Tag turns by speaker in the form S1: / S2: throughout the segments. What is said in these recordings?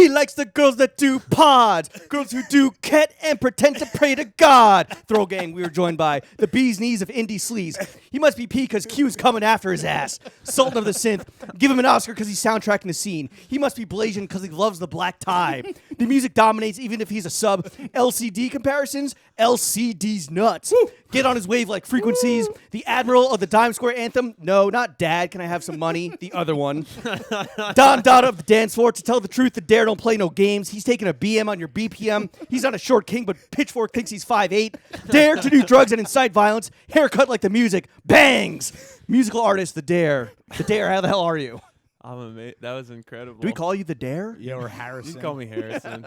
S1: He likes the girls that do pods, girls who do ket and pretend to pray to God. Throw gang, we were joined by the bee's knees of indie sleaze. He must be P because Q's coming after his ass. Sultan of the synth, give him an Oscar because he's soundtracking the scene. He must be Blasian because he loves the black tie. The music dominates even if he's a sub. LCD comparisons, LCD's nuts. Get on his wave like frequencies. The admiral of the Dime Square anthem. No, not dad. Can I have some money? The other one. Don Dada of the dance floor. To tell the truth, the Dare don't play no games. He's taking a BM on your BPM. He's not a short king, but Pitchfork thinks he's 5'8". Dare to do drugs and incite violence. Haircut like the music. Bangs. Musical artist, the Dare. The Dare, how the hell are you?
S2: I'm amazed. That was incredible.
S1: Do we call you the Dare?
S3: Yeah, or Harrison.
S2: You can call me Harrison.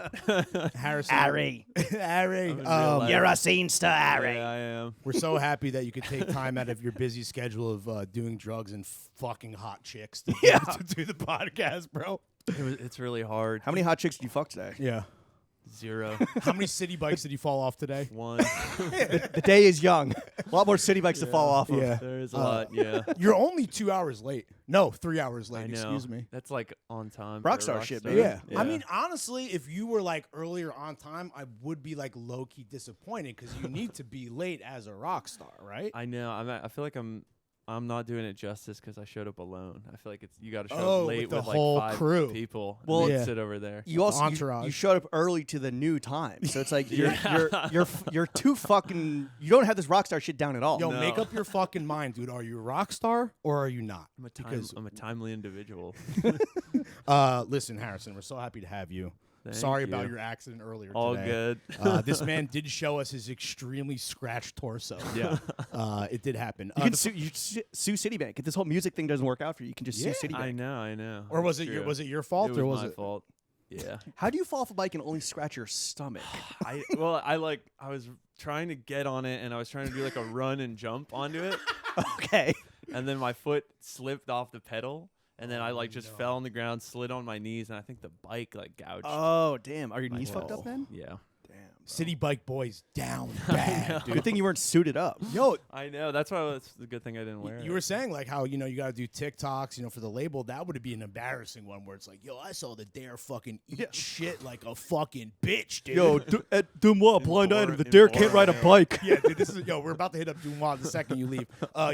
S3: Harrison.
S1: Harry.
S3: Harry.
S2: I'm in real life.
S1: You're a scenester, Harry.
S2: Yeah, I am.
S3: We're so happy that you could take time out of your busy schedule of doing drugs and fucking hot chicks to, to do the podcast, bro.
S2: It's really hard.
S1: How many hot chicks did you fuck today?
S3: Yeah.
S2: 0.
S3: How many city bikes did you fall off today?
S2: 1.
S1: The day is young. A lot more city bikes to fall off of.
S3: Yeah.
S2: There is a lot. Yeah.
S3: You're only 2 hours late. No, 3 hours late.
S2: I know.
S3: Excuse me.
S2: That's like on time. for
S1: Rockstar shit,
S2: Rockstar.
S1: baby.
S3: Yeah. I mean, honestly, if you were like earlier on time, I would be like low key disappointed because you need to be late as a rock star, right?
S2: I know. I feel like I'm not doing it justice because I showed up alone. I feel like you got to show up late
S3: with the
S2: with
S3: whole
S2: like 5
S3: crew.
S2: people. And
S1: Well,
S2: then
S3: yeah.
S2: sit over there.
S1: You also
S3: Entourage.
S1: you showed up early to the new time, so it's like you're too fucking. You don't have this rockstar shit down at all.
S3: Yo,
S2: No.
S3: make up your fucking mind, dude. Are you a rock star or are you not?
S2: I'm a timely individual.
S3: Listen, Harrison, we're so happy to have you.
S2: Thank
S3: Sorry about
S2: you.
S3: your accident earlier
S2: All
S3: today.
S2: good.
S3: This man did show us his extremely scratched torso.
S2: Yeah.
S3: It did happen.
S1: You can sue Citibank. If this whole music thing doesn't work out for you, you can just sue Citibank.
S2: I know.
S3: Or was
S2: It's
S3: it
S2: true.
S3: your fault
S2: It
S3: or
S2: was
S3: was
S2: my
S3: it?
S2: fault. Yeah.
S1: How do you fall off a bike and only scratch your stomach?
S2: I was trying to get on it and I was trying to do like a run and jump onto it,
S1: Okay.
S2: and then my foot slipped off the pedal, and then I just fell on the ground, slid on my knees, and I think the bike like gouged.
S1: Oh damn! Are your
S2: my
S1: knees fucked
S2: toe.
S1: up then?
S2: Yeah.
S1: Damn.
S3: City bike boys down bad, dude.
S1: Good thing you weren't suited up.
S3: Yo,
S2: I know. That's why it's a good thing I didn't wear it.
S3: you were saying like how you got to do TikToks, for the label. That would be an embarrassing one where it's like, yo, I saw the Dare fucking eat shit like a fucking bitch, dude.
S1: Yo, Dumois, blind item. The
S2: Important,
S1: Dare can't ride a bike.
S3: Yeah, dude, this is we're about to hit up Dumois the second you leave.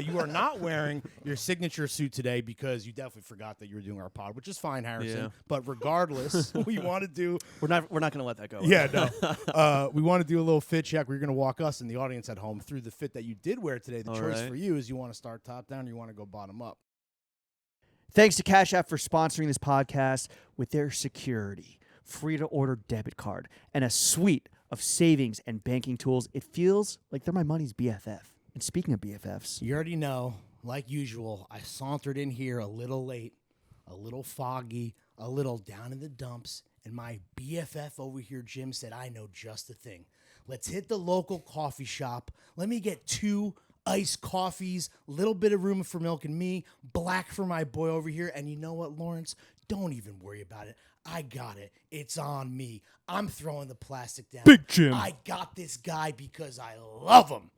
S3: You are not wearing your signature suit today because you definitely forgot that you were doing our pod, which is fine, Harrison.
S2: Yeah.
S3: But regardless, we want to do.
S1: We're not gonna let that go.
S3: Yeah, no. We want to do a little fit check. We're going to walk us and the audience at home through the fit that you did wear today. The
S2: All
S3: choice
S2: right.
S3: for you is you want to start top down or you want to go bottom up.
S1: Thanks to Cash App for sponsoring this podcast with their security, free-to-order debit card, and a suite of savings and banking tools. It feels like they're my money's BFF. And speaking of BFFs,
S3: You already know, like usual, I sauntered in here a little late, a little foggy, a little down in the dumps, and my BFF over here, Jim, said, I know just the thing. Let's hit the local coffee shop. Let me get 2 iced coffees, little bit of room for milk and me, black for my boy over here. And you know what, Lawrence? Don't even worry about it. I got it. It's on me. I'm throwing the plastic down.
S1: Big Jim.
S3: I got this guy because I love him.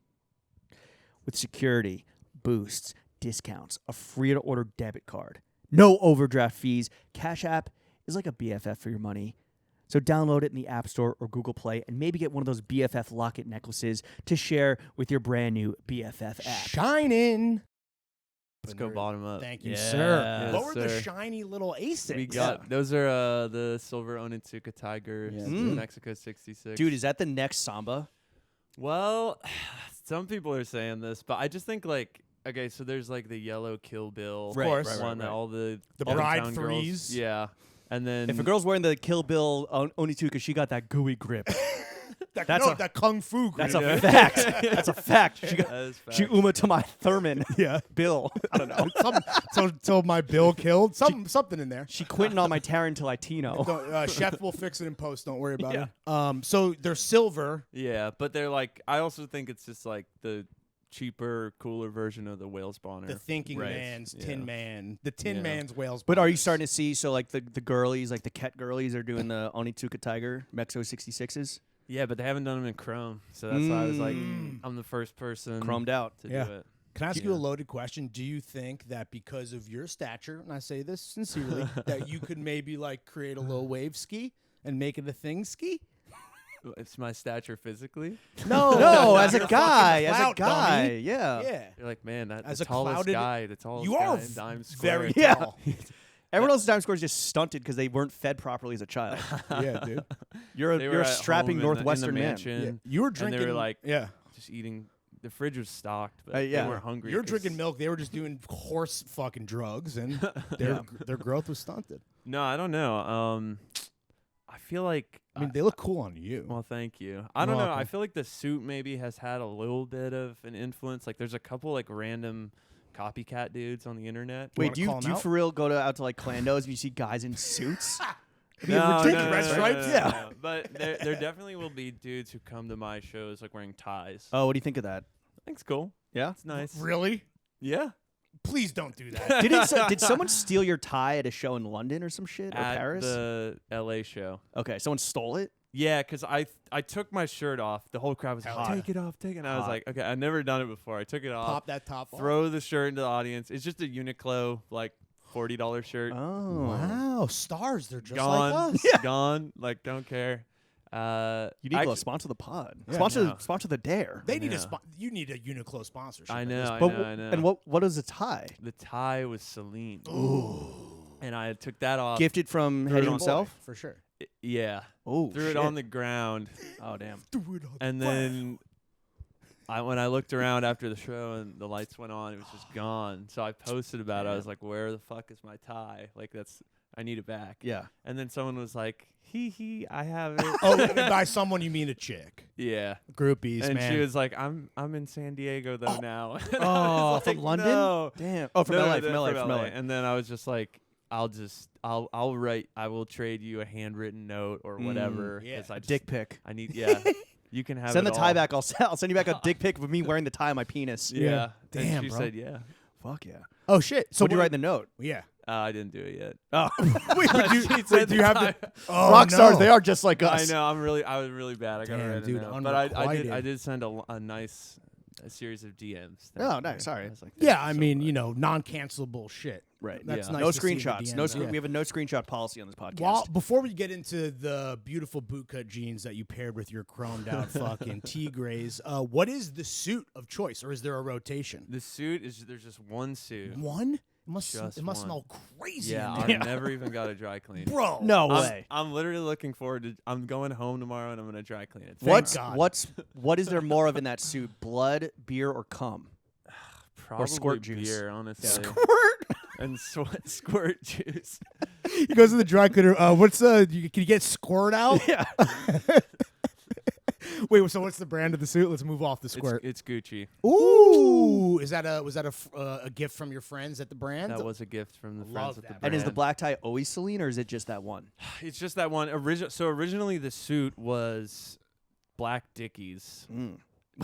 S1: with security, boosts, discounts, a free-to-order debit card, no overdraft fees, Cash App is like a BFF for your money. So download it in the App Store or Google Play and maybe get one of those BFF locket necklaces to share with your brand new BFF app.
S3: Shining.
S2: Let's go bottom up.
S3: Thank you,
S2: Yeah.
S3: sir.
S2: Yes,
S3: what were the
S2: sir.
S3: shiny little Asics?
S2: We got those are the silver Onitsuka Tiger,
S3: Yeah.
S2: Mexico 66.
S1: Dude, is that the next Samba?
S2: Well, some people are saying this, but I just think okay, so there's the yellow Kill Bill
S1: Right,
S3: course.
S1: right,
S2: one that all the
S3: Bride
S2: Town girls-
S3: threes.
S2: yeah, and then
S1: If a girl's wearing the Kill Bill Onitsuka, she got that gooey grip.
S3: That kung fu.
S1: That's
S3: grip.
S1: a fact. That's a fact. She got
S2: that is
S1: she
S2: fact.
S1: Uma to my Thurman.
S3: Yeah.
S1: Bill. I don't know.
S3: Till my bill killed. Something in there.
S1: She Quentin on my Taran till I Tino.
S3: Chef will fix it in post. Don't worry about
S1: Yeah.
S3: it. So they're silver.
S2: Yeah, but they're I also think it's just the cheaper, cooler version of the whale spawner.
S3: The thinking
S2: Right.
S3: man's
S2: Yeah.
S3: Tin Man. The Tin
S2: Yeah.
S3: Man's whales.
S1: But are you
S3: bombers.
S1: starting to see the girlies, the Ket girlies are doing the Onitsuka Tiger Mexico 66s?
S2: Yeah, but they haven't done them in Chrome, so that's why I was
S3: Mm.
S2: I'm the first person
S1: Chromed out.
S2: to
S3: Yeah.
S2: do it.
S3: Can I ask you a loaded question? Do you think that because of your stature, and I say this sincerely, that you could maybe like create a low wave ski and make it a thing ski?
S2: It's my stature physically.
S1: No, as a
S3: You're
S1: guy,
S3: fucking
S1: as a
S3: clout,
S1: guy,
S3: dummy.
S1: yeah.
S3: Yeah.
S2: You're like, man, that
S3: As
S2: the
S3: a
S2: tallest
S3: clouded-
S2: guy, the tallest
S3: You
S2: guy
S3: are
S2: in Times Square.
S3: very
S1: Yeah.
S3: tall.
S1: Everyone else's Times Square is just stunted because they weren't fed properly as a child.
S3: Yeah, dude.
S1: You're
S2: They
S1: a,
S2: were
S1: you're a
S2: at
S1: strapping
S2: home in the
S1: Northwestern man.
S2: mansion,
S3: Yeah. You were
S2: and
S3: drinking.
S2: they were like,
S3: yeah.
S2: just eating. The fridge was stocked, but
S1: yeah.
S2: they weren't hungry.
S3: You're
S2: 'cause-
S3: drinking milk. They were just doing horse fucking drugs, and their growth was stunted.
S2: No, I don't know. I feel like.
S3: I mean, they look cool on you.
S2: Well, thank you. I don't know. I
S3: welcome.
S2: feel like the suit maybe has had a little bit of an influence. Like, there's a couple like random copycat dudes on the internet.
S3: You
S1: Wait,
S3: wanna
S1: do you
S3: call 'em
S1: do you
S3: out?
S1: for real go out to like Clandos and you see guys in suits?
S2: No,
S3: ridiculous.
S2: no, no,
S3: Red
S2: no,
S3: stripes?
S2: no,
S1: Yeah.
S2: no. But there definitely will be dudes who come to my shows like wearing ties.
S1: Oh, what do you think of that?
S2: I think it's cool.
S1: Yeah.
S2: It's nice.
S3: Really?
S2: Yeah.
S3: Please don't do that.
S1: Did someone steal your tie at a show in London or some shit or
S2: At
S1: Paris?
S2: the LA show.
S1: Okay, someone stole it.
S2: Yeah, because I took my shirt off. The whole crowd was
S3: Hell
S2: like,
S3: yeah.
S2: take it off, take it. And I was
S1: Hot.
S2: like, okay, I've never done it before. I took it off.
S3: Pop that top off.
S2: Throw the shirt into the audience. It's just a Uniqlo like $40 shirt.
S1: Oh,
S3: Wow, stars. They're just
S2: Gone.
S3: like us.
S2: Gone. Like, don't care.
S1: Uniqlo, sponsor the pod.
S3: Yeah.
S1: sponsor
S2: No.
S1: sponsor the dare.
S3: They need
S2: Yeah.
S3: You need a Uniqlo sponsorship.
S2: I
S3: at
S2: know,
S3: this
S2: I
S3: point.
S1: But
S2: know, I know.
S1: and what is a tie?
S2: The tie was Celine.
S3: Ooh.
S2: And I took that off.
S1: Gifted from
S2: Threw it
S1: Hetty
S2: on-
S1: himself.
S3: for sure.
S2: Yeah.
S1: Oh,
S2: Threw it on the ground.
S1: Oh damn.
S2: And then when I looked around after the show and the lights went on, it was just gone. So I posted about it. I was like, where the fuck is my tie? Like, I need it back.
S1: Yeah.
S2: And then someone was like, hee, I have it.
S3: Oh, by someone you mean a chick?
S2: Yeah.
S3: Groupies,
S2: And
S3: man.
S2: she was like, I'm in San Diego though now. And I
S1: Oh,
S2: was
S1: from
S2: like,
S1: London?
S2: No.
S1: Damn. Oh, from
S2: No,
S1: LA.
S2: no,
S1: From LA. From LA.
S2: And then I was just like, I will trade you a handwritten note or whatever.
S3: yeah.
S2: 'cause I just,
S1: Dick pic.
S2: I need, yeah. You can have
S1: Send
S2: it
S1: the tie
S2: all.
S1: back. I'll send you back a dick pic of me wearing the tie on my penis.
S2: Yeah.
S3: Damn,
S2: and she
S3: bro.
S2: said, yeah.
S1: Fuck yeah.
S3: Oh shit. So
S1: What'd you write in the note?
S3: Yeah.
S2: I didn't do it yet.
S1: Oh,
S3: Wait,
S2: She said
S3: do you have
S2: the
S3: the? Oh,
S1: rock stars.
S3: no.
S1: They are just like
S2: I
S1: us.
S2: know. I was really bad. I got
S3: Damn,
S2: to write
S3: dude,
S2: it down. But I
S3: unrequited.
S2: did send a nice series of DMs.
S1: Oh, nice. Sorry.
S2: I was like,
S3: Yeah,
S2: "Thank
S3: I
S2: you so
S3: mean,
S2: much."
S3: you know, non-cancelable shit.
S1: Right.
S3: That's
S2: Yeah.
S3: nice
S1: No
S3: to see the
S1: screenshots. No.
S3: DMs, yeah.
S1: We have a no screenshot policy on this podcast.
S3: Well, before we get into the beautiful bootcut jeans that you paired with your chromed out fucking Tigres, what is the suit of choice, or is there a rotation?
S2: The suit is there's just one suit.
S3: One? It must
S2: Just
S3: it must
S2: one.
S3: smell crazy.
S2: Yeah,
S3: in
S2: I've
S3: there.
S2: never even got a dry clean.
S3: Bro.
S1: no way.
S2: I'm literally looking forward to. I'm going home tomorrow and I'm gonna dry clean it.
S3: Thank God.
S1: What is there more of in that suit? Blood, beer, or cum?
S2: Probably
S1: squirt juice.
S2: beer, honestly.
S1: Squirt.
S2: And squirt juice.
S3: He goes to the dry cleaner. Can you get squirt out?
S1: Yeah.
S3: Wait, so what's the brand of the suit? Let's move off the squirt.
S2: It's Gucci.
S3: Ooh, was that a gift from your friends at the brand?
S2: That was a gift from the
S3: Love
S2: friends at the
S3: that.
S2: brand.
S1: And is the black tie always Celine, or is it just that one?
S2: It's just that one. So originally the suit was black Dickies.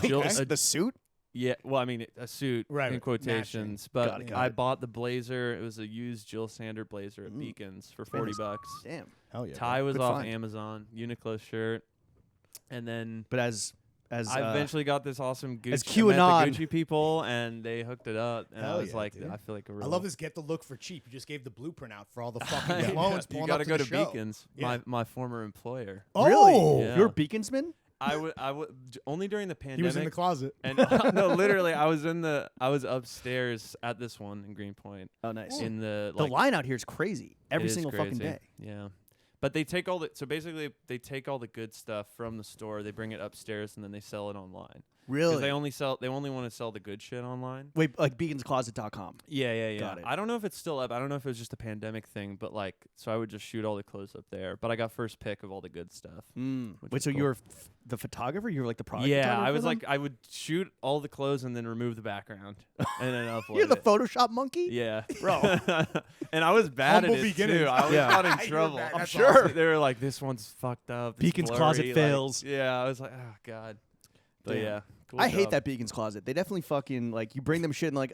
S2: Jill-
S1: Wait, the suit?
S2: Yeah, well, I mean a suit
S3: Right,
S2: in quotations, but
S1: Got it.
S2: I bought the blazer. It was a used Jill Sander blazer at Beacons for $40.
S1: Damn.
S3: Hell yeah.
S2: Tie was
S1: Good
S2: off
S1: find.
S2: Amazon, Uniqlo shirt, and then
S1: But as
S2: I eventually got this awesome Gucci.
S1: as
S2: I met
S1: QAnon.
S2: the Gucci people, and they hooked it up, and
S3: Hell
S2: I was
S3: yeah,
S2: like,
S3: dude.
S2: I feel like a real.
S3: I love this. Get the look for cheap. You just gave the blueprint out for all the
S2: I
S3: fucking
S2: know.
S3: clones.
S2: You
S3: pulling
S2: got
S3: up
S2: to go
S3: the
S2: to
S3: show.
S2: Beacons,
S3: Yeah.
S2: my former employer.
S3: Oh,
S1: really?
S2: Yeah.
S1: You're a Beaconsman?
S2: I would only during the
S3: he
S2: pandemic.
S3: was in the closet.
S2: And no, literally, I was upstairs at this one in Greenpoint.
S1: Oh, nice.
S2: In the
S1: The
S2: like,
S1: line out here is crazy. Every
S2: it is
S1: single fucking
S2: crazy.
S1: day.
S2: Yeah, but they take all the they take all the good stuff from the store, they bring it upstairs, and then they sell it online.
S1: Really?
S2: Because they only want to sell the good shit online.
S1: Wait, like beaconscloset.com.
S2: Yeah.
S1: Got it.
S2: I don't know if it's still up. I don't know if it was just a pandemic thing, but like, so I would just shoot all the clothes up there. But I got first pick of all the good stuff. Which
S1: Wait,
S2: is
S1: so
S2: cool.
S1: you were the photographer? You were like the product
S2: Yeah,
S1: photographer
S2: I was
S1: for them?
S2: like, I would shoot all the clothes and then remove the background and then upload
S1: You're the
S2: it.
S1: Photoshop monkey?
S2: Yeah,
S1: Bro.
S2: And I was bad
S3: Humble
S2: at it
S3: beginnings.
S2: too. I always
S1: Yeah.
S2: got in
S3: You're
S2: trouble.
S3: bad.
S2: I'm
S3: That's
S2: sure
S3: awesome.
S2: they were like, "This one's fucked up. It's
S1: Beacon's
S2: blurry,"
S1: closet
S2: like-
S1: fails.
S2: Yeah, I was like, "Oh God." But
S1: Damn.
S2: yeah, cool
S1: I hate
S2: job.
S1: that Beacons Closet. They definitely fucking, like, you bring them shit and like,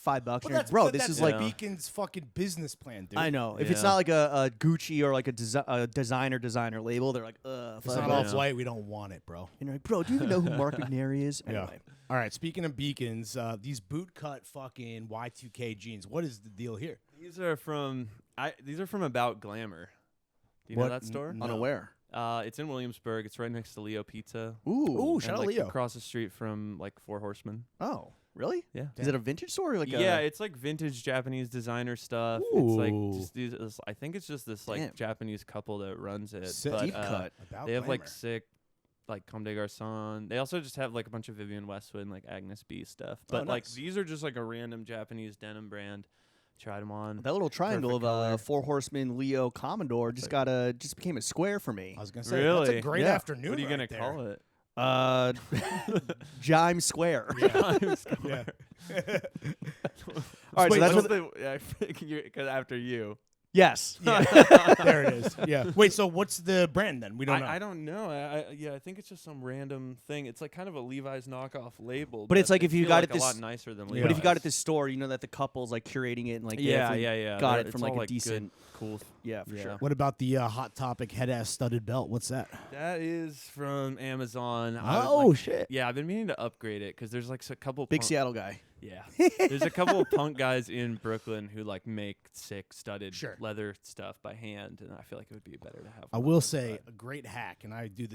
S1: $5.
S3: But
S1: And you're like, bro, this is like
S3: Beacon's fucking business plan, dude.
S1: I know. If it's
S2: Yeah.
S1: not like a Gucci or like a designer label, they're like,
S3: If it's
S1: fuck
S3: not
S1: it.
S3: off white, we don't want it, bro.
S1: And you're like, bro, do you even know who Mark McNary is? Anyway.
S3: All right, speaking of Beacons, these bootcut fucking Y2K jeans. What is the deal here?
S2: These are from About Glamour. Do you know that store?
S3: No.
S1: Unaware.
S2: It's in Williamsburg. It's right next to Leo Pizza.
S1: Ooh.
S3: Shout out
S2: and, like,
S3: Leo.
S2: across the street from like Four Horsemen.
S1: Oh, really?
S2: Yeah.
S1: Is it a vintage store or like
S2: Yeah,
S1: a...
S2: it's like vintage Japanese designer stuff.
S3: Ooh.
S2: It's like just these. I think it's just this like
S1: Damn.
S2: Japanese couple that runs it.
S3: Sick.
S2: But,
S1: deep cut.
S3: About
S2: they have like
S3: Glamour.
S2: sick, like Comme des Garçons. They also just have like a bunch of Vivienne Westwood and like Agnes B stuff. But like
S3: nice.
S2: these are just like a random Japanese denim brand. Tried them on.
S1: That little triangle
S2: Perfect
S1: of
S2: color.
S1: Four Horsemen, Leo, Commodore just became a square for me.
S3: I was gonna say that's a
S2: Really?
S3: great
S1: Yeah.
S3: afternoon.
S2: What are you gonna
S3: right there.
S2: call it?
S1: Jime Square.
S3: Yeah.
S1: All right, so
S3: Wait,
S1: that's
S3: so
S1: what
S2: Because after you.
S1: Yes.
S3: there it is. Yeah. Wait, so what's the brand then? We don't know.
S2: I don't know. I think it's just some random thing. It's like kind of a Levi's knockoff label.
S1: But it's like
S2: they
S1: if you
S2: feel
S1: got
S2: like
S1: it
S2: a
S1: this-
S2: lot nicer than
S3: Yeah.
S2: Levi's.
S1: But if you got it at this store, you know that the couple's like curating it and like they definitely got it from
S2: It's
S1: like
S2: all,
S1: a
S2: good,
S1: decent.
S2: cool.
S1: Yeah, for
S2: Yeah.
S1: sure.
S3: What about the Hot Topic head ass studded belt? What's that?
S2: That is from Amazon.
S3: Oh shit.
S2: Yeah, I've been meaning to upgrade it because there's like a couple
S1: Big
S2: punk-
S1: Seattle guy.
S2: Yeah, there's a couple of punk guys in Brooklyn who like make sick studded
S3: Sure.
S2: leather stuff by hand, and I feel like it would be better to have.
S3: I
S2: one
S3: will
S2: of those,
S3: say
S2: but-
S3: a great hack, and I did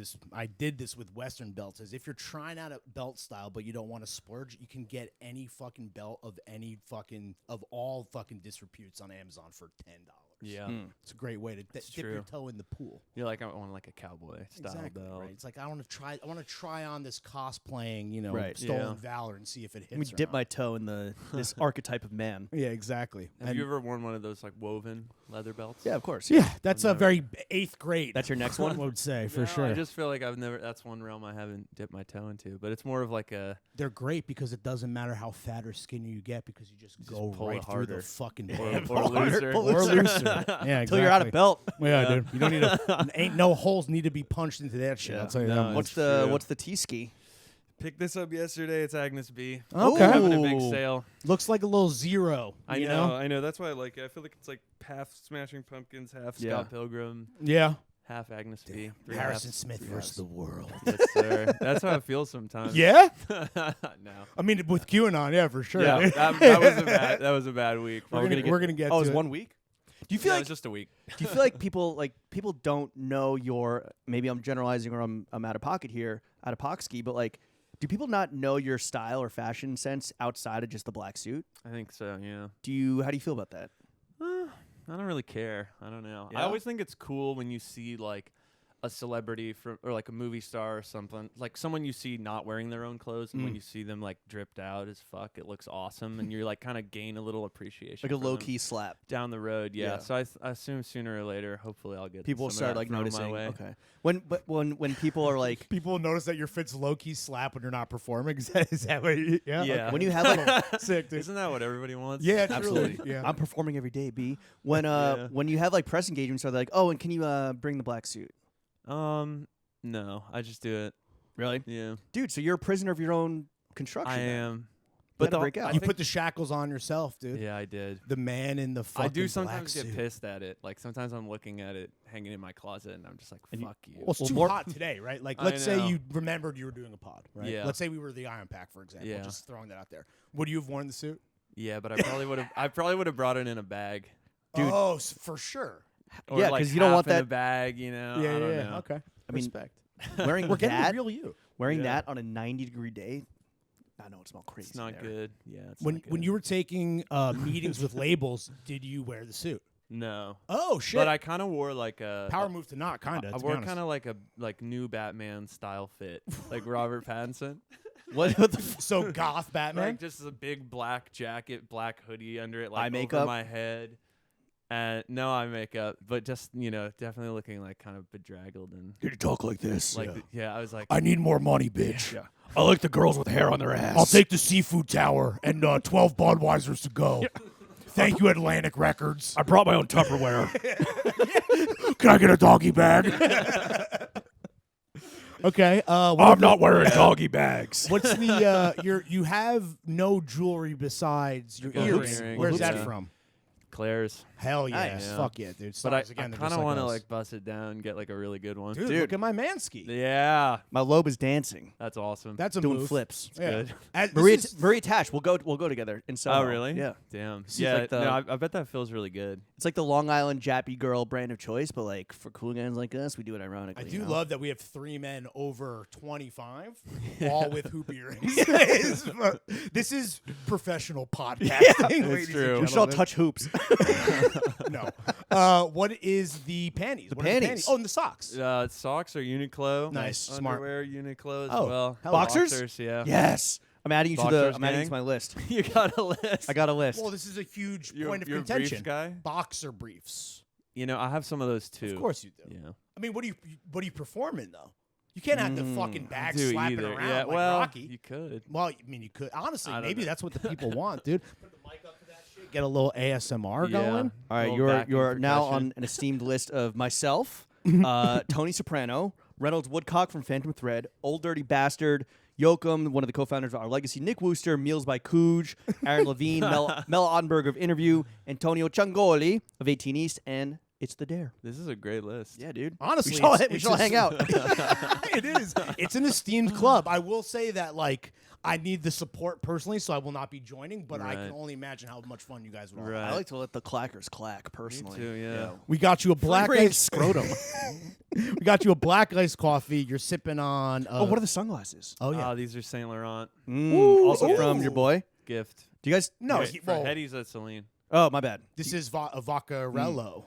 S3: this with Western belts. Is if you're trying out a belt style, but you don't want to splurge, you can get any fucking belt of all fucking disreputes on Amazon for $10.
S2: yeah,
S3: It's a great way to dip your
S2: true.
S3: toe in the pool.
S2: you're like I want like a cowboy style belt.
S3: Right. It's like I want to try on this cosplaying,
S1: Right.
S3: stolen
S2: Yeah.
S3: valor and see if it hits.
S1: Let me
S3: or
S1: dip
S3: not.
S1: my toe in this archetype of man.
S3: Yeah, exactly.
S2: Have
S3: And-
S2: you ever worn one of those like woven leather belts?
S1: Yeah, of course.
S3: Yeah, that's a
S2: never-
S3: very 8th grade.
S1: That's your next
S3: I
S1: one?
S3: would say for
S2: No,
S3: sure.
S2: I just feel like that's one realm I haven't dipped my toe into, but it's more of like a
S3: They're great because it doesn't matter how fat or skinny you get because you just go
S2: pull
S3: right
S2: it
S3: through the
S2: harder.
S3: fucking
S2: or,
S3: band.
S2: or looser.
S3: Or looser. Yeah,
S1: Until you're out of belt.
S3: Yeah, dude. You don't need ain't no holes need to be punched into that shit.
S1: Yeah.
S3: I'll tell you
S2: No,
S3: that. much.
S1: What's
S2: That's true.
S1: what's the T-ski?
S2: Picked this up yesterday. It's Agnes B.
S3: Okay.
S2: Having a big
S1: Ooh.
S2: sale.
S3: Looks like a little zero.
S2: I
S3: you
S2: know. That's why I like it. I feel like it's like half Smashing Pumpkins, half
S1: Yeah.
S2: Scott Pilgrim,
S3: Yeah.
S2: half Agnes B. Three
S3: Harrison
S2: halves.
S3: Smith versus the world.
S2: Yes, sir. That's how it feels sometimes.
S3: Yeah.
S2: No.
S3: I mean, with QAnon, yeah, for sure.
S2: Yeah, that was a bad week.
S3: we're gonna get
S1: Oh,
S3: to
S1: it's
S3: it.
S1: 1 week. Do you feel
S2: Yeah, it
S1: like
S2: was just a week.
S1: Do you feel like people don't know your? Maybe I'm generalizing or I'm out of pocket here, out of poxky, but like, do people not know your style or fashion sense outside of just the black suit?
S2: I think so. Yeah.
S1: How do you feel about that?
S2: I don't really care. I don't know. I
S1: Yeah?
S2: always think it's cool when you see like a celebrity or like a movie star or something, like someone you see not wearing their own clothes, and when you see them like dripped out as fuck, it looks awesome, and you're like kind of gain a little appreciation,
S1: Like a
S2: for
S1: low
S2: them
S1: key slap.
S2: down the road. Yeah.
S1: Yeah.
S2: So I assume sooner or later, hopefully, I'll get
S1: People
S2: some of
S1: start
S2: that
S1: like
S2: thrown my
S1: noticing.
S2: way.
S1: Okay. When people are like,
S3: People notice that your fit's low key slap when you're not performing. Is that what you, yeah?
S2: Yeah.
S1: when you have like,
S3: Sick, dude.
S2: Isn't that what everybody wants?
S3: Yeah,
S1: absolutely.
S3: truly. Yeah.
S1: I'm performing every day. B. When
S2: Yeah.
S1: when you have like press engagements, are they like, oh, and can you bring the black suit?
S2: No, I just do it.
S1: Really,
S2: Yeah.
S1: dude? So you're a prisoner of your own construction.
S2: I
S1: then.
S2: am.
S1: But
S2: the-
S1: break out.
S2: I
S3: You
S2: think-
S3: put the shackles on yourself, dude.
S2: Yeah, I did.
S3: The man in the fucking
S2: I do
S3: black
S2: sometimes get
S3: suit.
S2: pissed at it. Like sometimes I'm looking at it hanging in my closet, and I'm just like, "Fuck you."
S3: Well, it's
S1: Well,
S3: too
S1: more-
S3: hot today, right? Like,
S2: I
S3: let's say
S2: know.
S3: you remembered you were doing a pod, right?
S2: Yeah.
S3: Let's say we were the Iron Pack, for example.
S2: Yeah.
S3: Just throwing that out there. Would you have worn the suit?
S2: Yeah, but I probably would have. I probably would have brought it in a bag.
S1: Dude.
S3: Oh, for sure.
S2: Or
S1: Yeah,
S2: like
S1: 'cause you don't want
S2: half in
S1: that-
S2: a bag. You know. I don't know.
S3: Okay.
S1: I mean,
S3: Respect.
S1: wearing
S3: We're getting
S1: that,
S3: the real you.
S1: wearing
S2: Yeah.
S1: that on a 90-degree day. I know it smells crazy.
S2: It's not
S1: there.
S2: good. Yeah. It's
S3: When
S2: not good.
S3: when you were taking meetings with labels, did you wear the suit?
S2: No.
S3: Oh shit!
S2: But I kind of wore like a
S3: Power move to not kind of.
S2: I wore kind of like a new Batman style fit, like Robert Pattinson.
S1: What the
S3: so goth Batman.
S2: Like just a big black jacket, black hoodie under it, like
S1: Eye
S2: over
S1: makeup?
S2: my head. And no eye makeup, but just definitely looking like kind of bedraggled and
S1: You talk like this.
S2: like I was like
S3: I need more money, bitch.
S1: Yeah. I like the girls with hair on their ass.
S3: I'll take the seafood tower and 12 Budweisers to go. Thank you, Atlantic Records.
S1: I brought my own Tupperware.
S3: Can I get a doggy bag? Okay.
S1: wearing doggy bags.
S3: What's the you have no jewelry besides your
S2: got
S3: earrings.
S2: earrings,
S3: Where's that
S2: yeah.
S3: from?
S2: Claire's.
S3: Hell yes.
S2: Yeah.
S3: Fuck yeah, dude.
S2: But I
S3: Stars again, they're
S2: kind
S3: just
S2: of want to
S3: us.
S2: like bust it down and get like a really good one.
S3: Dude, look at my Mansky.
S2: Yeah,
S1: My lobe is dancing,
S2: that's awesome.
S3: That's a
S1: doing
S3: move.
S1: flips.
S3: Yeah.
S2: good.
S1: Marie attached. We'll go together in Soho.
S2: Oh, really?
S1: Yeah.
S2: Damn.
S1: She's
S2: Yeah.
S1: like the-
S2: no, I bet that feels really good.
S1: It's like the Long Island Jappy girl brand of choice, but like for cool guys like us, we do it
S3: I
S1: ironically.
S3: do
S1: you know?
S3: love that we have 3 men over 25, all with hoop earrings. This is professional podcasting, ladies
S2: true.
S3: and
S1: We should all
S3: gentlemen.
S1: touch hoops.
S3: No. What is the panties?
S1: The
S3: What are
S1: panties.
S3: Oh, and the socks.
S2: Socks are Uniqlo.
S3: Nice, smart.
S2: Underwear Uniqlo as
S3: Oh,
S2: well.
S3: hell
S1: Boxers?
S2: Boxers, yeah.
S1: Yes. I'm adding you to
S2: Boxers
S1: I'm adding you
S2: gang?
S1: to my list.
S2: You got a list.
S1: I got a list.
S3: Well, this is a huge
S2: You're-
S3: point of
S2: you're a briefs
S3: contention.
S2: guy?
S3: Boxer briefs.
S2: You know, I have some of those too.
S3: Of course you do.
S2: Yeah.
S3: I mean, what do you perform in though? You can't have the fucking bag
S2: Do
S3: slapping
S2: either.
S3: around
S2: Yeah.
S3: like
S2: well,
S3: Rocky.
S2: you could.
S3: Well, I mean, you could. Honestly,
S2: I don't
S3: maybe
S2: know.
S3: that's what the people want, dude. Put the mic up to that shit. Get a little ASMR
S2: Yeah.
S3: going.
S1: All right,
S2: Little vacuum
S1: you're now
S2: percussion.
S1: on an esteemed list of myself, Tony Soprano, Reynolds Woodcock from Phantom Thread, Old Dirty Bastard, Yoakum, one of the co-founders of Our Legacy, Nick Wooster, Meals by Cooj, Aaron Levine, Mel Ottenberg of Interview, Antonio Ciangoli of 18 East, and It's the Dare.
S2: This is a great list.
S1: Yeah, dude.
S3: Honestly,
S1: we should all,
S3: it's-
S1: we
S3: it's
S1: should all
S3: just-
S1: hang out.
S3: It is. It's an esteemed club. I will say that, like, I need the support personally, so I will not be joining. But I can
S2: Right.
S3: only imagine how much fun you guys would all
S2: Right.
S3: have.
S1: I like to let the clackers clack personally.
S2: too, yeah.
S3: We got you a black
S1: Free-range
S3: ice
S1: scrotum.
S3: We got you a black iced coffee. You're sipping on.
S1: Oh, what are the sunglasses?
S3: Oh yeah.
S2: These are Saint Laurent
S1: Also from your boy.
S2: gift.
S1: Do you guys?
S3: No,
S2: Wait,
S3: he-
S2: for
S3: well,
S2: Hetty's at Celine.
S1: Oh, my bad.
S3: this is a Vaccarello.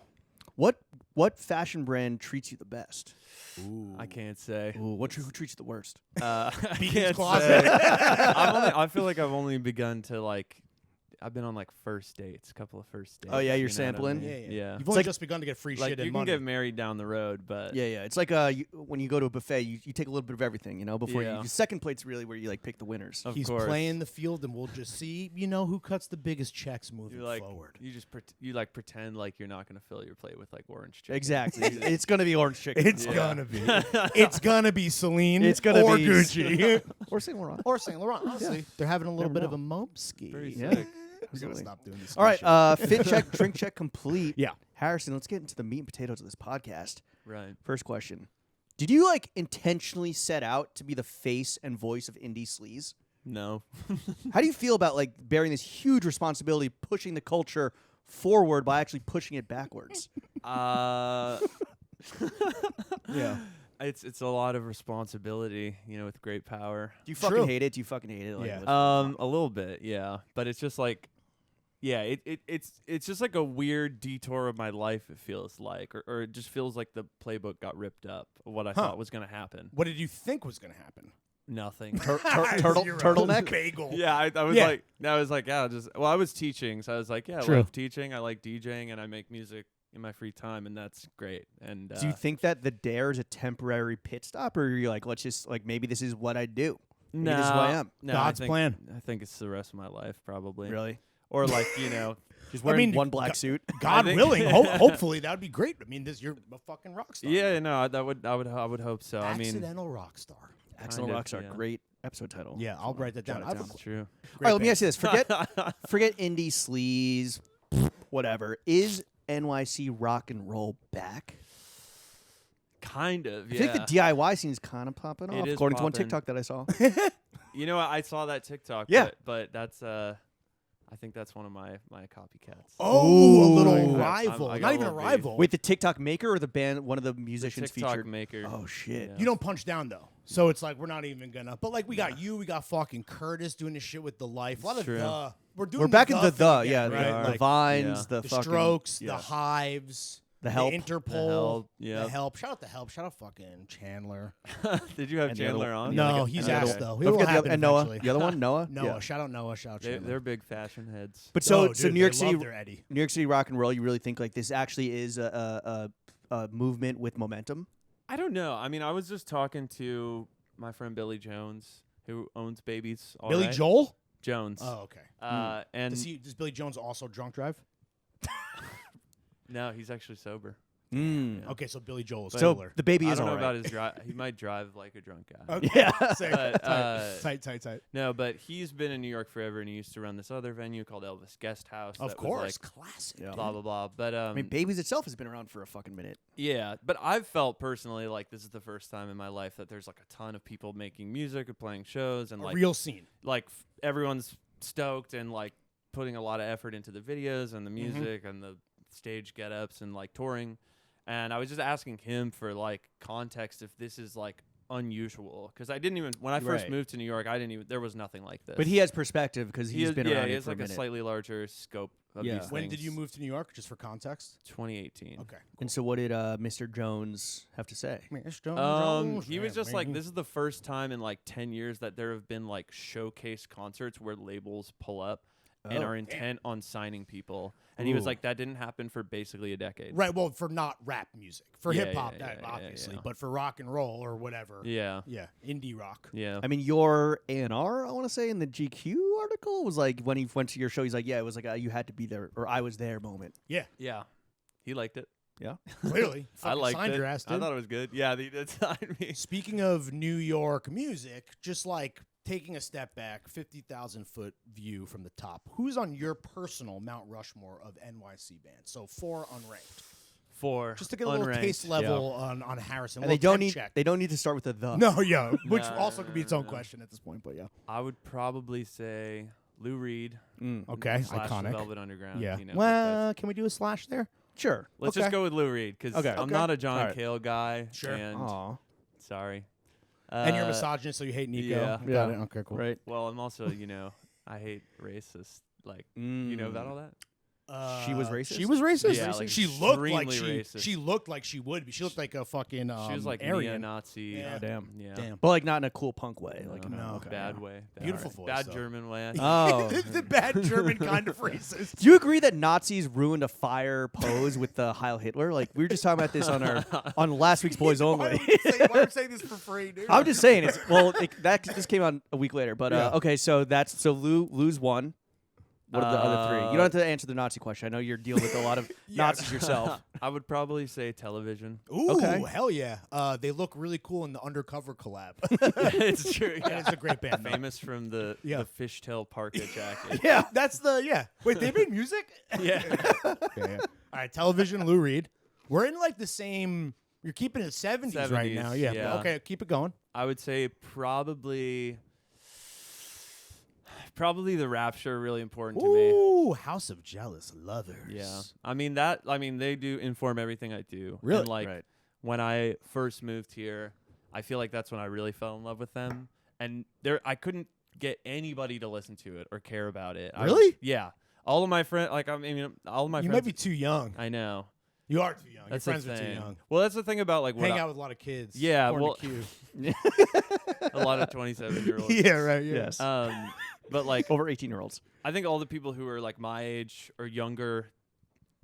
S1: What fashion brand treats you the best?
S2: I can't say.
S1: Ooh, who treats you the worst?
S2: I
S3: Beacon's
S2: can't
S3: Closet.
S2: say. I feel like I've only begun to like. I've been on like first dates, a couple of first dates.
S1: Oh, yeah, you're
S2: you know what I
S1: sampling?
S2: mean?
S3: Yeah.
S2: Yeah.
S3: You've only
S1: like-
S3: just begun to get free
S2: Like
S3: shit
S2: you
S3: and
S2: can
S3: money.
S2: get married down the road, but
S1: Yeah, yeah. It's like when you go to a buffet, you take a little bit of everything, you know, before
S2: Yeah.
S1: you. Second plate's really where you like pick the winners.
S2: of
S3: He's
S2: course.
S3: playing the field, and we'll just see, who cuts the biggest checks moving
S2: You like
S3: forward.
S2: you just you like pretend like you're not gonna fill your plate with like orange chicken.
S1: Exactly. it's gonna be orange chicken.
S3: It's
S2: Yeah.
S3: gonna be. It's gonna be Celine.
S1: It's gonna
S3: or
S1: be
S3: Gucci
S1: or Saint Laurent.
S3: or Saint Laurent. Honestly, they're having a little
S1: Never
S3: bit of
S1: know.
S3: a momski.
S2: Very
S1: Yeah.
S2: sick.
S3: I'm gonna stop doing this.
S1: All right,
S3: shit.
S1: fit check, drink check complete.
S3: Yeah.
S1: Harrison, let's get into the meat and potatoes of this podcast.
S2: Right.
S1: First question: did you like intentionally set out to be the face and voice of indie sleaze?
S2: No.
S1: How do you feel about like bearing this huge responsibility, pushing the culture forward by actually pushing it backwards?
S3: Yeah.
S2: It's a lot of responsibility, with great power.
S1: Do you fucking
S3: True.
S1: hate it? Do you fucking hate it? Like,
S3: Yeah.
S1: what's-
S2: A little bit, yeah. But it's just like, yeah, it's just like a weird detour of my life. It feels like, or it just feels like the playbook got ripped up. Of what I thought was gonna happen.
S3: What did you think was gonna happen?
S2: Nothing.
S1: turtleneck?
S3: bagel.
S2: Yeah, I was
S3: Yeah.
S2: like, I was teaching, so I was like, yeah, I
S3: True.
S2: love teaching. I like DJing, and I make music in my free time, and that's great. And
S1: Do you think that the dare is a temporary pit stop, or you're like, let's just like maybe this is what I do? Maybe this is who I am.
S2: No,
S3: God's plan.
S2: I think it's the rest of my life, probably.
S1: Really?
S2: Or like,
S1: Just wearing
S3: mean,
S1: one black suit.
S3: God
S2: think-
S3: willing, hopefully that would be great. I mean, you're a fucking rock star.
S2: yeah, no, I would hope so. I mean,
S3: Accidental rock star.
S1: Accidental
S2: Kind of,
S1: Rockstar,
S2: yeah.
S1: great episode title.
S3: Yeah, I'll write that down.
S1: Jot it down.
S2: it's true.
S1: All right, let me ask you this: forget indie sleaze, whatever. Is NYC rock and roll back?
S2: Kind of,
S1: I
S2: yeah.
S1: think the DIY scene is kind of popping
S2: It
S1: off,
S2: is
S1: according to one
S2: popping.
S1: TikTok that I saw.
S2: I saw that TikTok.
S1: Yeah.
S2: but that's I think that's one of my copycats.
S3: Oh, a little
S1: Ooh.
S3: rival.
S2: I got
S3: Not
S2: a
S3: even a
S2: little beef.
S3: rival.
S1: Wait, the TikTok maker or the band? One of the
S2: The
S1: musicians
S2: TikTok
S1: featured.
S2: maker.
S1: Oh shit!
S2: Yeah.
S3: You don't punch down though, so it's like we're not even gonna. But like we got you, we got fucking Curtis doing this shit with the life. A lot of
S2: True.
S3: the. We're doing.
S1: We're back in the
S3: thing
S1: yeah,
S3: again, right?
S1: the
S3: Like,
S1: vines,
S2: Yeah.
S1: the
S3: the
S1: fucking
S3: Strokes,
S1: yeah.
S3: the Hives,
S1: The Help.
S3: the Interpol,
S2: The Help,
S3: the
S2: yep.
S3: Help. Shout out the Help. Shout out fucking Chandler.
S2: Did you have
S1: And the other
S2: Chandler
S1: one-
S2: on?
S1: Yeah,
S3: No,
S1: like-
S3: he's
S1: and the other
S3: asked
S1: one.
S3: though.
S1: Don't
S3: It will
S1: forget the
S3: happen
S1: other, and Noah.
S3: eventually.
S1: The other one, Noah.
S3: Noah.
S1: Yeah.
S3: Shout out Noah. Shout out Chandler.
S2: They're big fashion heads.
S1: But so,
S3: Oh,
S1: so
S3: dude,
S1: New York
S3: they
S1: City,
S3: love their Eddie.
S1: New York City rock and roll. You really think like this actually is a movement with momentum?
S2: I don't know. I mean, I was just talking to my friend Billy Jones, who owns Babies. All
S3: Billy
S2: Right.
S3: Joel.
S2: Jones.
S3: Oh, okay.
S2: And
S3: Does Billy Jones also drunk drive?
S2: no, he's actually sober.
S3: Okay, so Billy Joel is
S1: So
S3: cooler.
S1: the baby
S2: I
S1: is
S2: don't
S1: all
S2: know
S1: right.
S2: about his drive. He might drive like a drunk guy.
S3: Okay.
S1: Yeah.
S3: Sick.
S2: But,
S3: tight.
S2: No, but he's been in New York forever, and he used to run this other venue called Elvis Guest House.
S3: Of
S2: that
S3: course,
S2: was
S3: classic.
S1: Yeah.
S2: like blah blah blah. But
S1: I mean, Babies itself has been around for a fucking minute.
S2: yeah, but I've felt personally like this is the first time in my life that there's like a ton of people making music and playing shows, and
S3: A
S2: like
S3: real scene.
S2: everyone's stoked and like putting a lot of effort into the videos and the
S3: Mm-hmm.
S2: music and the stage get-ups and like touring. And I was just asking him for like context if this is like unusual, because I didn't even when I first
S1: Right.
S2: moved to New York, there was nothing like this.
S1: But he has perspective because he's been around
S2: he
S1: it
S2: has
S1: for
S2: like
S1: a minute.
S2: slightly larger scope of
S1: Yeah.
S2: these
S3: When
S2: things.
S3: did you move to New York? Just for context.
S2: 2018.
S3: Okay.
S1: And so, what did Mr. Jones have to say?
S2: He was just like, this is the first time in like 10 years that there have been like showcase concerts where labels pull up and
S1: Oh.
S2: are intent on signing people. And he was
S1: Ooh.
S2: like, that didn't happen for basically a decade.
S3: Right. Well, for not rap music, for
S2: Yeah,
S3: hip hop,
S2: yeah,
S3: that
S2: yeah,
S3: obviously,
S2: yeah.
S3: but for rock and roll or whatever.
S2: Yeah.
S3: Yeah. Indie rock.
S2: Yeah.
S1: I mean, your A&R, I want to say, in the GQ article was like when he went to your show, he's like, yeah, it was like you had to be there, or I was there moment.
S3: Yeah.
S2: Yeah. He liked it.
S1: Yeah.
S3: Clearly.
S2: I
S3: Fucking
S2: liked
S3: signed
S2: it.
S3: your ass,
S2: I
S3: dude.
S2: thought it was good. Yeah, they did sign me.
S3: Speaking of New York music, just like taking a step back, 50,000-foot view from the top, who's on your personal Mount Rushmore of NYC bands? So 4 unranked.
S2: 4.
S3: Just to get a little
S2: unranked.
S3: taste level on Harrison.
S1: And
S3: a
S1: they
S3: little
S1: don't
S3: temp
S1: need
S3: check.
S1: they don't need to start with a the.
S3: No, yeah, which
S2: No,
S3: also
S2: no,
S3: could be
S2: no,
S3: its own
S2: no.
S3: question at this point, but yeah.
S2: I would probably say Lou Reed.
S3: Okay,
S2: /
S3: iconic.
S2: Velvet Underground.
S3: Yeah.
S2: You know,
S3: Well, can we do a slash there?
S1: Sure.
S2: let's
S3: okay.
S2: just go with Lou Reed because
S1: Okay.
S2: I'm
S3: Okay.
S2: not a John
S1: All right.
S2: Cale guy.
S3: Sure.
S2: And
S1: Aw.
S2: sorry.
S3: And you're a
S2: Uh,
S3: misogynist, so you hate Nico.
S2: yeah.
S3: Got it. Okay, cool.
S1: Right.
S2: Well, I'm also, I hate racist. Like, you know about all that?
S1: She was racist?
S3: She was racist.
S2: Yeah, like
S3: she looked like
S2: extremely
S3: she.
S2: racist.
S3: She looked like she would be. She looked like a fucking.
S2: She was like
S3: Aryan.
S2: neo-Nazi.
S3: Yeah.
S1: Oh, damn.
S2: Yeah.
S3: Damn.
S1: But like not in a cool punk way. Like
S3: No.
S1: okay.
S2: Bad way. Bad,
S3: Beautiful voice,
S2: Bad
S3: though.
S2: German way.
S1: Oh.
S3: the bad German kind of racist.
S1: Do you agree that Nazis ruined a fire pose with the Heil Hitler? Like we were just talking about this on last week's Boys Only.
S3: Why are you saying this for free, dude?
S1: I'm just saying it's this came out a week later, but
S3: Yeah.
S1: okay, so Lou's one. What are the other 3? You don't have to answer the Nazi question. I know you're dealing with a lot of Nazis yourself.
S2: I would probably say television.
S3: Ooh,
S1: Okay.
S3: hell yeah! They look really cool in the Undercover collab.
S2: It's true.
S3: And it's a great band. though.
S2: Famous from the fishtail parka jacket.
S3: Yeah, that's the Wait, they made music?
S2: Yeah.
S3: Yeah. All right, television, Lou Reed. We're in like the same. You're keeping it 70s right
S2: 70s,
S3: now. Yeah.
S2: yeah.
S3: Okay, keep it going.
S2: I would say probably the Rapture really important to me.
S3: Ooh, House of Jealous Lovers.
S2: Yeah. I mean they do inform everything I do.
S3: Really?
S2: And like
S1: Right.
S2: when I first moved here, I feel like that's when I really fell in love with them. And I couldn't get anybody to listen to it or care about it.
S3: Really?
S2: Yeah. All of my friends all of my
S3: You
S2: friends
S3: might be too young.
S2: I know.
S3: You are too young.
S2: That's
S3: Your friends
S2: the
S3: are too
S2: thing.
S3: young.
S2: Well, that's the thing about like what
S3: Hang out with a lot of kids.
S2: Yeah,
S3: Porn to
S2: well-
S3: Q.
S2: a lot of 27-year-olds.
S3: Yeah, right. Yeah.
S1: Yes.
S2: But like
S1: Over 18-year-olds.
S2: I think all the people who are like my age or younger,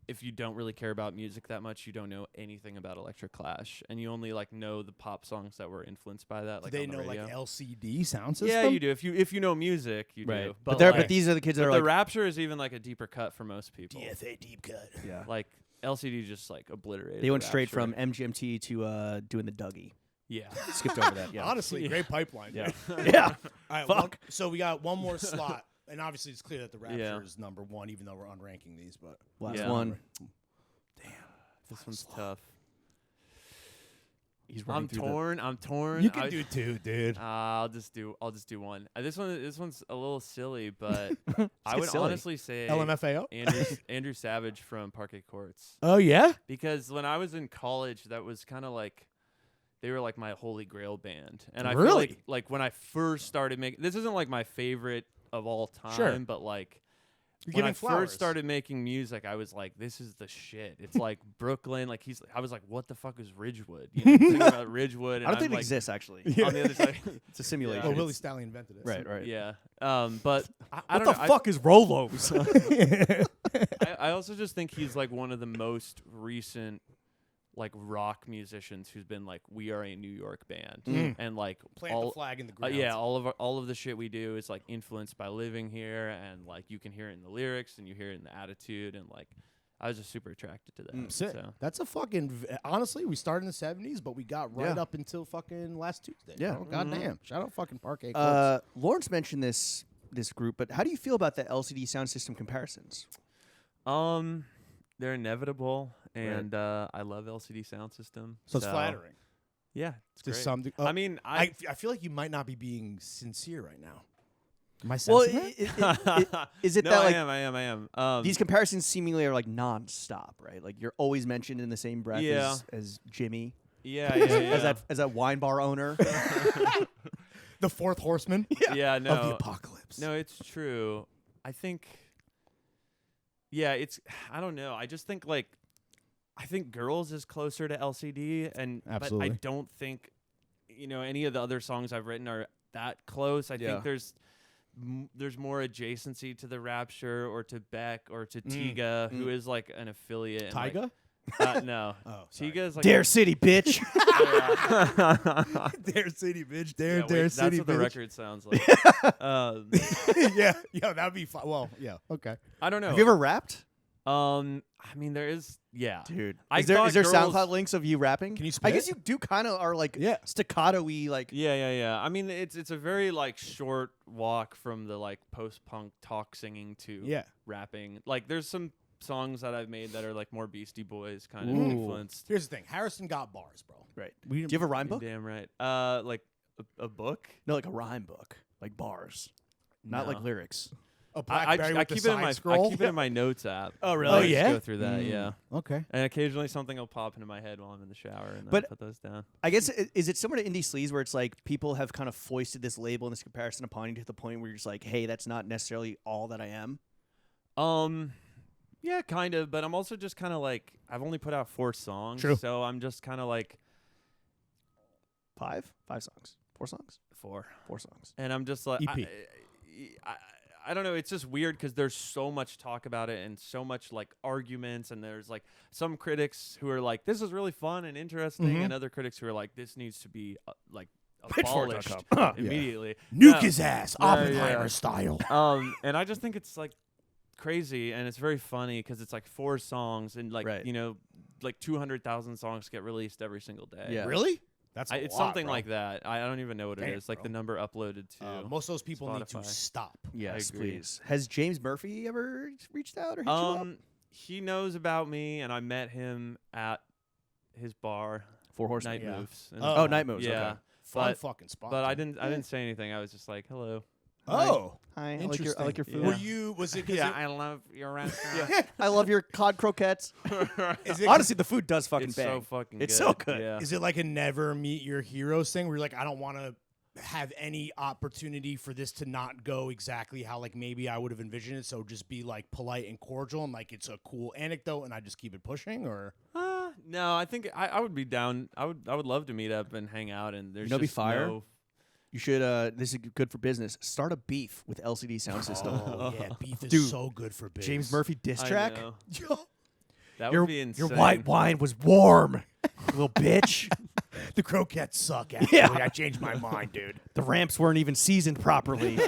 S2: if you don't really care about music that much, you don't know anything about Electric Clash, and you only like know the pop songs that were influenced by that. Like
S3: Do they
S2: on the
S3: know
S2: radio.
S3: like LCD sound system?
S2: Yeah, you do. If you know music, you do.
S1: But
S2: like,
S1: these are the kids that
S2: but
S1: are
S2: the
S1: like
S2: Rapture is even like a deeper cut for most people.
S3: DFA deep cut.
S1: yeah.
S2: Like LCD just like obliterated.
S1: They went straight
S2: Rapture.
S1: from MGMT to doing the Dougie.
S2: Yeah.
S1: Skipped over that. Yeah.
S3: Honestly, great pipeline.
S1: Yeah. Yeah.
S3: All right,
S1: Fuck.
S3: so we got one more slot, and obviously it's clear that the Rapture
S2: Yeah.
S3: is number 1, even though we're unranking these. But
S1: Last
S2: Yeah.
S1: one.
S2: This one's tough.
S1: He's running
S2: I'm
S1: through
S2: torn. I'm torn.
S3: you can do 2, dude.
S2: I'll just do one. This one's a little silly, but I
S1: get
S2: would
S1: silly.
S2: honestly say
S3: LMFAO.
S2: Andrew Savage from Parquet Courts,
S3: Oh yeah.
S2: because when I was in college, that was kind of like they were like my holy grail band, and I
S3: Really?
S2: feel like when I first started making this isn't like my favorite of all time,
S3: Sure.
S2: but like.
S3: You're
S2: When I
S3: giving flowers.
S2: first started making music, I was like, "This is the shit." It's like Brooklyn. Like I was like, "What the fuck is Ridgewood?" You know, thinking about Ridgewood. And
S1: I don't
S2: I'm
S1: think it
S2: like,
S1: exists actually.
S2: on the other side.
S1: It's a simulation.
S3: Oh,
S2: Yeah.
S3: Willie Stallion invented it.
S1: Right. Right.
S2: Yeah. But I
S1: What
S2: don't
S1: the
S2: know.
S1: fuck is Rolos?
S2: I also just think he's like one of the most recent like rock musicians who's been like, we are a New York band, and like
S3: Plant the flag in the ground.
S2: yeah, all of the shit we do is like influenced by living here, and like you can hear it in the lyrics and you hear it in the attitude, and like I was just super attracted to that.
S3: Sick.
S2: So.
S3: That's a fucking. Honestly, we started in the 70s, but we got right
S1: Yeah.
S3: up until fucking last Tuesday.
S1: Yeah.
S3: Bro. Goddamn. Shout out fucking Parquet Clubs.
S1: Lawrence mentioned this group, but how do you feel about the LCD sound system comparisons?
S2: They're inevitable, and I love LCD sound system.
S3: So it's flattering.
S2: Yeah, it's
S3: To
S2: great.
S3: some degree.
S2: I mean,
S3: I feel like you might not be being sincere right now. Am I
S1: Well,
S3: sensing that?
S1: is it
S2: no,
S1: that like
S2: I am.
S1: these comparisons seemingly are like non-stop, right? Like you're always mentioned in the same breath
S2: Yeah.
S1: as Jimmy,
S2: yeah,
S1: as that wine bar owner.
S3: The fourth horseman
S2: yeah,
S3: of the
S2: no,
S3: apocalypse.
S2: no, it's true. I think, yeah, it's. I don't know. I just think like, I think Girls is closer to LCD, and
S3: Absolutely.
S2: but I don't think, any of the other songs I've written are that close. I
S1: Yeah.
S2: think there's more adjacency to the Rapture or to Beck or to Tiga, who is like an affiliate. and, like,
S3: Tyga?
S2: No.
S3: Oh, sorry.
S2: Tiga is like
S1: Dare City, bitch.
S3: Dare City, bitch.
S2: Yeah,
S3: Dare
S2: wait,
S3: Dare
S2: that's
S3: City,
S2: what the
S3: bitch.
S2: record sounds like.
S3: Yeah, that'd be fun. Well, yeah, okay.
S2: I don't know.
S1: Have you ever rapped,
S2: I mean, there is. Yeah,
S1: dude?
S2: I
S1: Is there
S2: thought
S1: Girls...
S2: Girls-
S1: SoundCloud links of you rapping?
S3: Can you
S1: I
S3: spit?
S1: guess you do kind of are like
S3: Yeah.
S1: staccato-y, like
S2: Yeah. I mean, it's a very like short walk from the like post-punk talk singing to
S3: Yeah.
S2: rapping. Like, there's some songs that I've made that are like more Beastie Boys kind of
S1: Ooh.
S2: influenced.
S3: Here's the thing. Harrison got bars, bro.
S1: right.
S3: We
S1: Do you have a rhyme book?
S2: Damn right. Like a book.
S1: No, like a rhyme book, like bars, not
S2: No.
S1: like lyrics.
S3: A
S2: I
S3: Blackberry with the
S2: keep it in
S3: side
S2: my
S3: scroll.
S2: I keep it in my notes app.
S1: Oh, really?
S2: I
S3: Oh,
S2: just
S3: yeah?
S2: Go through that. Yeah.
S3: Okay.
S2: And occasionally something will pop into my head while I'm in the shower, and then
S1: But-
S2: I put those down.
S1: I guess is it similar to Indie Sleaze where it's like people have kind of foisted this label and this comparison upon you to the point where you're just like, hey, that's not necessarily all that I am.
S2: Yeah, kind of. But I'm also just kind of like, I've only put out 4 songs,
S3: True.
S2: so I'm just kind of like
S1: 5 songs, 4 songs,
S2: 4.
S1: 4 songs.
S2: And I'm just like,
S3: EP.
S2: I don't know. It's just weird because there's so much talk about it and so much like arguments. And there's like some critics who are like, this is really fun and interesting. And other critics who are like, this needs to be like abolished
S1: Pitchfork.com.
S2: immediately.
S3: Nuke
S2: No.
S3: his ass,
S2: Yeah,
S3: Oppenheimer
S2: yeah.
S3: style.
S2: And I just think it's like crazy and it's very funny because it's like 4 songs and like,
S1: Right.
S2: like 200,000 songs get released every single day.
S1: Yeah.
S3: Really? That's a
S2: It's
S3: lot,
S2: something
S3: bro.
S2: like that. I don't even know what it
S3: Damn,
S2: is. Like
S3: bro.
S2: the number uploaded to.
S3: Most of those people need to
S2: Spotify.
S3: stop.
S1: Yes,
S2: agree.
S1: please. Has James Murphy ever reached out or hit you up?
S2: He knows about me, and I met him at his bar,
S1: 4 Horsemen.
S2: Night
S3: Yeah.
S2: Moves. And-
S3: Oh,
S1: Night Moves.
S2: yeah.
S1: Okay.
S3: Fun
S2: But-
S3: fucking spot.
S2: But I
S3: dude.
S2: didn't say anything. I was just like, hello.
S3: Oh,
S1: Hi. I
S3: interesting.
S1: like your food.
S2: Yeah.
S3: Were you? Was it? 'cause
S2: Yeah,
S3: it-
S2: I love your restaurant.
S1: I love your cod croquettes.
S3: Is it?
S1: Honestly, the food does fucking
S2: It's
S1: bang.
S2: so fucking
S1: It's
S2: good.
S1: so good.
S2: Yeah.
S3: Is it like a never meet your heroes thing where you're like, I don't want to have any opportunity for this to not go exactly how like maybe I would have envisioned it, so just be like polite and cordial and like it's a cool anecdote and I just keep it pushing? Or
S2: No, I think I would be down. I would love to meet up and hang out. And there's
S1: know, be
S2: just
S1: fire?
S2: no.
S1: You should. This is good for business. Start a beef with LCD Sound System.
S3: oh yeah, beef is
S1: Dude,
S3: so good for biz.
S1: James Murphy diss
S2: I
S1: track.
S2: know.
S3: Yo,
S2: That
S1: Your
S2: would be insane.
S1: your white wine was warm, you little bitch.
S3: the croquettes suck. Actually,
S1: Yeah.
S3: I changed my mind, dude.
S1: The ramps weren't even seasoned properly.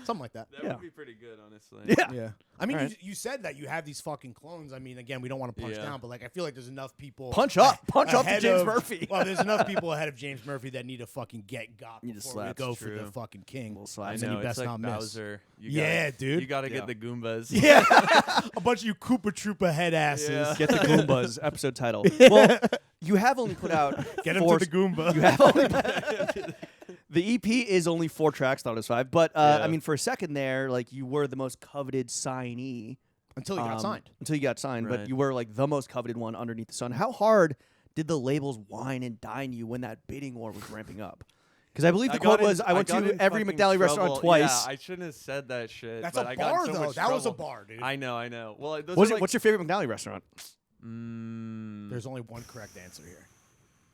S3: Something like that.
S2: That
S1: Yeah.
S2: would be pretty good, honestly.
S1: Yeah.
S3: Yeah. I mean,
S1: All right.
S3: you said that you have these fucking clones. I mean, again, we don't want to punch
S2: Yeah.
S3: down, but like, I feel like there's enough people.
S1: Punch up to
S3: ahead
S1: James
S3: of-
S1: Murphy.
S3: Well, there's enough people ahead of James Murphy that need to fucking get got
S1: Need to
S3: before we
S1: slap.
S3: go
S2: It's
S3: for the
S2: true.
S3: fucking king.
S1: Little
S2: I
S1: slap.
S3: then you
S2: know. It's
S3: best
S2: like
S3: not miss.
S2: Bowser. You
S3: Yeah,
S2: gotta,
S3: dude.
S2: You got to
S1: Yeah.
S2: get the Goombas.
S1: Yeah.
S3: A bunch of you Koopa Troopa head asses.
S2: Yeah.
S1: Get the Goombas episode title. Well, you have only put out.
S3: Get him
S1: 4
S3: to the Goomba.
S1: You have only. The EP is only 4 tracks. Thought it was 5, but
S2: Yeah.
S1: I mean, for a second there, like you were the most coveted signee
S3: Until he got signed.
S1: Until you got signed, but
S2: Right.
S1: you were like the most coveted one underneath the sun. How hard did the labels wine and dine you when that bidding war was ramping up? Because I believe the quote was, "I went
S2: got
S1: to
S2: in
S1: every
S2: fucking
S1: McDonald's restaurant
S2: trouble.
S1: twice."
S2: Yeah, I shouldn't have said that shit.
S3: That's
S2: but
S3: a
S2: I got in
S3: bar,
S2: so
S3: though.
S2: much
S3: That was a
S2: trouble.
S3: bar, dude.
S2: I know. Well, those
S1: What's
S2: are like,
S1: your favorite McDonald's restaurant?
S3: There's only one correct answer here.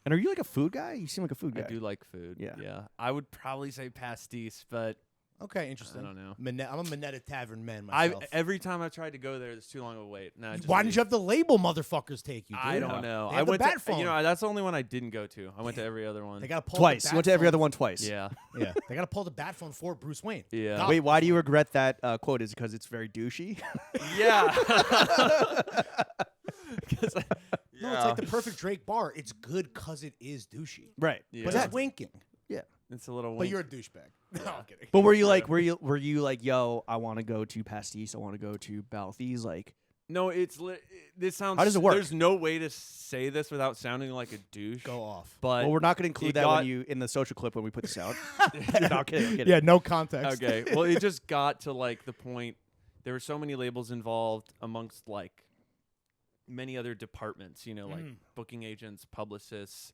S1: And are you like a food guy? You seem like a food guy.
S2: I do like food.
S1: Yeah.
S2: I would probably say pastis, but
S3: Okay, interesting.
S2: I don't know.
S3: I'm a Minetta Tavern man myself.
S2: Every time I tried to go there, it's too long of a wait. No,
S3: Why didn't you have the label motherfuckers take you, dude?
S2: I don't know.
S3: They
S2: I
S3: have the
S2: went
S3: bat
S2: to,
S3: phone.
S2: that's the only one I didn't go to. I went to every other one.
S3: They got to pull
S1: Twice.
S3: The
S1: You went to every
S3: phone.
S1: other one twice.
S2: Yeah.
S3: Yeah, they got to pull the bat phone for Bruce Wayne.
S2: Yeah.
S3: God.
S1: Wait, why do you regret that quote? Is it because it's very douchey?
S2: Yeah.
S3: No, it's like the perfect Drake bar. It's good because it is douchey,
S1: Right.
S2: Yeah.
S3: but it's winking.
S1: Yeah.
S2: It's a little.
S3: But
S2: wink.
S3: you're a douchebag. No, I'm kidding.
S1: But were you like, yo, I want to go to Pastis, I want to go to Balthies, like.
S2: No, this sounds.
S1: How does it work?
S2: There's no way to say this without sounding like a douche.
S3: Go off.
S2: But
S1: Well, we're not going to include
S2: it
S1: that
S2: got-
S1: when you in the social clip when we put this out. No, I'm kidding.
S3: Yeah, no context.
S2: Okay. Well, it just got to like the point. There were so many labels involved amongst like many other departments. You know, like booking agents, publicists,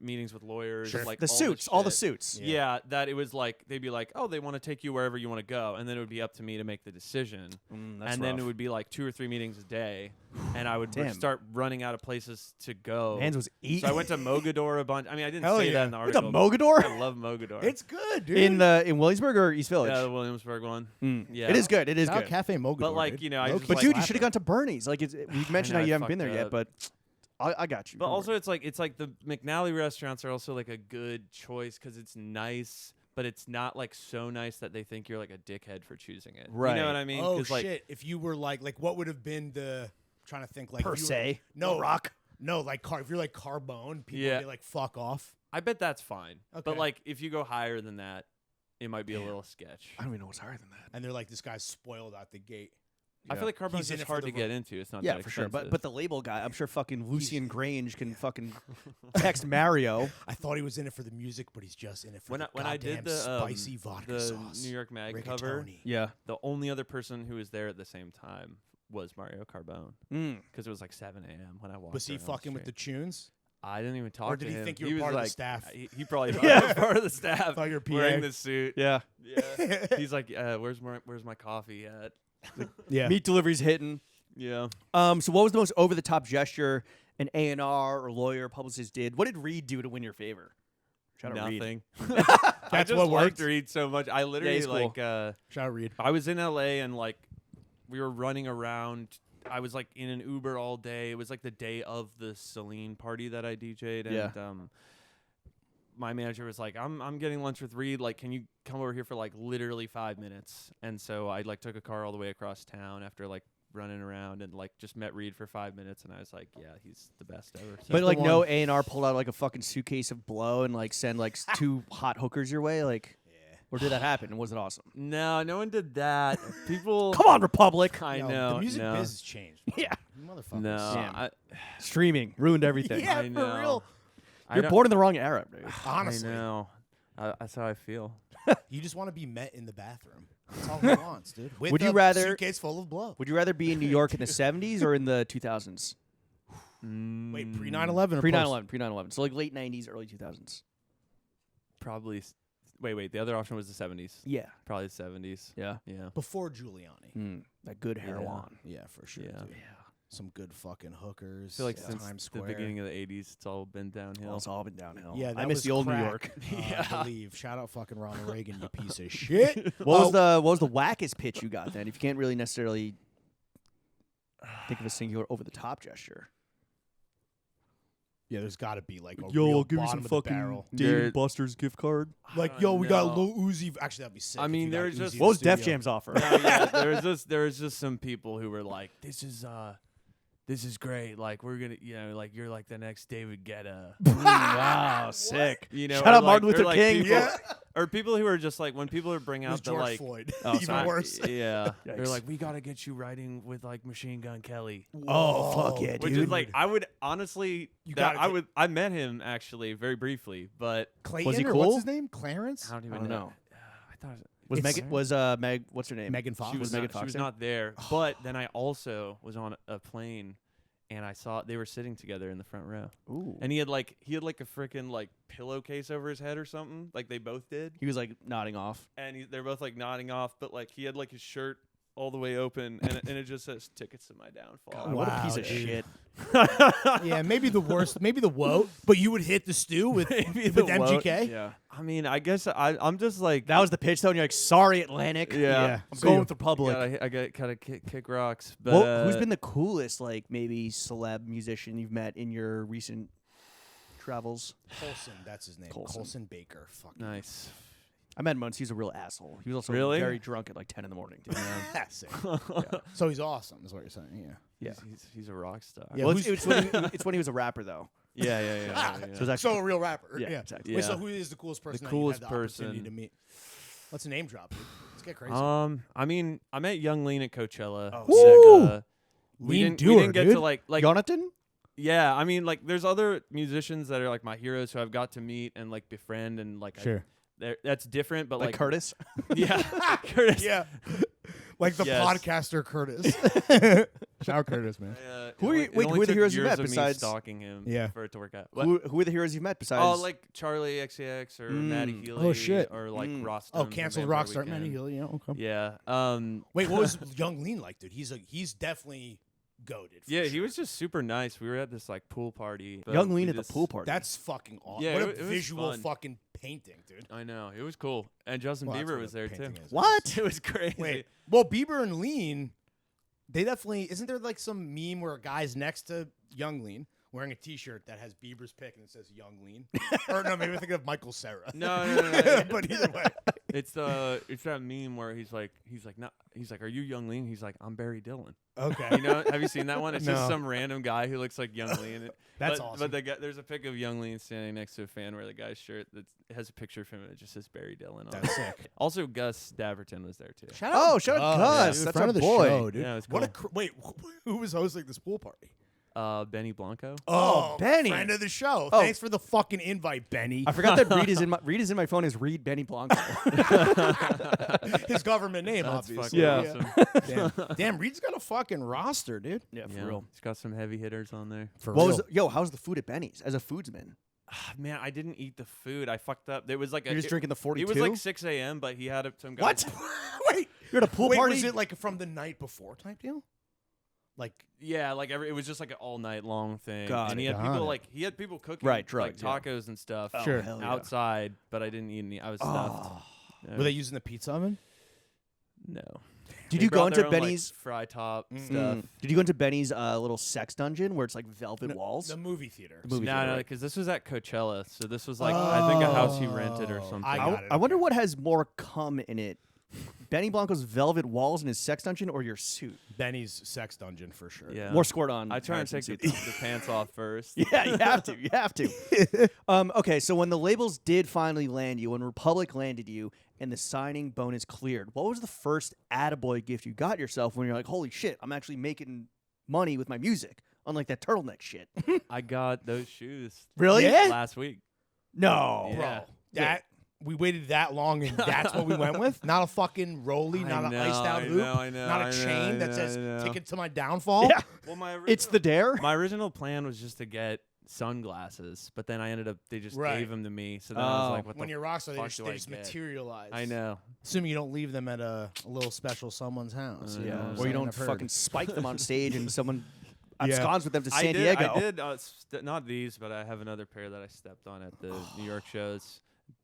S2: meetings with lawyers,
S3: Sure.
S2: like
S1: The
S2: all
S1: suits,
S2: this
S1: all the
S2: shit.
S1: suits.
S2: Yeah, that it was like they'd be like, oh, they want to take you wherever you want to go, and then it would be up to me to make the decision.
S1: That's
S2: And then
S1: rough.
S2: it would be like 2 or 3 meetings a day, and I would
S1: Damn.
S2: start running out of places to go.
S1: Mans was eating.
S2: So I went to Mogador a bunch. I mean, I didn't
S3: Hell
S2: say
S3: yeah.
S2: that in the
S1: Went to
S2: article.
S1: Mogador?
S2: I love Mogador.
S3: It's good, dude.
S1: in Williamsburg or East Village.
S2: yeah, the Williamsburg one. Yeah,
S1: It is good. It is
S3: Shout out
S1: good.
S3: Cafe Mogador.
S2: But like
S3: dude.
S2: you know, I
S3: Low
S2: just
S3: key
S1: But
S2: like,
S1: dude, you should have gone to Bernie's. Like, we've mentioned
S2: know,
S1: how you
S2: I
S1: haven't been there
S2: fucked
S1: yet,
S2: up.
S1: but I got you.
S2: But
S1: Don't
S2: also,
S1: worry.
S2: it's like the McNally restaurants are also like a good choice because it's nice, but it's not like so nice that they think you're like a dickhead for choosing it. You
S1: Right.
S2: know what I mean?
S3: oh
S2: 'Cause, like,
S3: shit! If you were like what would have been the? I'm trying to think like
S1: per
S3: if you were-
S1: se.
S3: No
S1: rock.
S3: No, like if you're like Carbone, people
S2: Yeah.
S3: would be like fuck off.
S2: I bet that's fine.
S3: Okay.
S2: But like, if you go higher than that, it might be a little sketch.
S1: I don't even know what's higher than that.
S3: And they're like, this guy's spoiled out the gate.
S2: I feel like
S3: He's
S2: Carbone's
S3: in
S2: just
S3: it for
S2: hard
S3: the
S2: to get into. It's not
S1: Yeah,
S2: that
S1: for sure.
S2: expensive.
S1: But the label guy, I'm sure fucking Lucian Grange can fucking text Mario.
S3: I thought he was in it for the music, but he's just in it for
S2: when
S3: the
S2: I did
S3: goddamn
S2: the
S3: spicy vodka
S2: the
S3: sauce.
S2: New York Mag cover,
S3: Rigatoni.
S1: Yeah.
S2: the only other person who was there at the same time was Mario Carbone because it was like 7 a.m. when I walked.
S3: Was he
S2: in on
S3: fucking with the
S2: street.
S3: tunes?
S2: I didn't even talk
S3: Or did
S2: to
S3: he
S2: him.
S3: think you were
S2: was
S3: part of the
S2: like-
S3: staff?
S2: He probably thought I was part of the staff.
S3: Thought you were PA.
S2: wearing the suit.
S1: Yeah.
S2: Yeah. He's like, where's my coffee at?
S3: Yeah.
S1: Meat delivery's hitting.
S2: Yeah.
S1: So what was the most over the top gesture an A&R or lawyer publicist did? What did Reed do to win your favor? Shout out Reed.
S2: Nothing.
S3: That's
S2: I just
S3: what
S2: liked
S3: worked.
S2: Reed so much. I literally
S1: he's cool.
S2: like.
S3: Shout out Reed.
S2: I was in LA and like we were running around. I was like in an Uber all day. It was like the day of the Celine party that I DJ'd, and
S1: Yeah.
S2: my manager was like, "I'm getting lunch with Reed. Like, can you come over here for like literally 5 minutes?" And so I like took a car all the way across town after like running around and like just met Reed for 5 minutes, and I was like, "Yeah, he's the best ever." So
S1: But
S3: the
S1: like no
S3: one-
S1: A&R pulled out like a fucking suitcase of blow and like send like 2 hot hookers your way? Like, or did that happen? And was it awesome?
S2: no one did that. People,
S1: Come on, Republic.
S2: I
S3: Yo,
S2: know
S3: the music
S2: no.
S3: biz has changed.
S1: Yeah.
S3: You motherfuckers.
S2: No,
S1: Damn. Streaming ruined everything.
S3: Yeah,
S2: I
S3: for
S2: know.
S3: real.
S2: I
S1: You're
S2: don't-
S1: born in the wrong era, dude.
S3: Honestly,
S2: I know. That's how I feel.
S3: you just want to be met in the bathroom. That's all he wants, dude. With
S1: Would you
S3: a
S1: rather-
S3: suitcase full of blow?
S1: Would you rather be in New York in the 70s or in the 2000s?
S3: Wait, pre 9/11 or
S1: Pre
S3: post?
S1: 9/11, pre 9/11. So like late 90s, early 2000s.
S2: Probably. Wait. The other option was the 70s.
S1: Yeah.
S2: Probably the 70s.
S1: Yeah.
S2: Yeah.
S3: Before Giuliani.
S1: That good heroin.
S3: Yeah, for sure.
S2: Yeah.
S3: Dude. Some good fucking hookers.
S2: I feel like
S3: Times
S2: since the
S3: Square.
S2: beginning of the 80s, it's all been downhill.
S1: Well, it's all been downhill.
S3: Yeah,
S1: I
S3: that
S1: miss
S3: was
S1: the old New
S3: crack,
S1: York.
S3: I believe. Shout out fucking Ronald Reagan, you piece of shit.
S1: What was the wackest pitch you got then? If you can't really necessarily think of a singular over the top gesture.
S3: Yeah, there's got to be like a real bottom of the barrel.
S2: Dave &
S1: Buster's gift card.
S3: Like,
S2: I
S3: yo,
S2: don't
S3: we got
S2: know.
S3: Lil Uzi. Actually, that'd be sick.
S2: I
S3: if
S2: mean,
S3: you got
S2: there's
S3: Uzi
S2: just-
S3: in
S1: What was
S3: the
S1: Def
S3: studio.
S1: Jam's offer?
S2: No, yeah, there was just some people who were like, this is great. Like we're gonna, like you're like the next David Guetta.
S1: Wow, sick.
S2: Shout
S1: Shout out Martin Luther King.
S2: People,
S3: Yeah.
S2: Or people who are just like when people are bringing
S3: It was
S2: out the
S3: George
S2: like.
S3: Floyd.
S1: Oh,
S3: Even
S1: sorry.
S3: worse.
S2: Yeah, they're
S1: Yikes.
S2: like, we gotta get you writing with like Machine Gun Kelly.
S1: Oh, fuck yeah,
S2: Which
S1: dude.
S2: is like, I would honestly,
S3: You
S2: that,
S3: gotta
S2: I met him actually very briefly, but
S3: Clayton,
S1: Was he
S3: or
S1: cool?
S3: what's his name? Clarence?
S2: I don't even
S1: I don't
S2: know.
S1: know.
S2: I thought
S1: Was
S3: It's-
S1: Megan? Was Meg? What's her name?
S3: Megan Fox.
S2: she was,
S1: Megan
S2: not,
S1: Fox
S2: she was
S1: there?
S2: not there. But then I also was on a plane, and I saw they were sitting together in the front row.
S1: Ooh.
S2: And he had like a freaking like pillowcase over his head or something, like they both did.
S1: He was like nodding off.
S2: And they're both like nodding off, but like he had like his shirt all the way open, and it just says "Tickets to My Downfall."
S1: What a
S3: Wow,
S1: piece of
S3: dude.
S1: shit.
S3: Yeah, maybe the worst, maybe the woe, but you would hit the stew with
S2: Maybe the
S3: MGK.
S2: Yeah. I mean, I guess I'm just like
S1: That was the pitch, though, and you're like, sorry, Atlantic.
S2: Yeah.
S1: I'm
S3: So
S1: going
S3: you-
S1: with Republic.
S2: I got kind of kick rocks. But
S1: Well, who's been the coolest, like, maybe celeb musician you've met in your recent travels?
S3: Colson, that's his name. Colson Baker. Fucking
S2: nice?
S1: I met him once. He's a real asshole. He was also
S2: Really?
S1: very drunk at like 10 in the morning. Dude.
S3: Sick. So he's awesome, is what you're saying. Yeah.
S1: Yeah.
S2: He's a rock star.
S3: Yeah.
S1: Well,
S3: who's-
S1: it's when he was a rapper, though.
S2: Yeah.
S1: So it's actually
S3: So a real rapper.
S1: Yeah,
S3: Yeah.
S1: exactly.
S3: Wait, so
S2: Yeah.
S3: who is the coolest person?
S2: coolest
S3: that you had the opportunity
S2: person.
S3: to meet? Let's name drop, dude. Let's get crazy.
S2: I mean, I met Young Lean at Coachella.
S3: Oh,
S1: Woo!
S2: Sick, we
S3: Lean
S2: didn't
S3: doer,
S2: get
S3: dude.
S2: to like
S1: Jonathan?
S2: yeah. I mean, like there's other musicians that are like my heroes who I've got to meet and like befriend and like that's different. But
S1: Like Curtis?
S2: yeah, Curtis.
S3: yeah. Like the
S2: Yes.
S3: podcaster Curtis. Shout out Curtis, man.
S1: Who are you- wait, who are the heroes you met besides-
S2: stalking him?
S3: Yeah.
S2: For it to work out. What?
S1: Who are the heroes you've met besides?
S2: Oh, like Charlie XCX or Maddie Healy.
S3: Oh, shit.
S2: Or like Ross.
S3: Oh, canceled Rockstar. Man,
S2: Yeah.
S3: okay.
S2: Yeah.
S3: Wait, what was Young Lean like, dude? He's definitely goated. for
S2: Yeah, he
S3: sure.
S2: was just super nice. We were at this like pool party. but
S1: Young Lean
S2: we
S1: at the
S2: just-
S1: pool party.
S3: That's fucking awesome.
S2: Yeah,
S3: what
S2: it
S3: a
S2: was
S3: visual
S2: fun.
S3: fucking painting, dude.
S2: I know it was cool, and Justin
S3: Well, that's
S2: Bieber
S3: what
S2: was
S3: a
S2: there too.
S3: painting is.
S1: What?
S2: It was crazy.
S3: Wait, well, Bieber and Lean, they definitely isn't there like some meme where a guy's next to Young Lean wearing a T-shirt that has Bieber's pic and it says Young Lean? Or no, maybe I'm thinking of Michael Cera.
S2: No.
S3: But either way,
S2: it's that meme where he's like, are you Young Lean? He's like, I'm Barry Dillon.
S3: okay.
S2: You know, have you seen that one? It's
S3: No.
S2: just some random guy who looks like Young Lean.
S3: That's
S2: but,
S3: awesome.
S2: But there's a pic of Young Lean standing next to a fan where the guy's shirt that has a picture of him and it just says Barry Dillon on it.
S3: That's sick.
S2: Also, Gus Daverton was there too.
S3: Shout
S1: Oh, shout out Gus.
S3: dude,
S1: That's
S3: friend
S1: our
S3: of the
S1: boy.
S3: show, dude.
S2: Yeah, it was
S3: What a
S2: cool.
S3: wait, who was hosting this pool party?
S2: Benny Blanco.
S1: Oh, Benny.
S3: friend of the show.
S1: Oh.
S3: Thanks for the fucking invite, Benny.
S1: I forgot that Reed is in my phone is Reed Benny Blanco.
S3: His government name,
S2: That's
S3: obviously.
S2: fucking awesome.
S3: Damn, Reed's got a fucking roster, dude.
S1: Yeah, for
S2: Yeah,
S1: real.
S2: he's got some heavy hitters on there.
S3: For
S1: What was how's the food at Benny's as a foodsman?
S2: Man, I didn't eat the food. I fucked up. There was like
S1: You're just drinking the 42?
S2: It was like 6 a.m., but he had some guys.
S3: What? Wait,
S1: You're at a pool
S3: wait,
S1: party?
S3: was it like from the night before type deal? Like,
S2: Yeah, like it was just like an all night long thing.
S1: Got
S2: and
S1: it.
S2: he had
S3: Got
S2: people
S3: it.
S2: he had people cooking
S1: Right,
S2: like
S1: drugs, yeah.
S2: tacos and stuff.
S3: Sure.
S1: hell yeah.
S2: Outside, but I didn't eat any. I was stuffed. Yeah.
S3: were they using the pizza oven?
S2: No.
S1: Did
S2: They
S1: you go
S2: brought
S1: into
S2: their own, like,
S1: Benny's?
S2: fry top
S3: Mm.
S2: stuff?
S1: Did you go into Benny's little sex dungeon where it's like velvet walls?
S3: The movie theater.
S1: The movie
S2: No,
S1: theater,
S2: no,
S1: right?
S2: because this was at Coachella, so this was like I think a house he rented or
S3: Oh,
S2: something.
S3: I got it.
S1: I wonder what has more cum in it. Benny Blanco's velvet walls in his sex dungeon or your suit?
S3: Benny's sex dungeon for sure.
S2: Yeah.
S1: More squirt on.
S2: I try and take
S1: Harrison's
S2: the,
S1: suit.
S2: the pants off first.
S1: Yeah, you have to. You have to. Okay, so when the labels did finally land you, when Republic landed you, and the signing bonus cleared, what was the first attaboy gift you got yourself when you're like, holy shit, I'm actually making money with my music, unlike that turtleneck shit?
S2: I got those shoes.
S1: Really?
S3: Yeah?
S2: Last week.
S1: No.
S2: Yeah.
S3: Bro, that we waited that long and that's what we went with? Not a fucking rollie,
S2: I
S3: not an
S2: know,
S3: iced out
S2: I
S3: hoop,
S2: know, I know,
S3: not a
S2: I know,
S3: chain
S2: I
S3: that
S2: know,
S3: says
S2: I know.
S3: ticket to my downfall.
S1: Yeah.
S2: Well, my
S1: It's the dare.
S2: my original plan was just to get sunglasses, but then I ended up they just
S3: Right.
S2: gave them to me. So then I was
S1: Oh.
S2: like, what
S3: When
S2: the
S3: you're Rockstar, they
S2: fuck
S3: just,
S2: do
S3: they
S2: I
S3: just
S2: get?
S3: materialize.
S2: I know.
S3: Assuming you don't leave them at a little special someone's house.
S2: Yeah.
S3: You know what I'm
S1: Or you
S3: saying?
S1: don't
S3: I've heard.
S1: fucking spike them on stage and someone
S3: Yeah.
S1: absconds with them to
S2: I
S1: San
S2: did,
S1: Diego.
S2: I did not these, but I have another pair that I stepped on at the New York shows.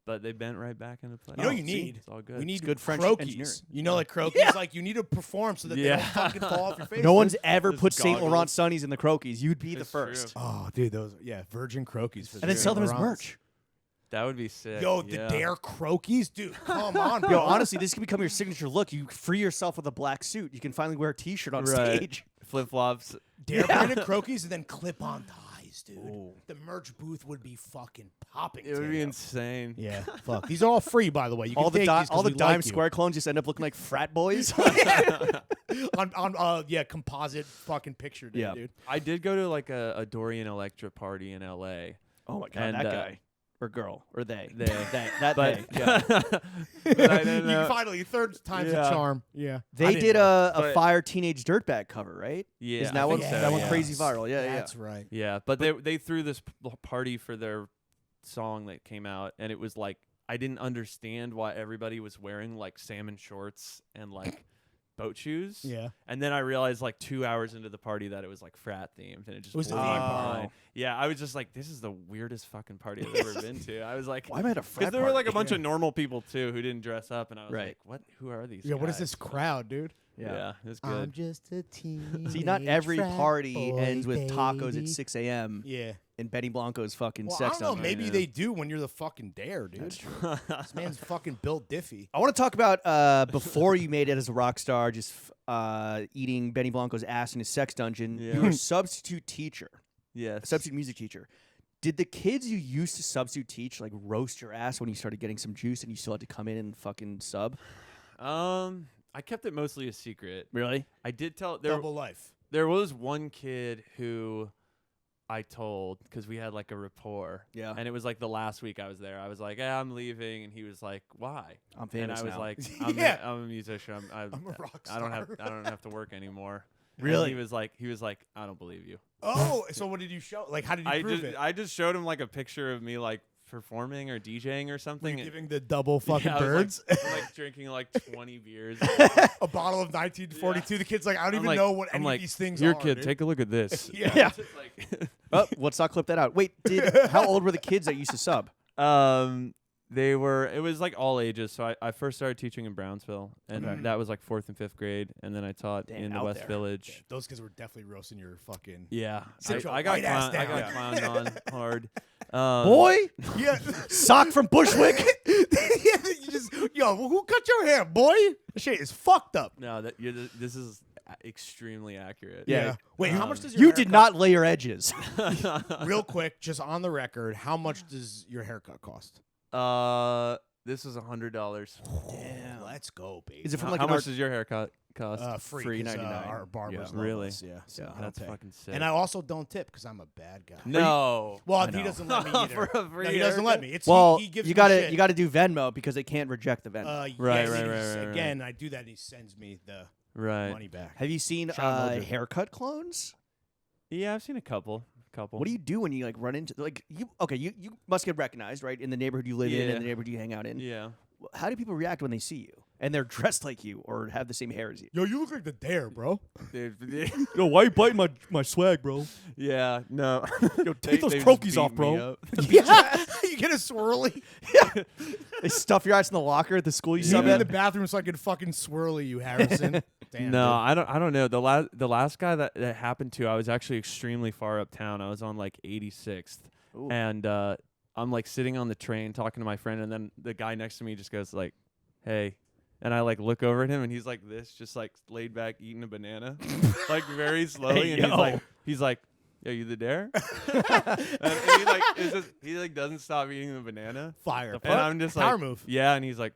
S2: But they bent right back into place.
S3: You know what
S1: Oh,
S3: you
S1: see?
S3: need?
S2: It's all good.
S3: We need
S1: good French
S3: croquis.
S1: engineering.
S3: You know, like croquis, like you need to perform so that they
S2: Yeah.
S3: don't fucking fall off your face.
S1: No one's ever
S2: Those
S1: put Saint
S2: goggles.
S1: Laurent sunnies in the croquis. You'd be the
S2: It's
S1: first.
S2: true.
S3: Oh, dude, those virgin croquis. For
S1: And then
S3: sure.
S1: sell them as
S3: Laurents.
S1: merch.
S2: That would be sick.
S3: Yo, the
S2: yeah.
S3: Dare croquis, dude. Come on, bro.
S1: Yo, honestly, this can become your signature look. You free yourself with a black suit. You can finally wear a T-shirt on
S2: Right.
S1: stage.
S2: Flip flops.
S3: Dare branded croquis and then clip-on ties, dude.
S1: Ooh.
S3: The merch booth would be fucking popping.
S2: It would be
S3: Tano.
S2: insane.
S3: Yeah, fuck. These are all free, by the way. You can
S1: All the
S3: take these 'cause
S1: all the
S3: we
S1: Dime
S3: like you.
S1: Square clones just end up looking like frat boys.
S3: on composite fucking picture day,
S1: Yeah.
S3: dude.
S2: I did go to like a Dorian Electra party in L.A.
S1: Oh my god,
S2: And,
S1: that
S2: uh,
S1: guy or girl or they.
S2: They.
S1: That
S2: But,
S1: they. Yeah.
S2: but I don't know.
S3: Finally, third time's
S2: Yeah.
S3: a charm. Yeah, I
S1: They
S3: didn't
S1: did
S3: know.
S1: a
S2: But-
S1: Fire Teenage Dirtbag cover, right?
S2: Yeah,
S1: Isn't
S2: I
S1: that one
S2: think
S3: so,
S1: that one
S3: yeah.
S1: crazy viral? Yeah, yeah.
S3: That's right.
S2: Yeah, but they threw this party for their song that came out, and it was like I didn't understand why everybody was wearing like salmon shorts and like boat shoes.
S3: Yeah.
S2: And then I realized like 2 hours into the party that it was like frat themed, and it just
S3: It was
S2: blew
S3: the
S2: my
S3: theme park.
S2: mind. Yeah, I was just like, this is the weirdest fucking party I've ever been to. I was like,
S1: Why am I at a frat
S2: because there were like a
S1: party?
S2: bunch of normal people too who didn't dress up, and I was
S1: Right.
S2: like, what? Who are these?
S3: Yeah, what is
S2: guys?
S3: this crowd, dude?
S2: Yeah, it was
S3: I'm
S2: good.
S3: just a teenage
S1: See, not every
S3: frat
S1: party
S3: boy,
S1: ends with tacos
S3: baby.
S1: at 6 a.m.
S3: Yeah.
S1: in Benny Blanco's fucking
S3: Well, I
S1: sex
S3: don't know.
S1: dungeon.
S3: Maybe
S2: know.
S3: they do when you're the fucking dare, dude.
S1: That's true.
S3: This man's fucking built diffy.
S1: I want to talk about before you made it as a rock star, just eating Benny Blanco's ass in his sex dungeon.
S2: Yeah.
S1: You were a substitute teacher,
S2: Yes.
S1: a substitute music teacher. Did the kids you used to substitute teach like roast your ass when you started getting some juice and you still had to come in and fucking sub?
S2: I kept it mostly a secret.
S1: Really?
S2: I did tell
S3: Double life.
S2: there was one kid who I told because we had like a rapport.
S1: Yeah.
S2: And it was like the last week I was there. I was like, "Yeah, I'm leaving," and he was like, "Why?"
S1: I'm famous
S2: And I was
S1: now.
S2: like,
S3: Yeah.
S2: I'm a musician. I'm
S3: I'm a rock
S2: I don't have
S3: star."
S2: I don't have to work anymore."
S1: Really?
S2: And he was like, "I don't believe you."
S3: Oh, so what did you show? Like, how did you prove it?
S2: I just showed him like a picture of me like performing or DJing or
S3: Were
S2: something.
S3: you giving the double fucking
S2: Yeah, I was,
S3: birds?
S2: like drinking like 20 beers.
S3: A bottle of 1942. The kid's like, I don't
S2: I'm
S3: even
S2: like-
S3: know what
S2: I'm
S3: any
S2: like,
S3: of these things
S2: Here,
S3: are.
S2: kid,
S3: dude."
S2: take a look at this.
S3: Yeah.
S1: Yeah.
S2: Just like-
S1: Oh, let's not clip that out. Wait, how old were the kids that used to sub?
S2: It was like all ages. So I first started teaching in Brownsville, and
S1: Okay.
S2: that was like 4th and 5th grade, and then I taught
S1: Damn,
S2: in the
S1: out
S2: West
S1: there.
S2: Village.
S3: Those kids were definitely roasting your fucking.
S2: Yeah,
S3: Sit your
S2: I got
S3: white ass
S2: I got
S3: down.
S2: clowned on hard.
S1: Boy,
S3: Yeah.
S1: sock from Bushwick.
S3: You just, yo, who cut your hair, boy? That shit is fucked up.
S2: No, this is extremely accurate.
S1: Yeah.
S3: Wait, how much does your
S1: You
S3: haircut-
S1: did not lay your edges.
S3: Real quick, just on the record, how much does your haircut cost?
S2: This is $100.
S3: Damn. Let's go, baby.
S1: Is it from
S2: How
S1: like
S2: much
S1: an art?
S2: does your haircut cost?
S3: Free,
S1: free
S3: 'cause,
S1: 99.
S3: Our barbers
S1: Yeah.
S3: love
S2: Really?
S3: us, yeah. So
S1: Yeah.
S3: I don't
S2: That's
S3: pay.
S2: fucking sick.
S3: And I also don't tip because I'm a bad guy.
S2: no.
S3: Well,
S1: I
S3: he
S1: know.
S3: doesn't let me either.
S2: For a free
S3: No, he doesn't let
S2: haircut?
S3: me. It's
S1: Well,
S3: he gives
S1: you
S3: me
S1: gotta
S3: shit.
S1: you gotta do Venmo because they can't reject the Venmo.
S3: Yeah,
S2: Right,
S3: and
S2: right,
S3: then
S2: right,
S3: he's-
S2: right, right.
S3: Again, I do that, and he sends me the
S2: Right.
S3: money back.
S1: Have you seen
S3: Shout out Mildred.
S1: haircut clones?
S2: Yeah, I've seen a couple.
S1: What do you do when you like run into like you? Okay, you must get recognized, right, in the neighborhood you live in
S2: Yeah.
S1: and the neighborhood you hang out in.
S2: Yeah.
S1: How do people react when they see you and they're dressed like you or have the same hair as you?
S3: Yo, you look like the dare, bro.
S1: Yo, why you biting my swag, bro?
S2: Yeah, no.
S1: Yo, take those
S2: just
S1: crokies
S2: beat
S1: off,
S2: me
S1: bro.
S2: up.
S3: Yeah, you get a swirly.
S1: They stuff your ass in the locker at the school you
S3: You
S1: sub
S3: in
S1: at.
S3: the bathroom so I can fucking swirly you, Harrison. Damn,
S2: No,
S3: dude.
S2: I don't know. The last guy that happened to, I was actually extremely far uptown. I was on like 86th,
S1: Ooh.
S2: and I'm like sitting on the train talking to my friend, and then the guy next to me just goes like, "Hey," and I like look over at him, and he's like this, just like laid back eating a banana, like very slowly,
S1: Hey,
S2: and
S1: yo.
S2: he's like, "Yo, you the dare?" and he like he like doesn't stop eating the banana,
S3: Fire.
S2: and I'm just
S3: Power
S2: like,
S3: move.
S2: yeah, and he's like,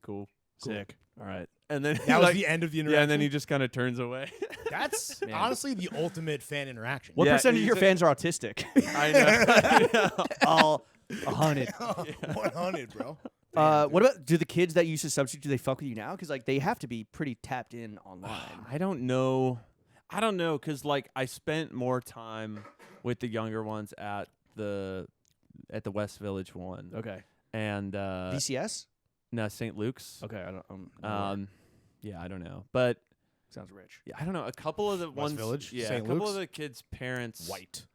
S2: cool.
S1: Sick. All right.
S2: And then
S3: That was
S2: like,
S3: the end of the interaction.
S2: yeah, and then he just kind of turns away.
S3: That's
S1: Man.
S3: honestly the ultimate fan interaction.
S1: What
S2: Yeah,
S1: percentage of
S2: he's
S1: your
S2: a-
S1: fans are autistic?
S2: I know.
S1: All 100.
S3: 100, bro.
S1: What about do the kids that used to substitute? Do they fuck with you now? Because like they have to be pretty tapped in online.
S2: I don't know. Because like I spent more time with the younger ones at the West Village one.
S1: Okay.
S2: And
S1: VCS.
S2: no, St. Luke's.
S1: Okay, I don't.
S2: Yeah, I don't know, but
S1: Sounds rich.
S2: yeah, I don't know. A couple of the ones,
S3: Village?
S2: yeah,
S3: St.
S2: a couple
S3: Luke's?
S2: of the kids' parents,
S3: White.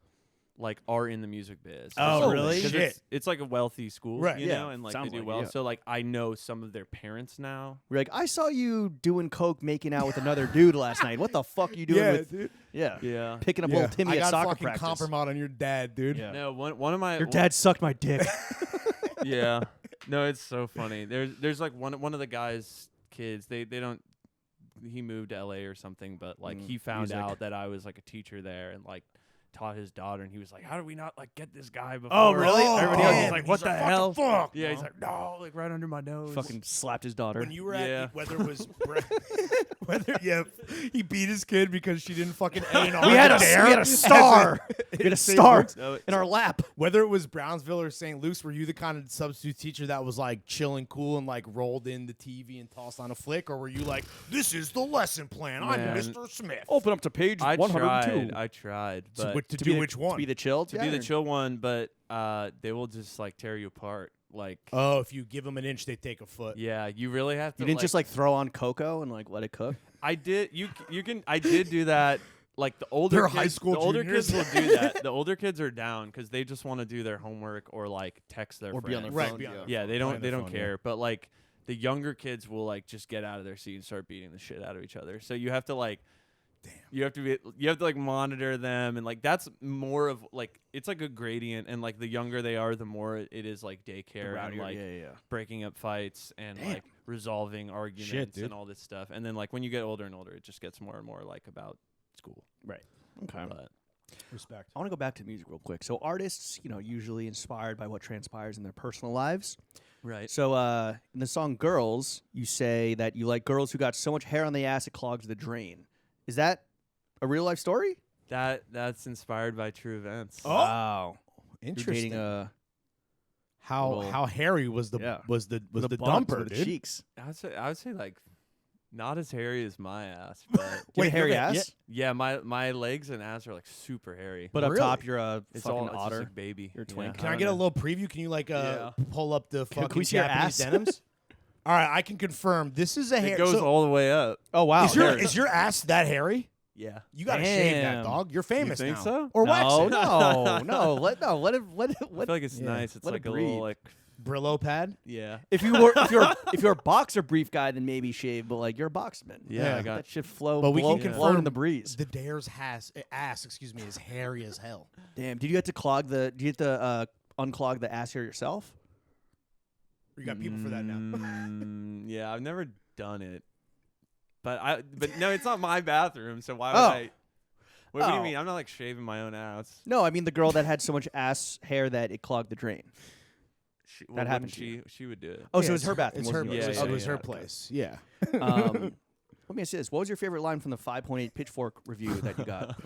S2: like, are in the music biz.
S1: Oh,
S2: So-
S1: really?
S2: 'cause
S3: Shit.
S2: It's like a wealthy school,
S3: Right,
S2: you
S1: yeah,
S2: know, and like
S1: sounds
S2: they do
S1: like it,
S2: well.
S1: yeah.
S2: So like I know some of their parents now.
S1: We're like, I saw you doing coke, making out with another dude last night. What the fuck you doing with?
S3: dude.
S1: Yeah.
S2: Yeah.
S1: Picking up
S3: Yeah.
S1: little Timmy
S3: I
S1: at
S3: got
S1: soccer
S3: fucking
S1: practice.
S3: compromise on your dad, dude.
S1: Yeah.
S2: No, one of my
S1: Your dad sucked my dick.
S2: yeah. No, it's so funny. There's like one of the guys' kids. They don't. He moved to LA or something, but like he found
S1: music.
S2: out that I was like a teacher there and like taught his daughter, and he was like, "How did we not like get this guy before?"
S1: Oh, really?
S2: Everybody else
S3: damn.
S2: was like,
S3: He's
S2: "What the
S3: like,
S2: hell?"
S3: fuck,
S2: Yeah, he's
S3: bro.
S2: like, "No, like right under my nose."
S1: Fucking slapped his daughter.
S3: When you were
S2: Yeah.
S3: at whether it was he beat his kid because she didn't fucking A and
S1: we had a star. We had a star
S2: No,
S1: in our lap.
S3: Whether it was Brownsville or St. Luke's, were you the kind of substitute teacher that was like chill and cool and like rolled in the TV and tossed on a flick, or were you like, "This is the lesson plan. I'm
S2: Man.
S3: Mr. Smith."
S1: Open up to page
S2: I
S1: 102.
S2: tried,
S3: To
S2: but
S3: to
S1: To
S3: do
S1: be
S3: which one?
S1: To be the chill.
S2: to be the chill one, but they will just like tear you apart. like.
S3: Oh, if you give them an inch, they take a foot.
S2: Yeah, you really have to.
S1: You didn't just like throw on cocoa and like let it cook?
S2: I did. You can. I did do that. Like the older
S3: They're
S2: kids,
S3: high school
S2: the older
S3: juniors.
S2: kids will do that. The older kids are down because they just want to do their homework or like text their
S1: Or be on
S2: friends.
S1: their
S3: Right,
S1: phone.
S3: be on their
S2: Yeah, they
S3: Play
S2: don't.
S3: on
S2: They
S3: their
S2: don't
S3: phone,
S2: care. But like the younger kids will like just get out of their seat and start beating the shit out of each other. So you have to like.
S3: Damn.
S2: You have to like monitor them and like that's more of like it's like a gradient and like the younger they are the more it is like daycare and like breaking up fights and like resolving arguments
S3: dude.
S2: and all this stuff. And then like when you get older and older it just gets more and more like about school.
S1: Right. Okay.
S2: But
S3: Respect.
S1: I want to go back to music real quick. So artists, usually inspired by what transpires in their personal lives.
S2: right.
S1: So in the song Girls, you say that you like girls who got so much hair on the ass it clogs the drain. Is that a real life story?
S2: That's inspired by true events.
S3: Oh.
S1: Wow. You're
S3: Interesting.
S1: dating a
S3: How hairy was the
S1: Yeah.
S3: was the
S1: with a bump
S3: dumper,
S1: with the
S3: dude?
S1: cheeks.
S2: I would say like not as hairy as my ass, but
S1: Do you have
S3: Wait,
S1: a hairy
S3: you're-
S1: ass?
S2: yeah, my legs and ass are like super hairy.
S1: But up
S3: Really?
S1: top, you're a
S2: it's
S1: fucking
S2: all it's just
S1: otter.
S2: like baby.
S1: You're a
S2: Yeah,
S1: twink.
S3: Can I
S2: don't
S3: get a
S2: know.
S3: little preview? Can you like pull up the
S1: Can
S3: fucking
S1: we see your
S3: Japanese
S1: ass?
S3: denims? All right, I can confirm this is a hair.
S2: It goes
S3: so
S2: all the way up.
S1: Oh wow.
S3: is your ass that hairy?
S2: Yeah.
S3: You gotta shave that,
S1: Damn.
S3: dog. You're famous
S2: You think
S3: now.
S2: so?
S3: Or wax
S1: no,
S3: it.
S1: no. Let it.
S2: I feel like it's
S3: Yeah.
S2: nice. It's
S1: Let
S2: like
S1: it
S2: a little
S1: breathe.
S2: like
S3: Brillo pad.
S2: yeah.
S1: If you're a boxer brief guy, then maybe shave. But like you're a boxman.
S2: Yeah,
S3: Yeah.
S2: I
S1: Let
S2: got
S1: that shit flow.
S3: But we
S1: blow,
S3: can
S1: blow in
S3: confirm
S1: the breeze.
S3: The Dare's ass, is hairy as hell.
S1: Damn. Did you have to Did you have to unclog the ass hair yourself?
S3: You got people for that now.
S2: Yeah, I've never done it. But no, it's not my bathroom, so why would
S1: Oh.
S2: I what do you
S1: Oh.
S2: mean? I'm not like shaving my own ass.
S1: No, I mean the girl that had so much ass hair that it clogged the drain.
S2: That
S1: happened to you.
S2: She would do it.
S1: Oh, so it's her bathroom.
S3: It's her.
S1: wasn't
S2: Yeah,
S1: yours.
S3: it
S2: yeah,
S3: was her
S2: okay.
S3: place. Yeah.
S1: Let me ask you this: what was your favorite line from the 5.8 Pitchfork review that you got?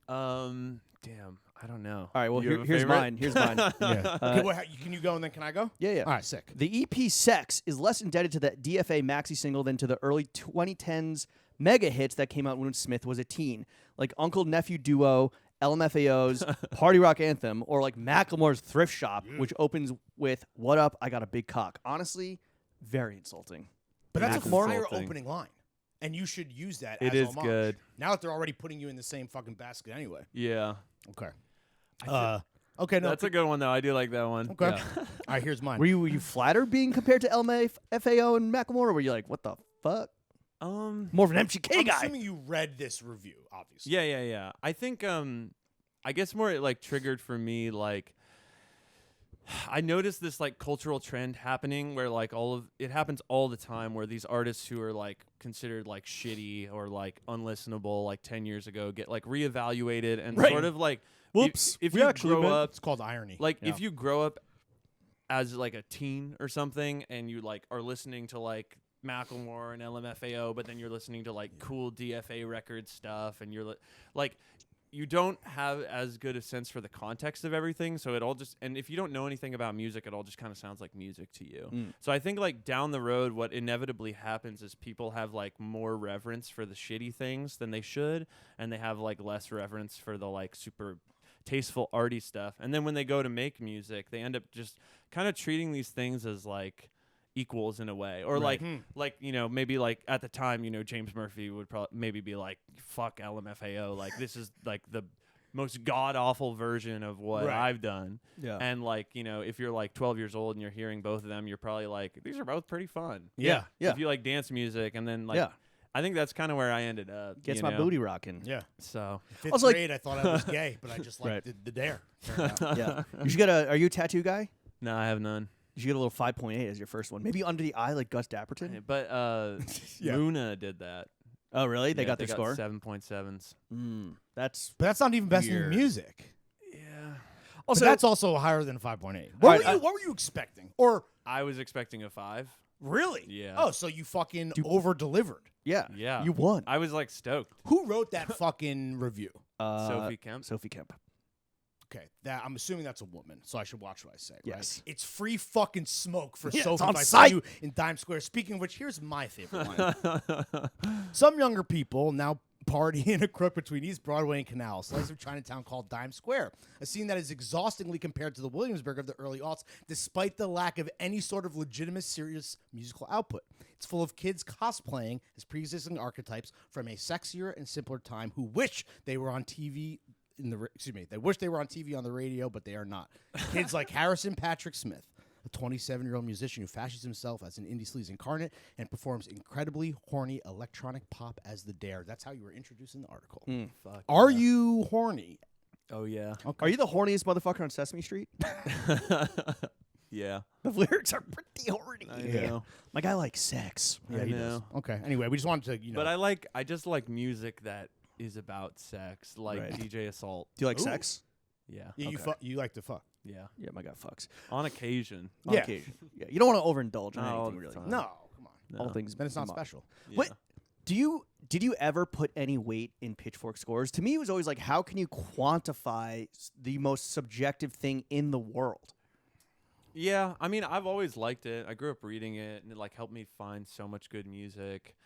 S2: Damn, I don't know.
S1: All right, well
S2: You have a
S1: here's
S2: favorite?
S1: mine. Here's mine.
S3: Yeah. Can you go and then can I go?
S1: Yeah.
S3: All right, sick.
S1: The EP "Sex" is less indebted to the DFA maxi single than to the early 2010s mega hits that came out when Smith was a teen, like Uncle Nephew Duo, LMFAO's Party Rock Anthem, or like Macklemore's Thrift Shop, which opens with "What up? I got a big cock." Honestly, very insulting.
S3: But that's a
S2: Macklemore
S3: fire
S2: thing.
S3: opening line, and you should use that.
S2: It
S3: as
S2: is
S3: homage.
S2: good.
S3: Now that they're already putting you in the same fucking basket anyway.
S2: Yeah.
S3: Okay. Okay. No.
S2: That's a good one though. I do like that one.
S3: Okay.
S2: Yeah.
S3: All right. Here's mine.
S1: Were you flattered being compared to LMFAO and Macklemore, or were you like, what the fuck? More of an MGK
S3: I'm
S1: guy.
S3: assuming you read this review, obviously.
S2: Yeah. I think I guess more it like triggered for me like I noticed this like cultural trend happening where like it happens all the time where these artists who are like considered like shitty or like unlistenable like 10 years ago get like reevaluated and
S1: Right.
S2: sort of like
S1: Whoops,
S2: if
S1: we
S2: you
S1: actually
S2: grow
S1: meant-
S2: up
S3: It's called irony.
S2: like
S1: Yeah.
S2: if you grow up as like a teen or something and you like are listening to like Macklemore and LMFAO but then you're listening to like cool DFA record stuff and you're like you don't have as good a sense for the context of everything, so it all just and if you don't know anything about music, it all just kind of sounds like music to you. So I think like down the road, what inevitably happens is people have like more reverence for the shitty things than they should, and they have like less reverence for the like super tasteful arty stuff. And then when they go to make music, they end up just kind of treating these things as like equals in a way, or like maybe like at the time James Murphy would probably maybe be like fuck LMFAO, like this is like the most god awful version of what
S3: Right.
S2: I've done.
S1: Yeah.
S2: And like if you're like 12 years old and you're hearing both of them, you're probably like these are both pretty fun.
S1: Yeah.
S2: If you like dance music, and then like
S1: Yeah.
S2: I think that's kind of where I ended up.
S1: Gets
S2: you
S1: my
S2: know?
S1: booty rocking.
S3: yeah.
S2: So
S3: Fifth
S1: Also, like-
S3: grade, I thought I was gay, but I just liked
S1: Right.
S3: the dare. Turned out.
S1: Yeah. You should get are you a tattoo guy?
S2: no, I have none.
S1: You should get a little 5.8 as your first one. Maybe under the eye like Gus Dapperton.
S2: But
S3: Yeah.
S2: Luna did that.
S1: Oh, really? They
S2: Yeah,
S1: got their score?
S2: 7.7s.
S1: That's
S3: But that's not even best in
S1: Weird.
S3: music.
S2: Yeah.
S3: But
S1: also
S3: that's also higher than 5.8.
S1: Alright,
S3: What were you expecting? Or
S2: I was expecting a 5.
S3: really?
S2: Yeah.
S3: Oh, so you fucking over delivered.
S1: yeah.
S2: Yeah.
S1: You won.
S2: I was like stoked.
S3: Who wrote that fucking review?
S2: Sophie Kemp.
S1: Sophie Kemp.
S3: Okay, I'm assuming that's a woman, so I should watch what I say. Right?
S1: Yes.
S3: It's free fucking smoke for
S1: Yeah, it's
S3: Sophie
S1: on
S3: if I
S1: site.
S3: see you in Times Square. Speaking of which, here's my favorite line. Some younger people now Party in a crook between East Broadway and Canal, a slice of Chinatown called Dime Square, a scene that is exhaustingly compared to the Williamsburg of the early aughts, despite the lack of any sort of legitimate, serious musical output. It's full of kids cosplaying as pre-existing archetypes from a sexier and simpler time who wish they were on TV. They wish they were on TV on the radio, but they are not. Kids like Harrison Patrick Smith, a 27-year-old musician who fashions himself as an indie sleaze incarnate and performs incredibly horny electronic pop as the Dare. That's how you were introduced in the article.
S2: Fuck
S3: Are
S2: yeah.
S3: you horny?
S2: Oh yeah.
S1: Are you the horniest motherfucker on Sesame Street?
S2: Yeah.
S1: The lyrics are pretty horny.
S2: I know.
S1: My guy likes sex.
S2: I
S3: he
S2: know.
S3: does. Okay. Anyway, we just wanted to,
S2: But I just like music that is about sex, like
S1: Right.
S2: DJ Assault.
S1: Do you like
S3: Ooh.
S1: sex?
S2: Yeah.
S3: yeah,
S1: Okay.
S3: you like to fuck.
S2: Yeah.
S1: Yeah, my guy fucks.
S2: On occasion.
S1: On
S3: Yeah.
S1: occasion. Yeah, you don't want to overindulge on
S2: Not all
S1: anything,
S2: the
S1: really.
S2: time.
S3: No, come on.
S1: All
S2: No.
S1: things.
S3: Then it's not
S1: mod-
S3: special.
S2: Yeah.
S1: What? Did you ever put any weight in Pitchfork scores? To me, it was always like, how can you quantify the most subjective thing in the world?
S2: Yeah, I mean, I've always liked it. I grew up reading it, and it like helped me find so much good music.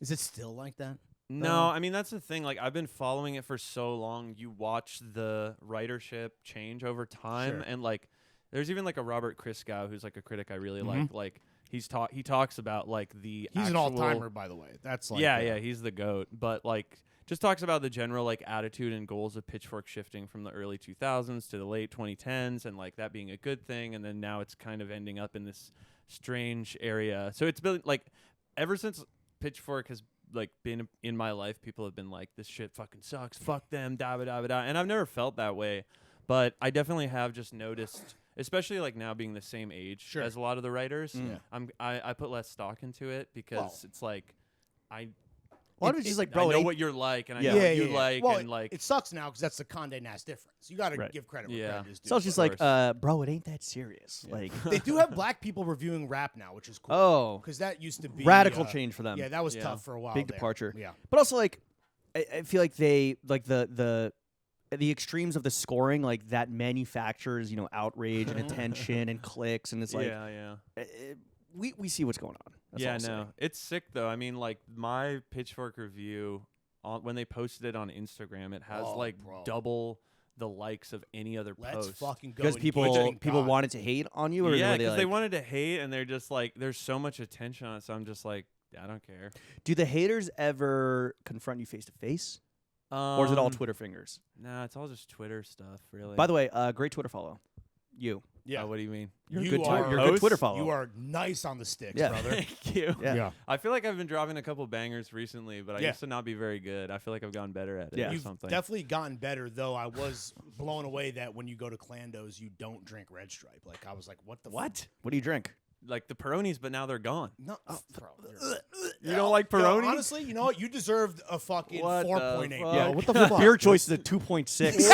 S3: Is it still like that?
S2: No, I mean that's the thing. Like I've been following it for so long. You watch the writership change over time,
S3: Sure.
S2: and like there's even like a Robert Christgau who's like a critic I really
S3: Mhm.
S2: like. Like he talks about like the
S3: He's an
S2: actual-
S3: all-timer, by the way. That's like
S2: yeah, he's the GOAT. But like just talks about the general like attitude and goals of Pitchfork shifting from the early 2000s to the late 2010s, and like that being a good thing. And then now it's kind of ending up in this strange area. So it's been like ever since Pitchfork has like been in my life, people have been like, this shit fucking sucks, fuck them, da da da da, and I've never felt that way, but I definitely have just noticed, especially like now being the same age
S3: Sure.
S2: as a lot of the writers.
S1: Mm.
S3: Yeah.
S2: I put less stock into it because
S3: Well,
S2: it's like I
S1: Well, I was just like, bro,
S2: I
S1: it
S2: know
S1: ain't-
S2: what you're like, and I
S1: Yeah.
S2: know
S3: Yeah,
S2: what you
S3: yeah.
S2: like,
S3: Well,
S2: and like
S3: it sucks now because that's the Condé Nast difference. You got to
S1: Right.
S3: give credit where
S2: Yeah.
S3: credit is due.
S1: so I was just
S2: Of
S1: like,
S2: course.
S1: bro, it ain't that serious.
S2: Yeah.
S1: Like,
S3: they do have black people reviewing rap now, which is cool.
S1: oh,
S3: Because that used to be
S1: radical change for them.
S3: Yeah, that was
S2: Yeah.
S3: tough for a while.
S1: Big
S3: there.
S1: departure.
S3: Yeah.
S1: But also, like, I feel like they like the extremes of the scoring, like that manufactures, outrage and attention and clicks, and it's like
S2: yeah.
S1: we see what's going on. That's all
S2: Yeah,
S1: I'll say.
S2: no, it's sick though. I mean, like my Pitchfork review when they posted it on Instagram, it has
S3: Oh,
S2: like
S3: bro.
S2: double the likes of any other
S3: Let's
S2: post.
S3: fucking go.
S1: Because
S3: and
S1: people
S3: engage in God.
S1: wanted to hate on you, or
S2: Yeah,
S1: were they
S2: because
S1: like,
S2: they wanted to hate, and they're just like, there's so much attention on it. So I'm just like, I don't care.
S1: do the haters ever confront you face to face, or is it all Twitter fingers?
S2: Nah, it's all just Twitter stuff, really.
S1: By the way, great Twitter follow. You.
S3: Yeah.
S2: What do you mean?
S1: You're
S3: You
S1: a good
S3: are-
S1: Twitter, you're a good
S2: Host?
S1: Twitter follow.
S3: You are nice on the sticks,
S1: Yeah.
S3: brother.
S2: Thank you.
S1: Yeah.
S2: I feel like I've been dropping a couple bangers recently, but I
S3: Yeah.
S2: used to not be very good. I feel like I've gotten better at it
S1: Yeah.
S2: or
S3: You've
S2: something.
S3: definitely gotten better, though. I was blown away that when you go to Clando's, you don't drink Red Stripe. Like, I was like, what the
S2: What?
S1: What do you drink?
S2: Like the Peronis, but now they're gone.
S3: No, bro. they're-
S2: You don't like
S3: Yo,
S2: Peroni?
S3: honestly, you know what? You deserved a fucking
S2: What the
S3: 4.8.
S2: fuck?
S1: Yeah,
S2: Oh,
S1: what the fuck? Beer choice is a 2.6.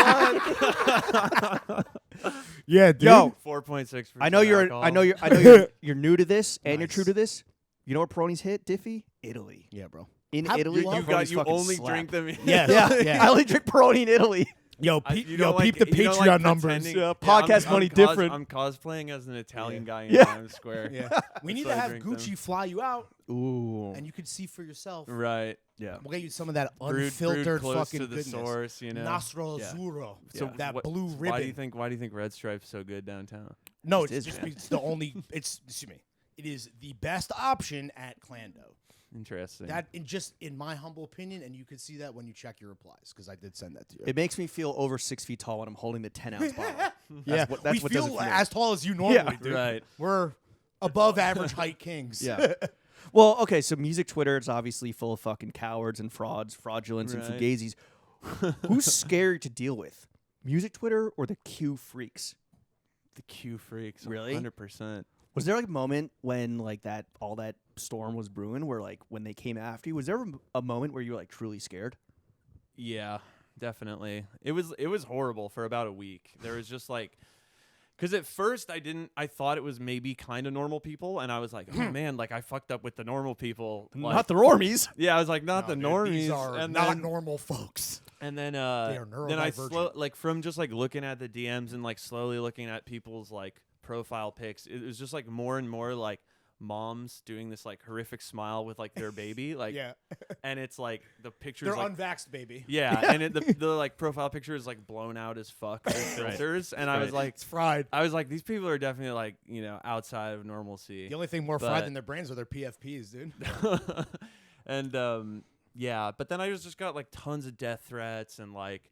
S3: Yeah, dude.
S1: Yo,
S2: 4.6.
S1: I know you're you're new to this and you're
S3: Nice.
S1: true to this. You know where Peroni's hit, Diffie? Italy.
S3: Yeah, bro.
S1: In
S3: How-
S1: Italy,
S3: you
S1: Peroni's
S2: you
S1: fucking
S2: only
S1: slap.
S2: drink them.
S3: Yes.
S1: Yeah,
S3: Yeah.
S1: I only drink Peroni in Italy.
S3: Yo,
S2: You don't
S3: peep the
S2: you don't
S3: Patreon numbers.
S2: pretending-
S1: Yeah,
S2: I'm-
S1: podcast
S2: I'm
S1: money
S2: cos-
S1: different.
S2: I'm cosplaying as an Italian guy in
S1: Yeah.
S2: Times Square.
S3: Yeah. We need
S2: That's
S3: to
S2: why I
S3: have
S2: drink them.
S3: Gucci fly you out,
S1: Ooh.
S3: and you can see for yourself.
S2: Right.
S1: Yeah.
S3: We'll get you some of that
S2: Brewed
S3: unfiltered
S2: close
S3: fucking
S2: to the
S3: goodness.
S2: source, you know.
S3: Nostro
S1: Yeah.
S3: Azzurro.
S2: So
S3: that
S2: what-
S3: blue ribbon.
S2: Why do you think Red Stripe's so good downtown?
S3: No,
S1: It
S3: it's
S1: is,
S3: just
S1: man.
S3: it's the only. Excuse me. It is the best option at Clando.
S2: Interesting.
S3: That, in my humble opinion, and you can see that when you check your replies, because I did send that to you.
S1: It makes me feel over 6 feet tall when I'm holding the 10-ounce bottle.
S3: yeah,
S1: what
S3: we
S1: does it
S3: feel
S1: for me.
S3: as tall as you normally
S1: Yeah.
S3: do.
S2: Right.
S3: We're above average height kings.
S1: Yeah. Well, okay, so music Twitter is obviously full of fucking cowards and frauds, fraudulence and
S2: Right.
S1: fugazis. Who's scary to deal with? Music Twitter or the Q freaks?
S2: The Q freaks.
S1: Really?
S2: 100%.
S1: Was there like a moment when like all that storm was brewing where like when they came after you, was there a moment where you were like truly scared?
S2: Yeah, definitely. It was horrible for about a week. There was just like, because at first I thought it was maybe kind of normal people, and I was like, oh man, like I fucked up with the normal people. Like,
S1: Not the Rormies.
S2: yeah, I was like, not
S3: No,
S2: the
S3: dude,
S2: normies.
S3: These are
S2: and
S3: not
S2: then,
S3: normal folks.
S2: and then
S3: are
S2: then I
S3: neurodivergent.
S2: like from just like looking at the DMs and like slowly looking at people's like profile pics, it was just like more and more like moms doing this like horrific smile with like their baby, like,
S3: Yeah.
S2: and it's like the pictures
S3: They're
S2: like,
S3: unvaxxed, baby.
S2: yeah, and the like profile picture is like blown out as fuck with filters, and I was like,
S3: It's fried.
S2: these people are definitely like, you know, outside of normalcy.
S3: The only thing more
S2: But-
S3: fried than their brains are their PFPs, dude.
S2: And yeah, but then I just got like tons of death threats, and like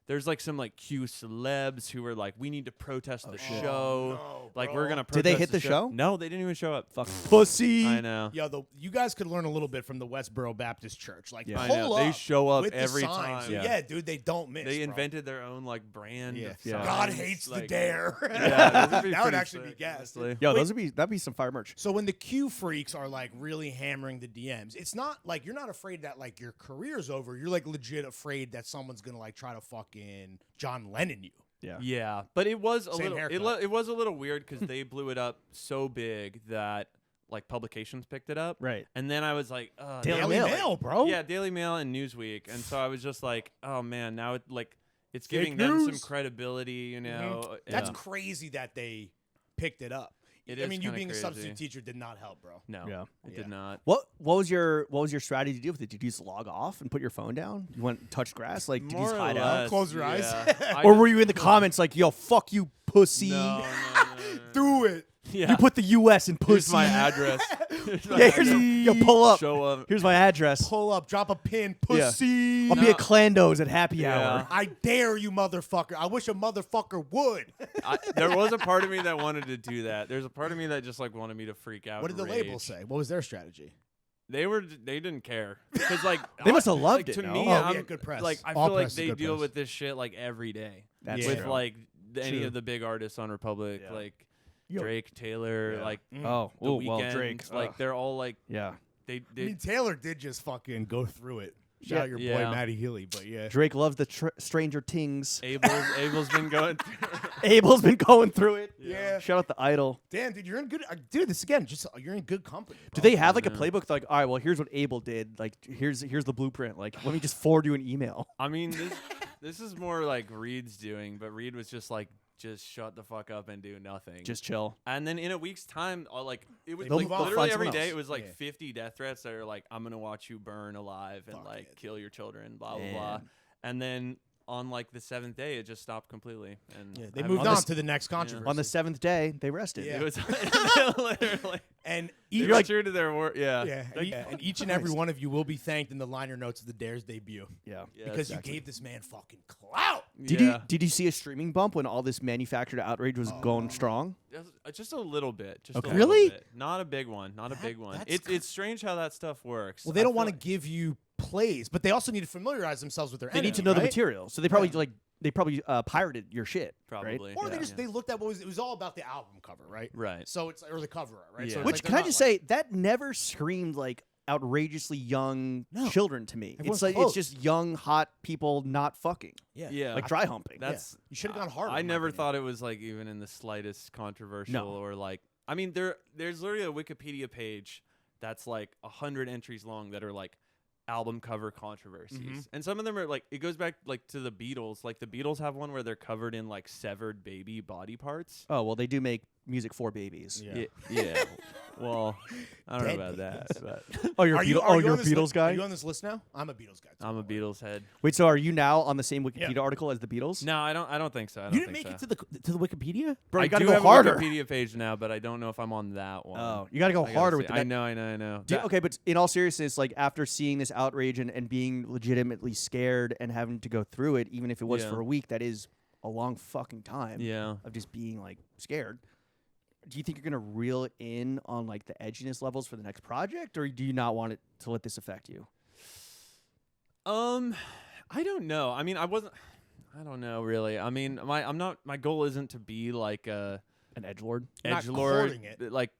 S2: there's like some like Q celebs who were like, we need to protest the show.
S3: no,
S2: Like
S3: bro.
S2: we're gonna
S1: Did they
S2: protest
S1: hit the show?
S2: No, they didn't even show up.
S1: Fuck pussy.
S2: I know.
S3: Yo, you guys could learn a little bit from the Westboro Baptist Church. Like,
S1: Yeah.
S2: I
S3: pull
S2: know.
S3: up
S2: They show up
S3: with
S2: every
S3: the signs.
S2: time.
S3: Yeah. Dude, they don't miss.
S2: They
S3: bro.
S2: invented their own like brand.
S3: Yeah.
S2: Of
S1: Yeah.
S3: God
S2: signs,
S3: hates the
S2: like-
S3: dare.
S2: Yeah, those would be
S3: That would
S2: pretty
S3: actually be
S2: sick,
S3: gas.
S2: honestly.
S1: Yo,
S3: Wait.
S1: that'd be some fire merch.
S3: So when the Q freaks are like really hammering the DMs, it's not like you're not afraid that like your career's over. You're like legit afraid that someone's gonna like try to fucking John Lennon you.
S1: Yeah.
S2: Yeah, but it was a
S3: Same
S2: little.
S3: haircut.
S2: It was a little weird because they blew it up so big that like publications picked it up.
S1: Right.
S2: And then I was like,
S1: Daily Mail.
S3: bro.
S2: Yeah, Daily Mail and Newsweek, and so I was just like, oh man, now it like it's
S3: Fake
S2: giving them some
S3: news.
S2: credibility, you know.
S3: That's
S2: and
S3: crazy that they picked it up.
S2: It
S3: I
S2: is
S3: mean, you
S2: kinda
S3: being
S2: crazy.
S3: a substitute teacher did not help, bro.
S2: no,
S1: Yeah.
S2: it
S3: Yeah.
S2: did not.
S1: What was your strategy to deal with it? Did you just log off and put your phone down? You went touch grass? Like did you
S2: More
S1: just
S2: or
S1: hide out?
S2: less,
S3: Close your eyes.
S2: yeah. I
S1: Or
S2: just-
S1: were you in the comments like, yo, fuck you, pussy?
S2: No.
S3: Do it.
S2: Yeah.
S1: You put the US in pussy.
S2: Here's my address. Here's my
S1: Yeah,
S2: address.
S1: yo, pull up.
S2: Show up.
S1: Here's my address.
S3: Pull up, drop a pin, pussy.
S1: I'll be at Clando's at happy
S2: Yeah.
S1: hour.
S3: I dare you, motherfucker. I wish a motherfucker would.
S2: There was a part of me that wanted to do that. There's a part of me that just like wanted me to freak out.
S3: What did the
S2: and rage.
S3: label say? What was their strategy?
S2: They didn't care because like
S1: They must have loved
S2: like,
S1: it,
S2: To
S1: no?
S2: me,
S3: Oh,
S2: I'm,
S3: yeah, good press.
S2: Like I
S3: All
S2: feel like
S3: press is
S2: they
S3: good
S2: deal
S3: press.
S2: with this shit like every day.
S1: That's
S2: with
S1: true.
S2: like any
S1: True.
S2: of the big artists on Republic,
S1: Yeah.
S2: like
S1: Yo.
S2: Drake, Taylor,
S1: Yeah.
S2: like
S1: Oh,
S2: the
S1: ooh,
S2: Weeknd,
S1: well, Drake.
S2: like
S1: ugh.
S2: they're all like
S1: Yeah.
S2: they
S3: I mean, Taylor did just fucking go through it. Shout
S1: Yeah.
S3: out your boy
S2: Yeah.
S3: Matty Healy, but yeah.
S1: Drake loves the Stranger Things.
S2: Abel's been going.
S1: Abel's been going through it.
S3: Yeah.
S1: Shout out the Idol.
S3: Damn, dude, you're in good. Dude, this again, just you're in good company.
S1: Do
S3: bro.
S1: they have like a
S2: Yeah.
S1: playbook? Like, all right, well, here's what Abel did. Like, here's the blueprint. Like, let me just forward you an email.
S2: I mean, this is more like Reed's doing, but Reed was just like, just shut the fuck up and do nothing.
S1: Just chill.
S2: And then in a week's time, like it was
S3: They'll
S2: like
S3: move on.
S2: literally
S1: Find
S2: every
S1: someone
S2: day
S1: else.
S2: it was like
S3: Yeah.
S2: 50 death threats that are like, I'm gonna watch you burn alive and
S3: Fuck
S2: like
S3: it.
S2: kill your children, blah blah blah.
S1: Man.
S2: And then on like the 7th day, it just stopped completely. And
S3: Yeah, they
S2: I
S3: moved
S2: mean,
S3: on
S1: this-
S3: to the next controversy.
S1: On the 7th day, they rested.
S3: Yeah.
S2: It was literally.
S3: and
S2: They
S3: each,
S2: were true to their word. Yeah.
S3: and each and every one of you will be thanked in the liner notes of the Dares debut
S1: Yeah.
S2: Yeah,
S3: because
S2: exactly.
S3: you gave this man fucking clout.
S2: Yeah.
S1: Did you see a streaming bump when all this manufactured outrage was going strong?
S2: Just a little bit. Just
S1: Okay.
S2: a little
S3: Really?
S2: bit. Not a big one. Not a
S3: That-
S2: big one.
S3: that's
S2: It's strange how that stuff works.
S3: Well, they
S2: I
S3: don't
S2: feel
S3: want to
S2: like-
S3: give you plays, but they also need to familiarize themselves with their.
S1: They need to
S3: enemy,
S1: know the
S3: right?
S1: material, so they probably
S3: Yeah.
S1: like they probably pirated your shit, right?
S2: Probably.
S3: Or
S2: Yeah.
S3: they looked at what was it was all about the album cover, right?
S2: Right.
S3: So it's or the cover art, right?
S2: Yeah.
S3: So it's
S1: Which
S3: like
S1: can
S3: they're
S1: I
S3: not
S1: just
S3: like-
S1: say that never screamed like outrageously young
S3: No.
S1: children to me.
S3: Everyone's
S1: It's like
S3: close.
S1: it's just young hot people not fucking,
S2: Yeah.
S1: like dry humping.
S2: That's
S3: You should have gone harder.
S2: I
S3: in my
S2: never
S3: opinion.
S2: thought it was like even in the slightest controversial
S1: No.
S2: or like. I mean, there's literally a Wikipedia page that's like 100 entries long that are like album cover controversies,
S3: Mhm.
S2: and some of them are like it goes back like to the Beatles. Like the Beatles have one where they're covered in like severed baby body parts.
S1: Oh well, they do make music for babies.
S3: Yeah.
S2: Yeah. Well, I don't know
S3: Dead
S2: about that,
S3: babies.
S2: but
S1: Oh, you're
S3: Are
S1: a
S3: you,
S1: Beatle-
S3: are
S1: oh,
S3: you
S1: you're a
S3: on this
S1: Beatles
S3: list?
S1: guy.
S3: Are you on this list now? I'm a Beatles guy. Too,
S2: I'm a
S3: by the way.
S2: Beatles head.
S1: Wait, so are you now on the same Wikipedia
S3: Yeah.
S1: article as the Beatles?
S2: No, I don't think so. I don't
S3: You didn't
S2: think
S3: make
S2: so.
S3: it to the Wikipedia,
S1: Bro,
S2: I
S1: you gotta
S2: do
S1: go
S2: have
S1: harder.
S2: a Wikipedia page now, but I don't know if I'm on that one.
S1: Oh, you gotta go
S2: I gotta
S1: harder
S2: see.
S1: with the.
S2: I know.
S1: Do-
S2: That-
S1: okay, but in all seriousness, like after seeing this outrage and being legitimately scared and having to go through it, even if it was
S2: Yeah.
S1: for a week, that is a long fucking time
S2: Yeah.
S1: of just being like scared. Do you think you're gonna reel in on like the edginess levels for the next project, or do you not want it to let this affect you?
S2: I don't know. I mean, I don't know really. I mean, my goal isn't to be like a
S1: An edgelord?
S3: Not
S2: edgelord,
S3: courting it.
S2: like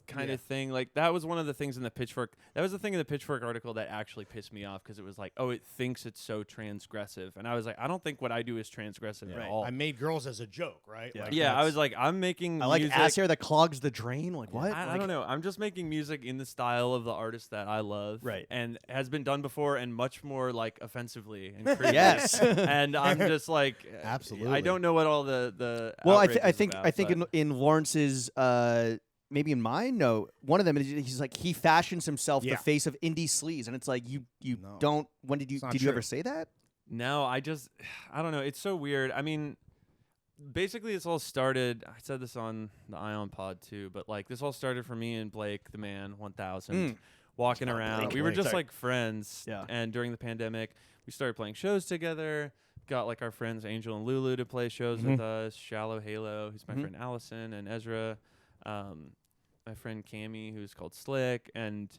S2: kind
S3: Yeah.
S2: of thing. Like that was one of the things in the Pitchfork. That was the thing in the Pitchfork article that actually pissed me off because it was like, oh, it thinks it's so transgressive, and I was like, I don't think what I do is transgressive at all.
S3: I made girls as a joke, right?
S1: Yeah.
S3: Like,
S2: Yeah, I
S3: that's-
S2: was like, I'm making
S1: I like
S2: music.
S1: ass hair that clogs the drain. Like what?
S2: I
S1: Like-
S2: don't know. I'm just making music in the style of the artist that I love,
S1: Right.
S2: And has been done before and much more like offensively and creepy.
S1: Yes.
S2: And I'm just like,
S3: Absolutely.
S2: I don't know what all the
S1: Well,
S2: outrage
S1: I
S2: is
S1: think
S2: about,
S1: I think
S2: but-
S1: in Lawrence's maybe in mine. No, one of them is he's like he fashions himself
S3: Yeah.
S1: the face of indie sleaze, and it's like you
S3: No.
S1: don't. When did you
S3: It's not
S1: did you ever
S3: true.
S1: say that?
S2: No, I don't know. It's so weird. I mean, basically, this all started. I said this on the Ion Pod too, but like this all started for me and Blake, the man 1000, walking around.
S3: Blake,
S2: We were
S3: Blake.
S2: just
S1: Sorry.
S2: like friends.
S1: Yeah.
S2: And during the pandemic, we started playing shows together. Got like our friends Angel and Lulu to play shows with us. Shallow Halo, who's my friend Allison, and Ezra. My friend Cammy, who's called Slick, and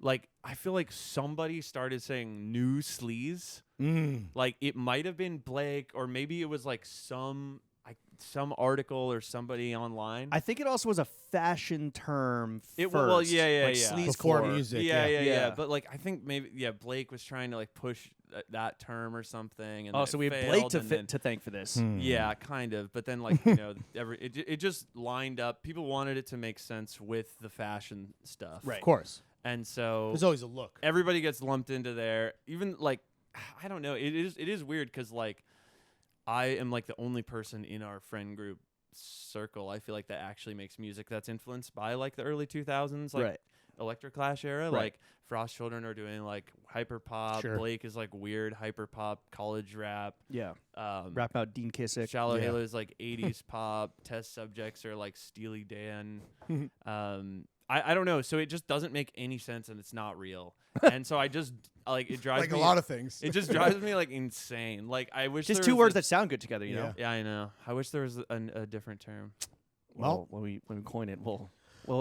S2: like I feel like somebody started saying new sleaze. Like it might have been Blake, or maybe it was like some article or somebody online.
S1: I think it also was a fashion term.
S2: It
S1: first,
S2: well, yeah,
S1: like
S2: yeah.
S3: Before
S1: sleazecore.
S3: music.
S2: yeah.
S1: Yeah.
S2: But like I think maybe Blake was trying to like push that term or something. And
S1: Oh,
S2: then
S1: so
S2: it
S1: we have Blake
S2: failed,
S1: to
S2: and then-
S1: to thank for this.
S2: Yeah, kind of. But then like it just lined up. People wanted it to make sense with the fashion stuff,
S1: Right.
S3: Of course.
S2: And so
S3: There's always a look.
S2: everybody gets lumped into there. Even like I don't know. It is weird because like I am like the only person in our friend group circle. I feel like that actually makes music that's influenced by like the early 2000s, like
S1: Right.
S2: Electroclash era.
S1: Right.
S2: Like Frost Children are doing like hyper pop.
S3: Sure.
S2: Blake is like weird hyper pop college rap.
S1: Yeah.
S2: Um,
S1: Rap about Dean Kissick.
S2: Shallow
S3: Yeah.
S2: Halo is like 80s pop. Test subjects are like Steely Dan. I don't know. So it just doesn't make any sense and it's not real. And so I just like it drives
S3: Like
S2: me
S3: a lot of things.
S2: it just drives me like insane. Like I wish
S1: Just
S2: there
S1: two
S2: was
S1: words
S2: a-
S1: that sound good together, you
S3: Yeah.
S1: know.
S2: Yeah, I know. I wish there was a different term.
S3: Well,
S1: when we coin it, well,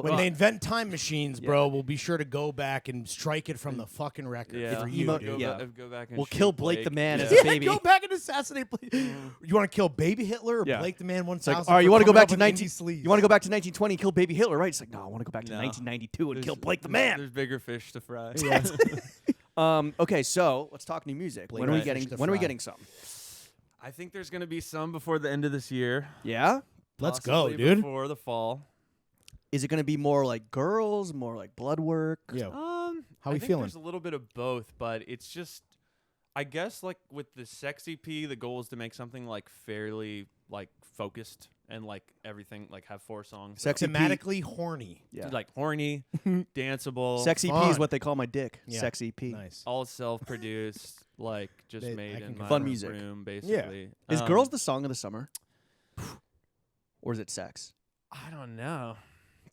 S3: when they invent time machines, bro, we'll be sure to go back and strike it from the fucking record
S2: Yeah,
S3: for you,
S1: emo-
S3: dude.
S1: yeah.
S2: Go back and
S1: We'll
S2: shoot
S1: kill Blake the man as
S2: Yeah.
S1: a baby.
S3: Go back and assassinate Blake. You want to kill baby Hitler or
S1: Yeah.
S3: Blake the man
S1: It's like,
S3: 1000?
S1: all right, you
S3: want to
S1: go back to
S3: You
S1: 19? You want to go back to 1920 and kill baby Hitler, right? It's like, no, I want to go back to
S2: No.
S1: 1992 and
S2: There's-
S1: kill Blake the man.
S2: There's bigger fish to fry.
S1: Okay, so let's talk new music.
S3: Blake
S1: When are we
S3: Fish
S1: getting?
S3: to
S1: When are we
S3: fry.
S1: getting some?
S2: I think there's gonna be some before the end of this year.
S1: Yeah.
S3: Let's go,
S2: possibly
S3: dude.
S2: Before the fall.
S1: Is it going to be more like girls, more like blood work?
S3: Yeah. How
S2: I
S3: we
S2: think
S3: feeling?
S2: There's a little bit of both, but it's just, I guess, like with the Sex EP, the goal is to make something like fairly like focused and like everything, like have 4 songs.
S1: Sexy P.
S3: Thematically horny.
S1: Yeah.
S2: Like horny, danceable,
S1: Sexy P
S3: Fun.
S1: is what they call my dick.
S3: Yeah.
S1: Sexy P.
S3: Nice.
S2: all self-produced, like just
S3: I
S2: made
S3: can
S2: in my
S3: confirm.
S1: Fun music.
S2: room, basically.
S1: Is Girls the song of the summer? Or is it Sex?
S2: I don't know.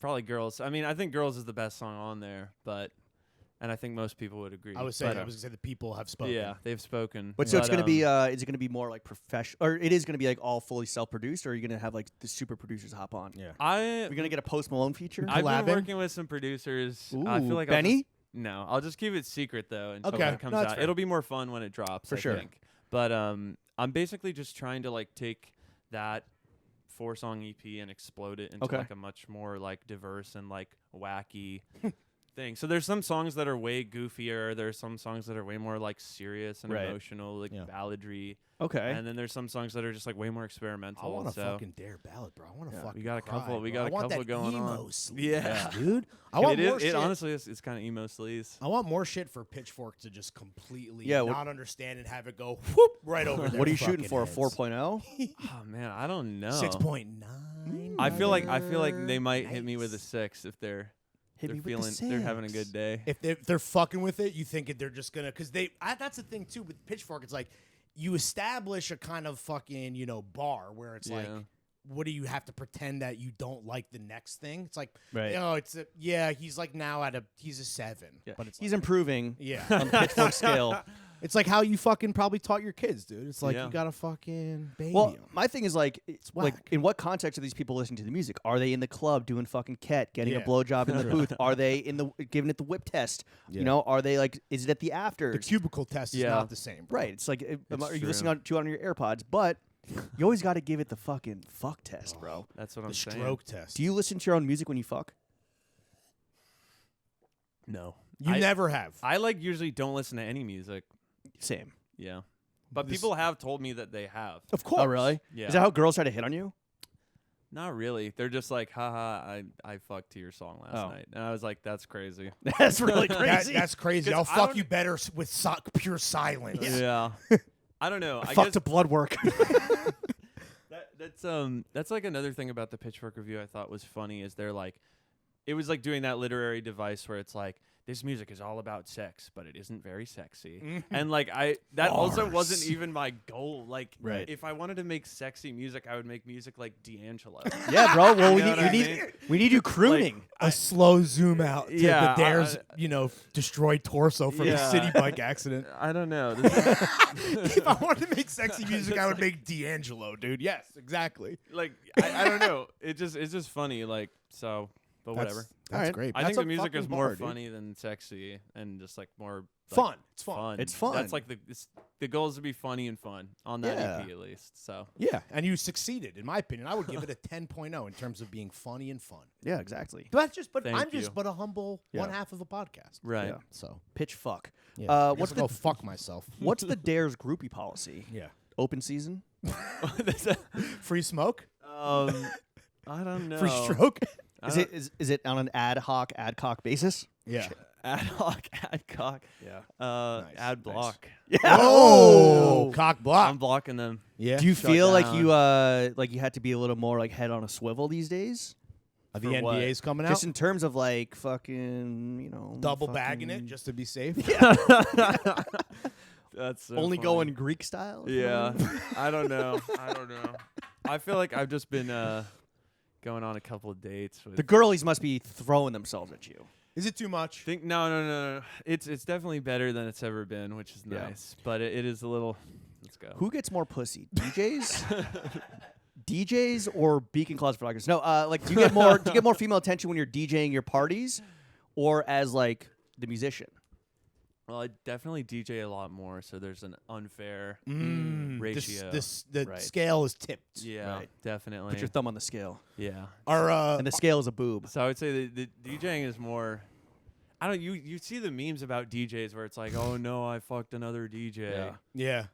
S2: Probably Girls. I mean, I think Girls is the best song on there, and I think most people would agree.
S3: I was
S2: but,
S3: gonna say the people have spoken.
S2: yeah, they've spoken.
S1: But so it's going to be, is it going to be more like professional, or it is going to be like all fully self-produced, or are you going to have like the super producers hop on?
S3: Yeah.
S1: We're going to get a Post Malone feature?
S2: I've
S3: collabing?
S2: been working with some producers. I
S1: Ooh,
S2: feel like
S1: Benny?
S2: No, I'll just keep it secret though until
S3: Okay.
S2: it comes
S3: No, that's
S2: out.
S3: fair.
S2: It'll be more fun when it drops,
S1: For
S2: I
S1: sure.
S2: think. But I'm basically just trying to like take that 4-song EP and explode it into
S1: Okay.
S2: like a much more like diverse and like wacky thing. So there's some songs that are way goofier. There's some songs that are way more like serious and
S1: Right.
S2: emotional, like
S3: Yeah.
S2: balladry.
S1: Okay.
S2: And then there's some songs that are just like way more experimental.
S3: I want a
S2: so
S3: fucking dare ballad, bro. I want to fucking
S2: we got a
S3: cry,
S2: couple- we
S3: bro.
S2: got
S3: I
S2: a
S3: want
S2: couple
S3: that
S2: going
S3: emo
S2: on.
S3: sleaze,
S2: Yeah.
S3: dude. I want more shit.
S2: It honestly is. It's kind of emo sleaze.
S3: I want more shit for Pitchfork to just completely
S1: Yeah,
S3: not understand and have it go whoop right over there.
S1: What are you shooting for? A 4.0?
S2: Oh man, I don't know.
S3: 6.9.
S2: I feel like they might hit me with a 6 if they're
S1: Hit me
S2: they're
S1: with the
S2: feeling they're having a
S1: six.
S2: good day.
S3: If they're fucking with it, you think they're just gonna because that's the thing too with Pitchfork. It's like you establish a kind of fucking bar where it's like,
S2: Yeah.
S3: what do you have to pretend that you don't like the next thing? It's like,
S1: Right.
S3: he's like now he's a 7,
S1: Yeah.
S3: but it's
S1: He's
S3: like,
S1: improving
S3: yeah.
S1: on the Pitchfork scale.
S3: It's like how you fucking probably taught your kids, dude. It's like
S2: Yeah.
S3: you gotta fucking baby
S1: Well,
S3: 'em.
S1: my thing is like, like
S3: whack.
S1: in what context are these people listening to the music? Are they in the club doing fucking ket, getting a
S3: Yeah.
S1: blowjob in the booth? Are they giving it the whip test?
S3: Yeah.
S1: You know, are they like, is it at the
S3: The
S1: afters?
S3: cubicle test is
S2: Yeah.
S3: not the same, bro.
S1: Right. It's like, are you
S2: true.
S1: listening to it on your AirPods? But you always got to give it the fucking fuck test, bro.
S2: That's what
S3: The
S2: I'm saying.
S3: stroke test.
S1: Do you listen to your own music when you fuck?
S2: No,
S3: You never have.
S2: I like usually don't listen to any music.
S1: Same.
S2: Yeah, but
S3: This-
S2: people have told me that they have.
S3: Of course.
S1: Oh, really?
S2: Yeah.
S1: Is that how girls try to hit on you?
S2: Not really. They're just like, haha, I fucked to your song last
S1: Oh.
S2: night, and I was like, that's crazy.
S1: That's really
S3: That-
S1: crazy.
S3: that's crazy.
S2: 'Cause
S3: I'll
S2: I
S3: fuck
S2: don't-
S3: you better with pure silence.
S2: Yeah. I don't know. I
S1: fuck
S2: guess
S1: to blood work.
S2: that's like another thing about the Pitchfork review I thought was funny is they're like, it was like doing that literary device where it's like, this music is all about sex, but it isn't very sexy. And like that also wasn't even my goal. Like
S1: Right.
S2: if I wanted to make sexy music, I would make music like D'Angelo.
S1: Yeah, bro. Well,
S2: You know what I mean?
S1: we need you crooning.
S3: A slow zoom out to
S2: Yeah,
S3: the Dare's, destroyed torso from a
S2: Yeah.
S3: city bike accident.
S2: I don't know.
S3: If I wanted to make sexy music, I would make D'Angelo, dude. Yes, exactly.
S2: Like I don't know. It's just funny. Like so, but whatever.
S3: That's
S1: Alright.
S3: great.
S2: I
S3: That's
S2: think
S3: a
S2: the music
S3: fucking
S2: is more
S3: bar, dude.
S2: funny than sexy, and just like more like,
S3: Fun. It's fun.
S1: It's fun.
S2: That's like the goal is to be funny and fun on that
S1: Yeah.
S2: EP at least. So
S3: Yeah, and you succeeded, in my opinion. I would give it a 10.0 in terms of being funny and fun.
S1: Yeah, exactly.
S3: But that's just,
S2: Thank
S3: I'm
S2: you.
S3: just but a humble
S1: Yeah.
S3: one half of a podcast.
S2: right.
S1: Yeah.
S3: So
S1: Pitch fuck.
S3: yeah, I guess
S1: What's
S3: I'll go
S1: the
S3: fuck myself.
S1: what's the Dare's groupie policy?
S3: Yeah,
S1: Open season?
S3: free smoke,
S2: I don't know.
S3: free stroke.
S1: Is it on an adcock basis?
S3: Yeah.
S2: Ad hoc, adcock,
S1: Yeah.
S3: Nice,
S2: ad
S3: nice.
S2: block.
S1: Yeah.
S3: Oh, cock block.
S2: I'm blocking them.
S3: Yeah.
S1: Do you
S2: Shut
S1: feel like
S2: down.
S1: you had to be a little more like head on a swivel these days?
S3: Are the
S2: for what?
S3: NDAs coming out?
S1: Just in terms of like fucking,
S3: Double bagging it just to be safe.
S2: That's so
S1: only
S2: funny.
S1: going Greek style.
S2: Yeah. I don't know. I feel like I've just been going on a couple of dates with.
S1: The girlies must be throwing themselves at you.
S3: Is it too much?
S2: No. It's definitely better than it's ever been, which is
S1: Yeah.
S2: nice. But it is a little. Let's go.
S1: Who gets more pussy, DJs, DJs, or Beacon Closet photographers? No, like do you get more female attention when you're DJing your parties, or as like the musician?
S2: Well, I definitely DJ a lot more, so there's an unfair ratio.
S3: The
S1: Right.
S3: scale is tipped.
S2: Yeah,
S1: Right.
S2: definitely.
S1: Put your thumb on the scale,
S2: Yeah.
S3: Our
S1: and the scale is a boob.
S2: So I would say the DJing is more. I don't. You see the memes about DJs where it's like, oh no, I fucked another DJ.
S3: yeah,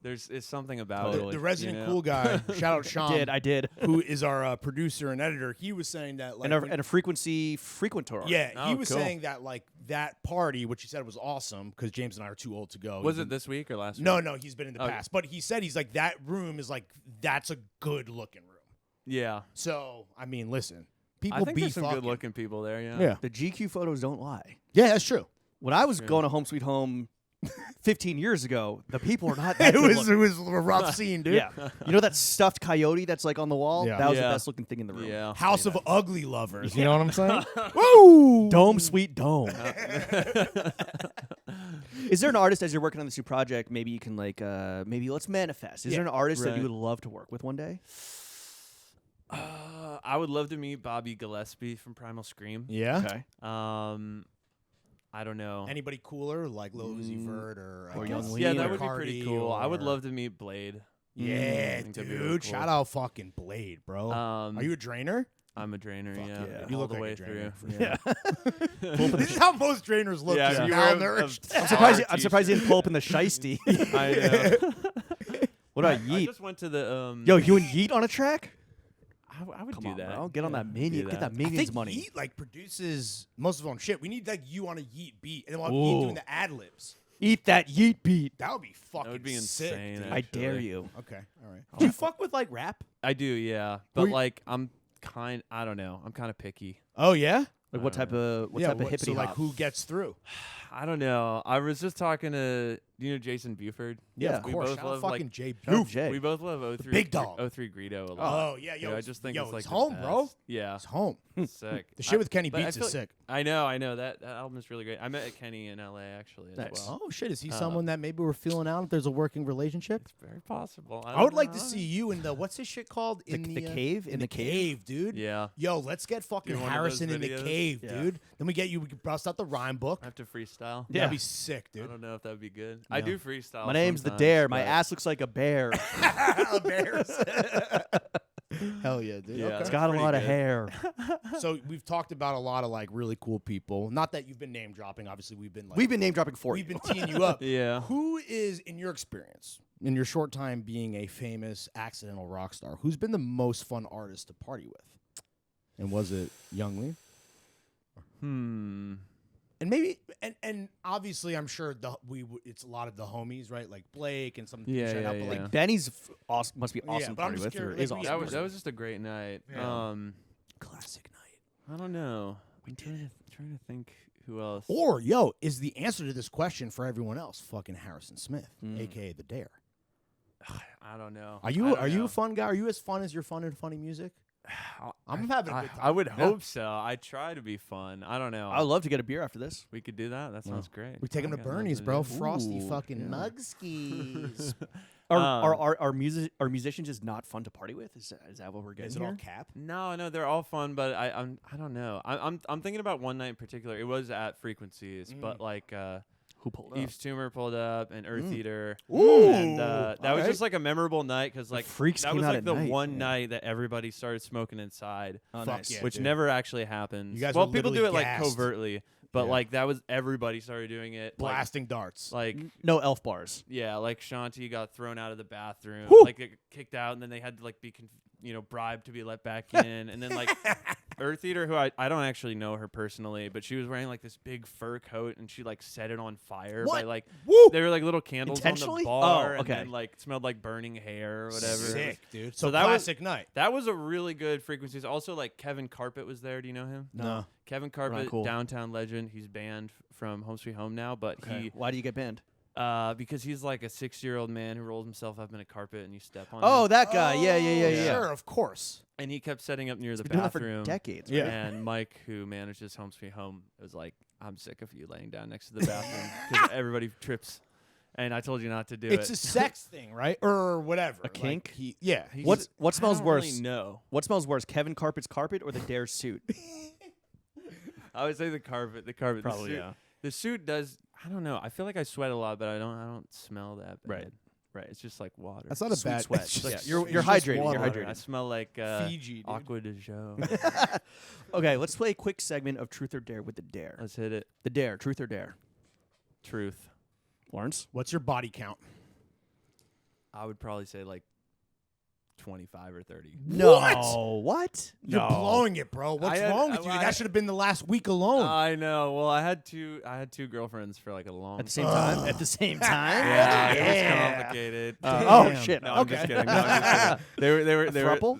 S2: It's something about
S1: Totally.
S2: it.
S3: the resident
S2: you know?
S3: cool guy. Shout out Sean.
S1: I did.
S3: Who is our producer and editor? He was saying that like
S1: And a frequency frequentor.
S3: yeah, he
S2: Oh,
S3: was
S2: cool.
S3: saying that like that party, which he said was awesome because James and I are too old to go.
S2: Was
S3: Even-
S2: it this week or last week?
S3: No, he's been in the
S2: Oh.
S3: past. But he said he's like that room is like that's a good looking room.
S2: Yeah.
S3: So I mean, listen, people
S2: I think
S3: be
S2: there's some
S3: fucking.
S2: good looking people there. Yeah.
S3: Yeah,
S1: The GQ photos don't lie.
S3: yeah, that's true.
S1: When I was going to Home Sweet Home 15 years ago, the people were not that
S3: It
S1: good
S3: was
S1: looking.
S3: a rough scene, dude.
S1: Yeah. You know that stuffed coyote that's like on the wall?
S3: Yeah.
S1: That was the
S2: Yeah.
S1: best looking thing in the room.
S2: Yeah.
S3: House of ugly lovers. You
S1: Yeah.
S3: know what I'm saying? Woo!
S1: Dome, sweet dome. Is there an artist as you're working on this new project? Maybe you can like, maybe let's manifest. Is there an artist that you
S2: Right.
S1: would love to work with one day?
S2: I would love to meet Bobby Gillespie from Primal Scream.
S3: Yeah.
S1: Okay.
S2: I don't know.
S3: Anybody cooler like Lil Uzi Vert or
S1: Or
S3: I
S1: Young
S3: guess
S1: Lean
S2: yeah,
S1: or
S2: that would be
S3: Cardi
S2: pretty cool. I would
S3: or-
S2: love to meet Blade.
S3: Yeah,
S2: I think that'd be really
S3: dude.
S2: cool.
S3: Shout out fucking Blade, bro. Are you a drainer?
S2: I'm a drainer.
S3: Fuck
S2: Yeah.
S1: yeah.
S3: You
S2: All
S3: look
S2: the
S3: like
S2: way
S3: a drainer,
S2: through.
S3: for
S1: Yeah.
S3: This is how most drainers look.
S2: Yeah,
S3: just
S2: if you wear a-
S3: malnourished.
S2: a-
S1: I'm surprised.
S2: Our
S1: I'm surprised you didn't pull up in the shiesty.
S2: I know.
S1: What about
S2: I
S1: Yeet?
S2: just went to the
S1: Yo, you and Yeet on a track?
S2: I would
S1: Come
S2: do
S1: on,
S2: that.
S1: bro. Get on
S2: Yeah,
S1: that minion.
S2: do
S1: Get that
S3: I
S1: minions
S3: think
S1: money.
S3: Yeet like produces most of his own shit. We need like you on a Yeet beat, and then we'll have
S1: Ooh.
S3: Yeet doing the ad libs.
S1: Eat that Yeet beat.
S3: That would be fucking
S2: would be
S3: sick,
S2: insane,
S3: dude.
S1: I
S2: actually.
S1: dare you.
S3: Okay, all right. Do you fuck with like rap?
S2: I do, yeah.
S3: Who
S2: But
S3: you-
S2: like, I don't know. I'm kind of picky.
S3: Oh yeah.
S1: Like what type of
S3: yeah.
S1: type of hippity
S3: so like
S1: hop?
S3: who gets through?
S2: I don't know. I was just talking to Jason Buford.
S1: Yeah,
S3: of
S2: we
S3: course.
S2: both
S3: Shout out
S2: love,
S3: fucking
S2: like-
S3: J.
S1: Oh,
S3: Boof.
S1: Jay.
S2: We both love 03,
S3: big dog.
S2: 03 Greedo a lot.
S3: Oh yeah, yo,
S2: I just think it's like
S3: it's
S2: the
S3: home, bro.
S2: best. Yeah,
S3: It's home.
S2: sick.
S3: The shit with Kenny
S2: but I
S3: Beats
S2: feel
S3: is
S2: like-
S3: sick.
S2: I know. That album is really great. I met Kenny in LA actually as
S1: Nice.
S2: well.
S3: Oh shit, is he
S2: Uh,
S3: someone that maybe we're feeling out if there's a working relationship?
S2: It's very possible.
S3: I would
S2: don't
S3: like to
S2: know.
S3: see you in the what's this shit called
S1: The-
S3: in
S1: the cave?
S3: in
S1: In
S3: the
S1: the cave?
S3: cave, dude.
S2: Yeah,
S3: Yo, let's get fucking
S2: one of those
S3: Harrison in the
S2: videos?
S3: cave,
S1: Yeah.
S3: dude. Then we get you. We can bust out the rhyme book.
S2: I have to freestyle.
S1: Yeah.
S3: That'd be sick,
S2: I
S3: dude.
S2: don't know if that would be good. I
S3: Yeah.
S2: do freestyle.
S1: My name's the
S2: sometimes,
S1: Dare. My
S2: but-
S1: ass looks like a bear.
S3: Bears. Hell yeah, dude.
S2: Yeah,
S3: Okay.
S1: It's got a
S2: pretty
S1: lot of
S2: good.
S1: hair.
S3: So we've talked about a lot of like really cool people. Not that you've been name dropping. Obviously, we've been like
S1: We've been name dropping for
S3: we've
S1: you.
S3: been teeing you up.
S2: Yeah.
S3: Who is, in your experience, in your short time being a famous accidental rock star, who's been the most fun artist to party with? And was it Young Lean? And maybe, and obviously, I'm sure it's a lot of the homies, right? Like Blake and some
S2: Yeah,
S3: shout
S2: yeah,
S3: out, but
S2: yeah.
S3: like
S1: Benny's awesome. Must be
S3: Yeah,
S1: awesome
S3: but I'm
S1: to party
S3: just
S1: with. Or
S3: curious,
S1: is
S3: like,
S1: awesome.
S2: That was just a great night.
S3: Yeah.
S1: Classic night.
S2: I don't know. I'm trying to think who else.
S3: Or, yo, is the answer to this question for everyone else fucking Harrison Smith, a.k.a. The Dare?
S2: I don't know.
S3: Are you a fun guy? Are you as fun as you're fun in funny music? I'm having a good time.
S2: I would hope so. I try to be fun. I don't know.
S1: I would love to get a beer after this.
S2: We could do that. That sounds great.
S3: We take him to
S2: I got
S3: Bernie's,
S2: nothing
S3: bro.
S2: to do.
S3: Frosty
S1: Ooh,
S3: fucking
S1: yeah.
S3: mugskies.
S1: Are musicians just not fun to party with? Is that what we're getting
S3: Is it
S1: here?
S3: all cap?
S2: No, they're all fun, but I don't know. I'm thinking about one night in particular. It was at Frequencies, but like
S1: Who pulled
S2: Eve
S1: up?
S2: Stumer pulled up and Earth Eater.
S3: Ooh,
S2: And that was
S3: alright.
S2: just like a memorable night because like
S1: Freaks
S2: that
S1: came
S2: was
S1: out
S2: like
S1: at
S2: the
S1: night,
S2: one
S1: yeah.
S2: night that everybody started smoking inside,
S1: Oh,
S3: Fuck
S1: nice.
S3: yeah.
S2: which
S3: dude.
S2: never actually happens.
S3: You guys
S2: well,
S3: were
S2: people do it
S3: literally
S2: like
S3: gassed.
S2: covertly, but
S3: Yeah.
S2: like that was everybody started doing it.
S3: Blasting darts.
S2: Like
S1: No elf bars.
S2: yeah, like Shanti got thrown out of the bathroom,
S3: Whew.
S2: like get kicked out, and then they had to like be bribed to be let back in, and then like Earth Eater, who I don't actually know her personally, but she was wearing like this big fur coat, and she like set it on fire by
S3: What?
S2: like
S3: Woo!
S2: there were like little candles on the
S1: Intentionally?
S2: bar,
S1: Oh, okay.
S2: and then like smelled like burning hair or whatever.
S3: Sick, dude.
S2: So
S3: So
S2: that was-
S3: classic night.
S2: That was a really good Frequencies. Also, like Kevin Carpet was there. Do you know him?
S3: No.
S2: Kevin Carpet,
S1: cool.
S2: downtown legend. He's banned from Home Sweet Home now, but
S1: Why do you get banned?
S2: because he's like a 6-year-old man who rolls himself up in a carpet and you step on
S1: Oh,
S2: him.
S1: that guy. Yeah.
S3: Sure, of course.
S2: And he kept setting up near the
S1: Been doing that for
S2: bathroom.
S1: decades.
S3: Yeah.
S2: And Mike, who manages Home Sweet Home, was like, "I'm sick of you laying down next to the bathroom because everybody trips." And I told you not to do
S3: It's
S2: it.
S3: a sex thing, right? Or whatever.
S1: A kink?
S3: Yeah.
S2: He's-
S1: What
S2: I
S1: smells
S2: don't
S1: worse?
S2: Really know.
S1: What smells worse, Kevin Carpet's carpet or the Dare suit?
S2: I would say the carpet. The carpet.
S1: Probably,
S2: the suit,
S1: yeah.
S2: The suit does. I don't know. I feel like I sweat a lot, but I don't smell that bad.
S1: Right.
S2: It's just like water.
S3: That's not a
S1: Sweet
S3: bad
S1: sweat.
S3: it's
S1: Yeah,
S3: just-
S1: you're
S3: it's just
S1: hydrated,
S3: water.
S1: you're hydrated.
S2: I smell like
S3: Fiji, dude.
S2: Aqua de Joe.
S1: Okay, let's play a quick segment of Truth or Dare with the Dare.
S2: Let's hit it.
S1: The Dare, Truth or Dare.
S2: Truth.
S1: Lawrence?
S3: What's your body count?
S2: I would probably say like 25 or 30.
S1: No. What?
S3: You're
S1: No.
S3: blowing it, bro. What's wrong with you? That should have been the last week alone.
S2: I know. Well, I had two girlfriends for like a long
S1: At the same time? At the same time?
S2: Yeah, it was
S1: Yeah.
S2: complicated.
S1: Oh,
S3: Damn.
S1: shit.
S2: No, I'm just kidding. No, I'm just kidding. They were
S1: throuple?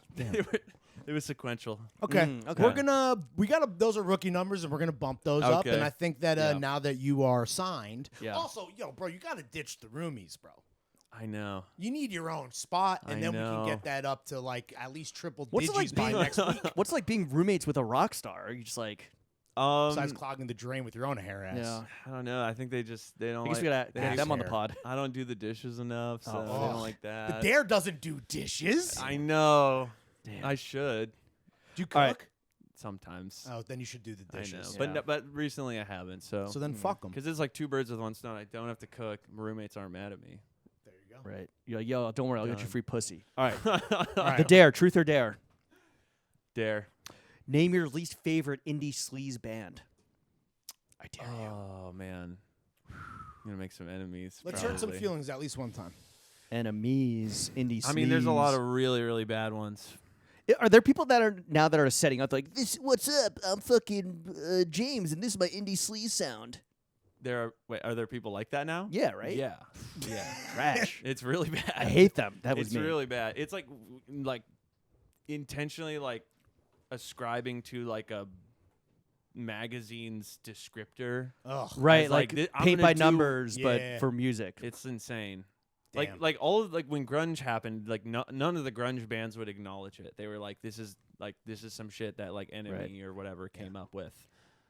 S2: it was sequential.
S3: Okay.
S1: okay.
S3: We're gonna those are rookie numbers and we're gonna bump those up.
S2: Okay.
S3: And I think that
S2: Yeah.
S3: now that you are signed,
S2: Yeah.
S3: also, bro, you gotta ditch the roomies, bro.
S2: I know.
S3: You need your own spot, and
S2: I
S3: then we
S2: know.
S3: can get that up to like at least triple
S1: What's it
S3: digits
S1: like
S3: by
S1: being
S3: next week.
S1: What's it like being roommates with a rock star? Are you just like,
S3: Besides clogging the drain with your own hair ass.
S1: yeah.
S2: I don't know. I think they don't
S1: I
S2: like.
S1: guess we gotta
S2: they
S1: get
S2: hate
S1: them on the
S3: hair.
S1: pod.
S2: I don't do the dishes enough, so
S1: Oh.
S2: they don't like
S3: The
S2: that.
S3: Dare doesn't do dishes.
S2: I know.
S1: Damn.
S2: I should
S3: Do you cook?
S1: All right.
S2: sometimes.
S3: Oh, then you should do the
S2: I know,
S3: dishes.
S1: Yeah.
S2: but recently I haven't. So
S3: So then fuck them.
S2: because it's like two birds with one stone. I don't have to cook. My roommates aren't mad at me.
S3: There you go.
S1: Right. You're like, yo, don't worry, I'll get you
S2: Done.
S1: free pussy. All right.
S3: All right.
S1: The Dare, Truth or Dare.
S2: Dare.
S1: Name your least favorite indie sleaze band. I dare you.
S2: Oh man, I'm gonna make some enemies.
S3: Let's hurt some
S2: probably.
S3: feelings at least one time.
S1: Enemies, indie sleaze.
S2: I mean, there's a lot of really, really bad ones.
S1: Are there people that are setting up like this? What's up? I'm fucking James, and this is my indie sleaze sound.
S2: Are there people like that now?
S1: Yeah, right.
S2: Yeah. Yeah.
S1: Trash.
S2: It's really bad.
S1: I hate them. That was
S2: It's
S1: me.
S2: really bad. It's like intentionally like ascribing to like a magazine's descriptor.
S3: Ugh.
S1: right.
S2: It's
S1: Like,
S2: like, I'm
S1: paint
S2: gonna
S1: by
S2: do-
S1: numbers,
S3: Yeah.
S1: but for music.
S2: It's insane.
S3: Damn.
S2: Like all of when grunge happened, like none of the grunge bands would acknowledge it. They were like, this is some shit that like Enemy or whatever came up with.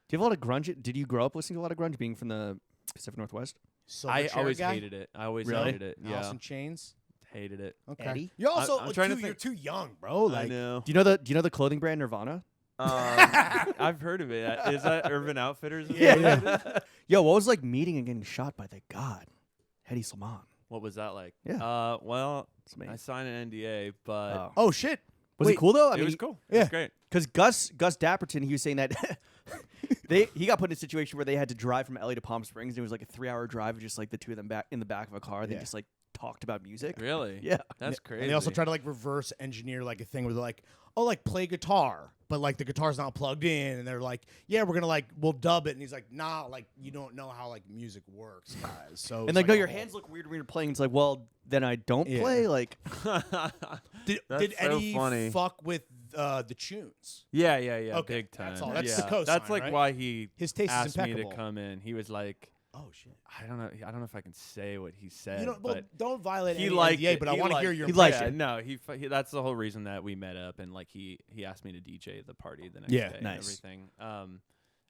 S1: Do you have a lot of grunge? Did you grow up listening to a lot of grunge, being from the Pacific Northwest?
S2: I
S3: Silverchair
S2: always
S3: guy?
S2: hated it. I always
S1: Really?
S2: hated it.
S3: Alice
S2: Yeah,
S3: in Chains.
S2: hated it.
S3: Okay.
S1: Eddie?
S3: You're also
S2: I'm trying to
S3: you're
S2: think-
S3: too young, bro. Like
S2: I know.
S1: Do you know the clothing brand Nirvana?
S2: I've heard of it. Is that Urban Outfitters?
S3: Yeah.
S1: Yo, what was it like meeting and getting shot by the god, Hedy Slimane?
S2: What was that like?
S1: Yeah.
S2: Well,
S1: It's amazing.
S2: I signed an NDA, but
S1: Oh.
S3: Oh shit.
S1: Was
S3: Wait,
S1: it cool though? I
S2: it
S1: mean,
S2: was cool. It
S3: yeah.
S2: was great.
S1: because Gus Dapperton, he was saying that he got put in a situation where they had to drive from LA to Palm Springs. And it was like a 3-hour drive, just like the two of them back in the back of a car. They
S3: Yeah.
S1: just like talked about music.
S2: Really?
S1: Yeah.
S2: That's crazy.
S3: And they also try to like reverse engineer like a thing where they're like, oh, like play guitar, but like the guitar's not plugged in, and they're like, yeah, we're gonna we'll dub it, and he's like, nah, like you don't know how like music works, guys. So
S1: And
S3: it's
S1: like, no,
S3: a
S1: your
S3: whole-
S1: hands look weird when you're playing. It's like, well, then I don't
S3: Yeah.
S1: play. Like,
S3: Did
S2: That's so
S3: Eddie
S2: funny.
S3: fuck with the tunes.
S2: Yeah,
S3: Okay,
S2: big time.
S3: that's all. That's
S2: yeah.
S3: the cosign,
S2: That's like
S3: right?
S2: why he
S3: His taste is
S2: asked me
S3: impeccable.
S2: to come in. He was like,
S3: Oh shit!
S2: I don't know if I can say what he said,
S3: You don't, well,
S2: but
S3: don't violate
S2: he
S3: any
S2: liked
S3: NDA,
S2: it.
S3: but I
S2: He
S3: want to hear
S2: liked
S3: your.
S1: He liked
S3: impression.
S1: it.
S2: No, that's the whole reason that we met up, and like he asked me to DJ the party the next
S3: Yeah,
S2: day
S1: nice.
S2: and everything.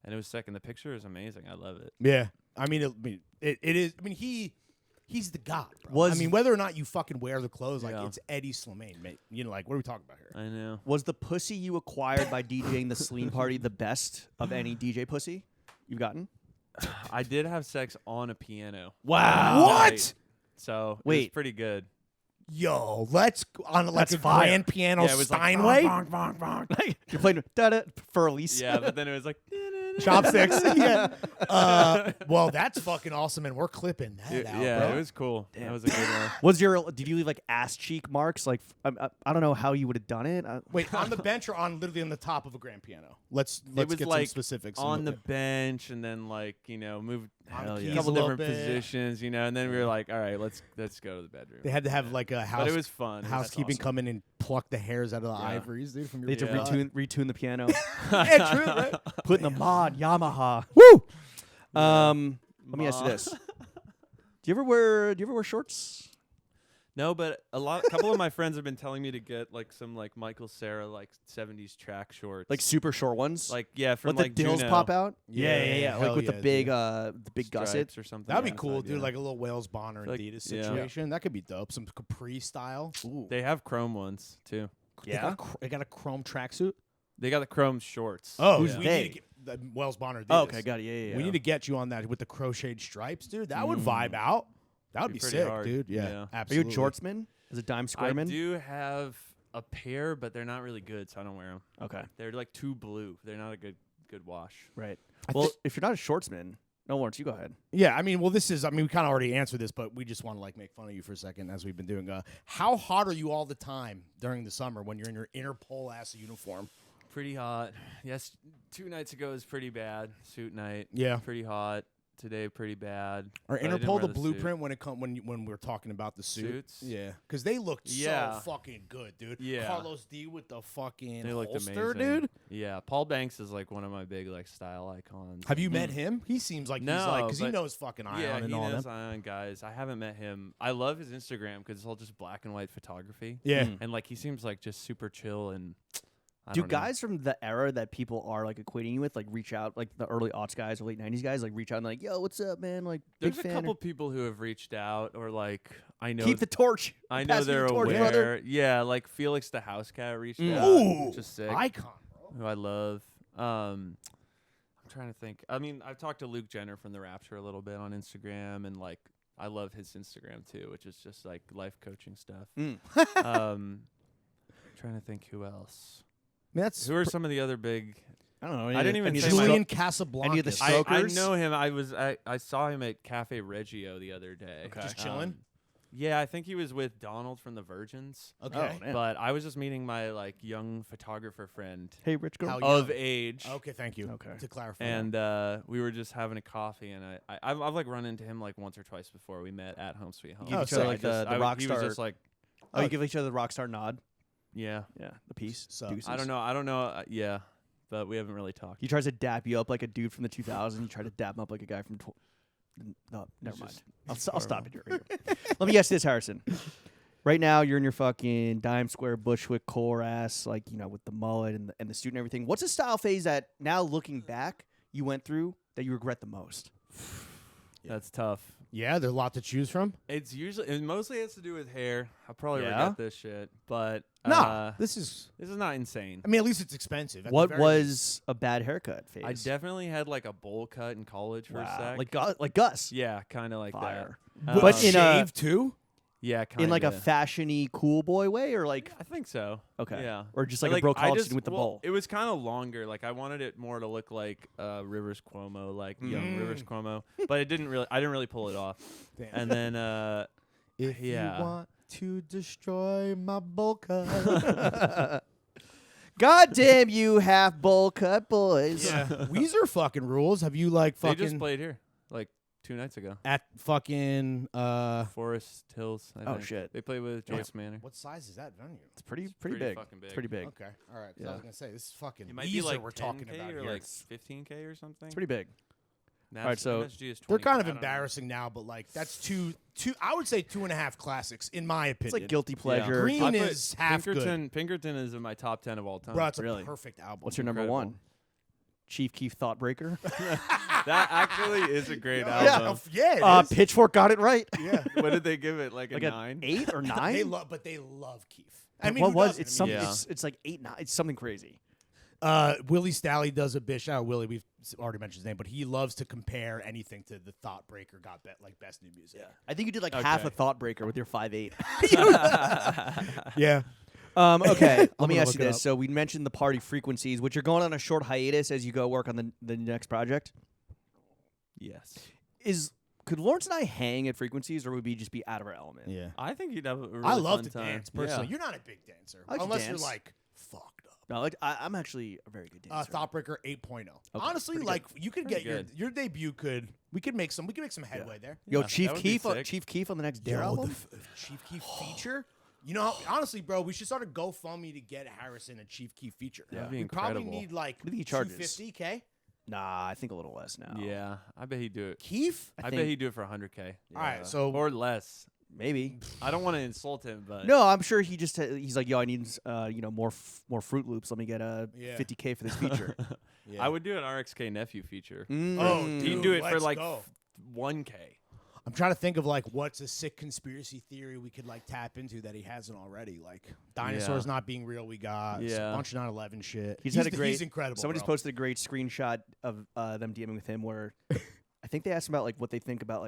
S2: And it was sick, and the picture is amazing. I love it.
S3: Yeah, I mean, it is. I mean, he's the god. Bro.
S1: Was-
S3: I mean, whether or not you fucking wear the clothes, like
S2: Yeah.
S3: it's Eddie Slimane, mate. You know, like what are we talking about here?
S2: I know.
S1: Was the pussy you acquired by DJing the Celine party the best of any DJ pussy you've gotten?
S2: I did have sex on a piano.
S1: Wow.
S3: What?
S2: Night, so it was
S1: Wait.
S2: pretty good.
S3: Yo, let's on like
S1: That's
S3: a
S1: fire.
S3: grand piano
S2: Yeah, it was like,
S3: Steinway.
S1: You're playing da-da for Elise.
S2: Yeah, but then it was like
S3: Chopsticks. Yeah. Well, that's fucking awesome, and we're clipping that out,
S2: yeah,
S3: bro.
S2: it was cool. That was a good one.
S1: Did you leave like ass cheek marks? Like I don't know how you would have done it.
S3: Wait, on the bench or on literally on the top of a grand piano? Let's
S2: It was
S3: get
S2: like
S3: some specifics.
S2: on the bench, and then like moved
S3: On
S2: a
S3: the keys
S2: couple
S3: a little
S2: different
S3: bit.
S2: positions, and then we were like, all right, let's go to the bedroom.
S3: They had to have like a house.
S2: but it was fun. It was
S3: housekeeping
S2: awesome.
S3: come in and pluck the hairs out of the
S2: Yeah.
S3: ivories, dude. From your
S1: They had to
S2: Yeah.
S1: retune the piano,
S3: yeah, true, right?
S1: put in the mod Yamaha.
S3: Woo!
S1: Let me ask you this: Do you ever wear shorts?
S2: No, but a couple of my friends have been telling me to get like some like Michael Cera like 70s track shorts.
S1: Like super short ones?
S2: Like yeah, from
S1: let
S2: like
S1: the dills
S2: Juno
S1: pop out?
S3: Yeah,
S1: Like
S3: hell
S1: with
S3: yeah,
S1: the big
S2: stripes
S1: gussets.
S2: or something.
S3: That'd be
S2: on the
S3: cool,
S2: side,
S3: dude.
S2: yeah.
S3: Like a little Wales Bonner
S2: Like,
S3: Adidas
S2: yeah.
S3: situation. That could be dope. Some Capri style. Ooh.
S2: They have chrome ones too.
S1: Yeah.
S3: They got a chrome tracksuit.
S2: They got the chrome shorts.
S3: Oh,
S1: Who's
S3: we
S1: they?
S3: need to get the Wales Bonner Adidas.
S1: Oh, okay, got it. Yeah.
S3: We need to get you on that with the crocheted stripes, dude. That would vibe out. That would
S2: Be
S3: be
S2: pretty
S3: sick,
S2: hard.
S3: dude. Yeah,
S2: Yeah.
S1: Are you
S3: absolutely.
S1: a jortsman? Is it dime
S2: I
S1: squareman?
S2: do have a pair, but they're not really good, so I don't wear them.
S1: Okay,
S2: They're like too blue. They're not a good wash.
S1: right.
S3: I
S1: Well,
S3: thi-
S1: if you're not a shortsman, no, Lawrence, you go ahead.
S3: Yeah, I mean, well, this is. I mean, we kind of already answered this, but we just want to like make fun of you for a second, as we've been doing. How hot are you all the time during the summer when you're in your Interpol ass uniform?
S2: Pretty hot. Yes, 2 nights ago was pretty bad. Suit night.
S3: Yeah.
S2: Pretty hot. Today pretty bad.
S3: Or
S2: but I didn't
S3: Interpol
S2: wear
S3: the
S2: suit.
S3: blueprint when we're talking about the suit?
S2: Suits?
S3: Yeah, because they looked
S2: Yeah.
S3: so fucking good, dude.
S2: Yeah.
S3: Carlos D with the fucking
S2: They looked
S3: holster,
S2: amazing.
S3: dude.
S2: Yeah, Paul Banks is like one of my big like style icons.
S3: Have you met him? He seems like he's like
S2: No,
S3: because he
S2: but-
S3: knows fucking Ion
S2: Yeah,
S3: and
S2: he
S3: all
S2: knows
S3: them.
S2: Ion guys. I haven't met him. I love his Instagram because it's all just black and white photography.
S3: Yeah.
S1: Mm.
S2: And like he seems like just super chill and. I
S1: Do
S2: don't know.
S1: guys from the era that people are like equating you with like reach out, like the early aughts guys or late 90s guys, like reach out and like, yo, what's up, man? Like,
S2: There's
S1: big
S2: a
S1: fan.
S2: couple people who have reached out or like I know
S1: Keep the torch.
S2: I know
S1: Pass me the
S2: they're
S1: torch,
S2: aware.
S1: brother.
S2: Yeah, like Felix the house cat reached out,
S3: Ooh,
S2: which is sick.
S3: icon, bro.
S2: Who I love. I'm trying to think. I mean, I've talked to Luke Jenner from The Rapture a little bit on Instagram, and like I love his Instagram too, which is just like life coaching stuff.
S1: Mm.
S2: Trying to think who else.
S3: I mean, that's
S2: Who are some of the other big?
S1: I don't know.
S2: I didn't even
S1: any of
S2: say
S1: the
S2: my-
S3: Julian
S1: stro-
S3: Casablanca.
S1: any of the
S2: I
S1: Strokers?
S2: know him. I saw him at Cafe Reggio the other day.
S1: Okay.
S3: Just chilling?
S2: Yeah, I think he was with Donald from the Virgins.
S3: Okay.
S1: Oh, man.
S2: But I was just meeting my like young photographer friend
S1: Hey, rich girl.
S3: How
S2: of
S3: young?
S2: age.
S3: Okay, thank you.
S1: Okay.
S3: To clarify.
S2: And we were just having a coffee, and I've like run into him like once or twice before we met at Home Sweet Home.
S1: Give
S3: each other,
S2: I
S1: like, the
S2: He was
S1: Rockstar-
S2: just like,
S1: Oh, you give each other the rockstar nod.
S2: yeah.
S1: Yeah, the peace.
S3: So,
S1: Deuces.
S2: I don't know. Yeah, but we haven't really talked.
S1: He tries to dap you up like a dude from the 2000s. You try to dap him up like a guy from. No, never mind. I'll stop it right here. Let me ask you this, Harrison. Right now, you're in your fucking Dime Square Bushwick core ass, like with the mullet and the suit and everything. What's a style phase that now looking back you went through that you regret the most?
S2: That's tough.
S3: yeah, there's a lot to choose from.
S2: It mostly has to do with hair. I probably
S1: Yeah?
S2: regret this shit, but
S3: No, this is.
S2: this is not insane.
S3: I mean, at least it's expensive. At the
S1: What
S3: very
S1: was a bad haircut phase?
S2: I definitely had like a bowl cut in college for a
S1: Wow.
S2: sec.
S1: Like Gus.
S2: yeah, kind of like
S1: Fire.
S2: that.
S3: least.
S1: But
S3: But
S1: in a-
S3: shaved too.
S2: yeah, kind
S1: In like a fashiony cool boy way, or like
S2: I think so.
S1: okay,
S2: Yeah.
S1: or just
S2: I
S1: like a bro
S2: I
S1: college
S2: just-
S1: student with the
S2: well,
S1: bowl.
S2: It was kind of longer. Like I wanted it more to look like Rivers Cuomo, like young Rivers Cuomo, but it didn't really. I didn't really pull it off.
S3: Damn.
S2: And then
S3: If
S2: yeah.
S3: you want to destroy my bowl cut.
S1: God damn you, half bowl cut boys.
S3: yeah. Weezer fucking rules. Have you like
S2: they
S3: fucking?
S2: just played here like 2 nights ago.
S3: At fucking
S2: Forest Hills. I
S1: Oh,
S2: think.
S1: shit.
S2: They play with Joyce Manor.
S3: what size is that venue?
S1: It's pretty
S2: pretty
S1: big.
S2: fucking big.
S1: It's pretty big.
S3: Okay, all right. 'Cause I
S1: Yeah.
S3: was gonna say this is fucking.
S2: It might
S3: Weezer
S2: be like
S3: we're
S2: 10K
S3: talking about
S2: or
S3: here.
S2: like 15K or something.
S1: It's pretty big.
S2: Nas-
S1: All right, so
S2: NSG is
S3: They're
S2: 20,
S3: kind of
S2: I don't know.
S3: embarrassing now, but like that's two. I would say 2.5 classics in my
S1: It's
S3: opinion.
S1: like guilty pleasure.
S3: Green
S2: I put
S3: is half good.
S2: Pinkerton is in my top 10 of all time.
S3: Bro, it's
S1: Really?
S3: a perfect album.
S1: What's your number
S2: Incredible.
S1: one? Chief Keef Thoughtbreaker.
S2: That actually is a great
S3: Yeah,
S2: album.
S3: yeah, it is.
S1: Pitchfork got it right.
S3: Yeah.
S2: What did they give it? Like a
S1: Like
S2: 9?
S1: an 8 or 9?
S3: They love Keith. I mean,
S1: what
S3: who
S1: was
S3: doesn't?
S1: it's
S3: I
S1: something?
S3: mean,
S2: Yeah.
S1: It's like 8, 9. It's something crazy.
S3: Willie Stalley does a bit. Shout out Willie. We've already mentioned his name, but he loves to compare anything to the Thoughtbreaker. Got like best new music.
S1: I think you did like half a
S2: Okay.
S1: Thoughtbreaker with your 5'8".
S3: Yeah.
S1: Okay, let me
S3: gonna
S1: ask
S3: look
S1: you
S3: it
S1: this.
S3: up.
S1: So we mentioned the party frequencies, which are going on a short hiatus as you go work on the next project.
S2: Yes.
S1: Could Lawrence and I hang at frequencies, or would we just be out of our element?
S3: Yeah.
S2: I think you'd have a really
S3: I love
S2: fun
S3: to
S2: time.
S3: dance personally.
S2: Yeah.
S3: You're not a big dancer,
S1: I like to
S3: unless
S1: dance.
S3: you're like fucked up.
S1: No, like I'm actually a very good dancer.
S3: Thoughtbreaker 8.0. Honestly,
S1: pretty
S3: like you could
S2: Pretty
S3: get
S2: good.
S3: your debut. We could make some headway there.
S1: Yo,
S2: Yeah,
S1: Chief
S2: that would be
S1: Keef,
S2: sick.
S1: Chief Keef on the next Dare
S3: Yo,
S1: album.
S3: Chief Keef feature. You know, honestly, bro, we should start a GoFundMe to get Harrison a Chief Keef feature.
S2: That'd be
S3: we probably
S2: incredible.
S3: need like
S1: What do you think he charges?
S3: 250K.
S1: Nah, I think a little less now.
S2: Yeah, I bet he'd do it.
S3: Keef.
S2: I bet
S1: think-
S2: he'd do it for 100K.
S3: All right, so
S2: Or less.
S1: Maybe.
S2: I don't want to insult him, but
S1: No, I'm sure he's like, yo, I need more Fruit Loops. Let me get
S3: Yeah.
S1: 50K for this feature.
S2: I would do an RXK nephew feature.
S3: Oh,
S1: Mm.
S2: He'd
S3: dude,
S2: do it for
S3: let's
S2: like
S3: go.
S2: 1K.
S3: I'm trying to think of like what's a sick conspiracy theory we could like tap into that he hasn't already. Like dinosaurs not being real. We got
S2: Yeah.
S3: a bunch of 9/11 shit.
S1: He's had a great.
S3: He's incredible.
S1: Somebody's
S3: bro.
S1: posted a great screenshot of them DMing with him where I think they asked him about like what they think about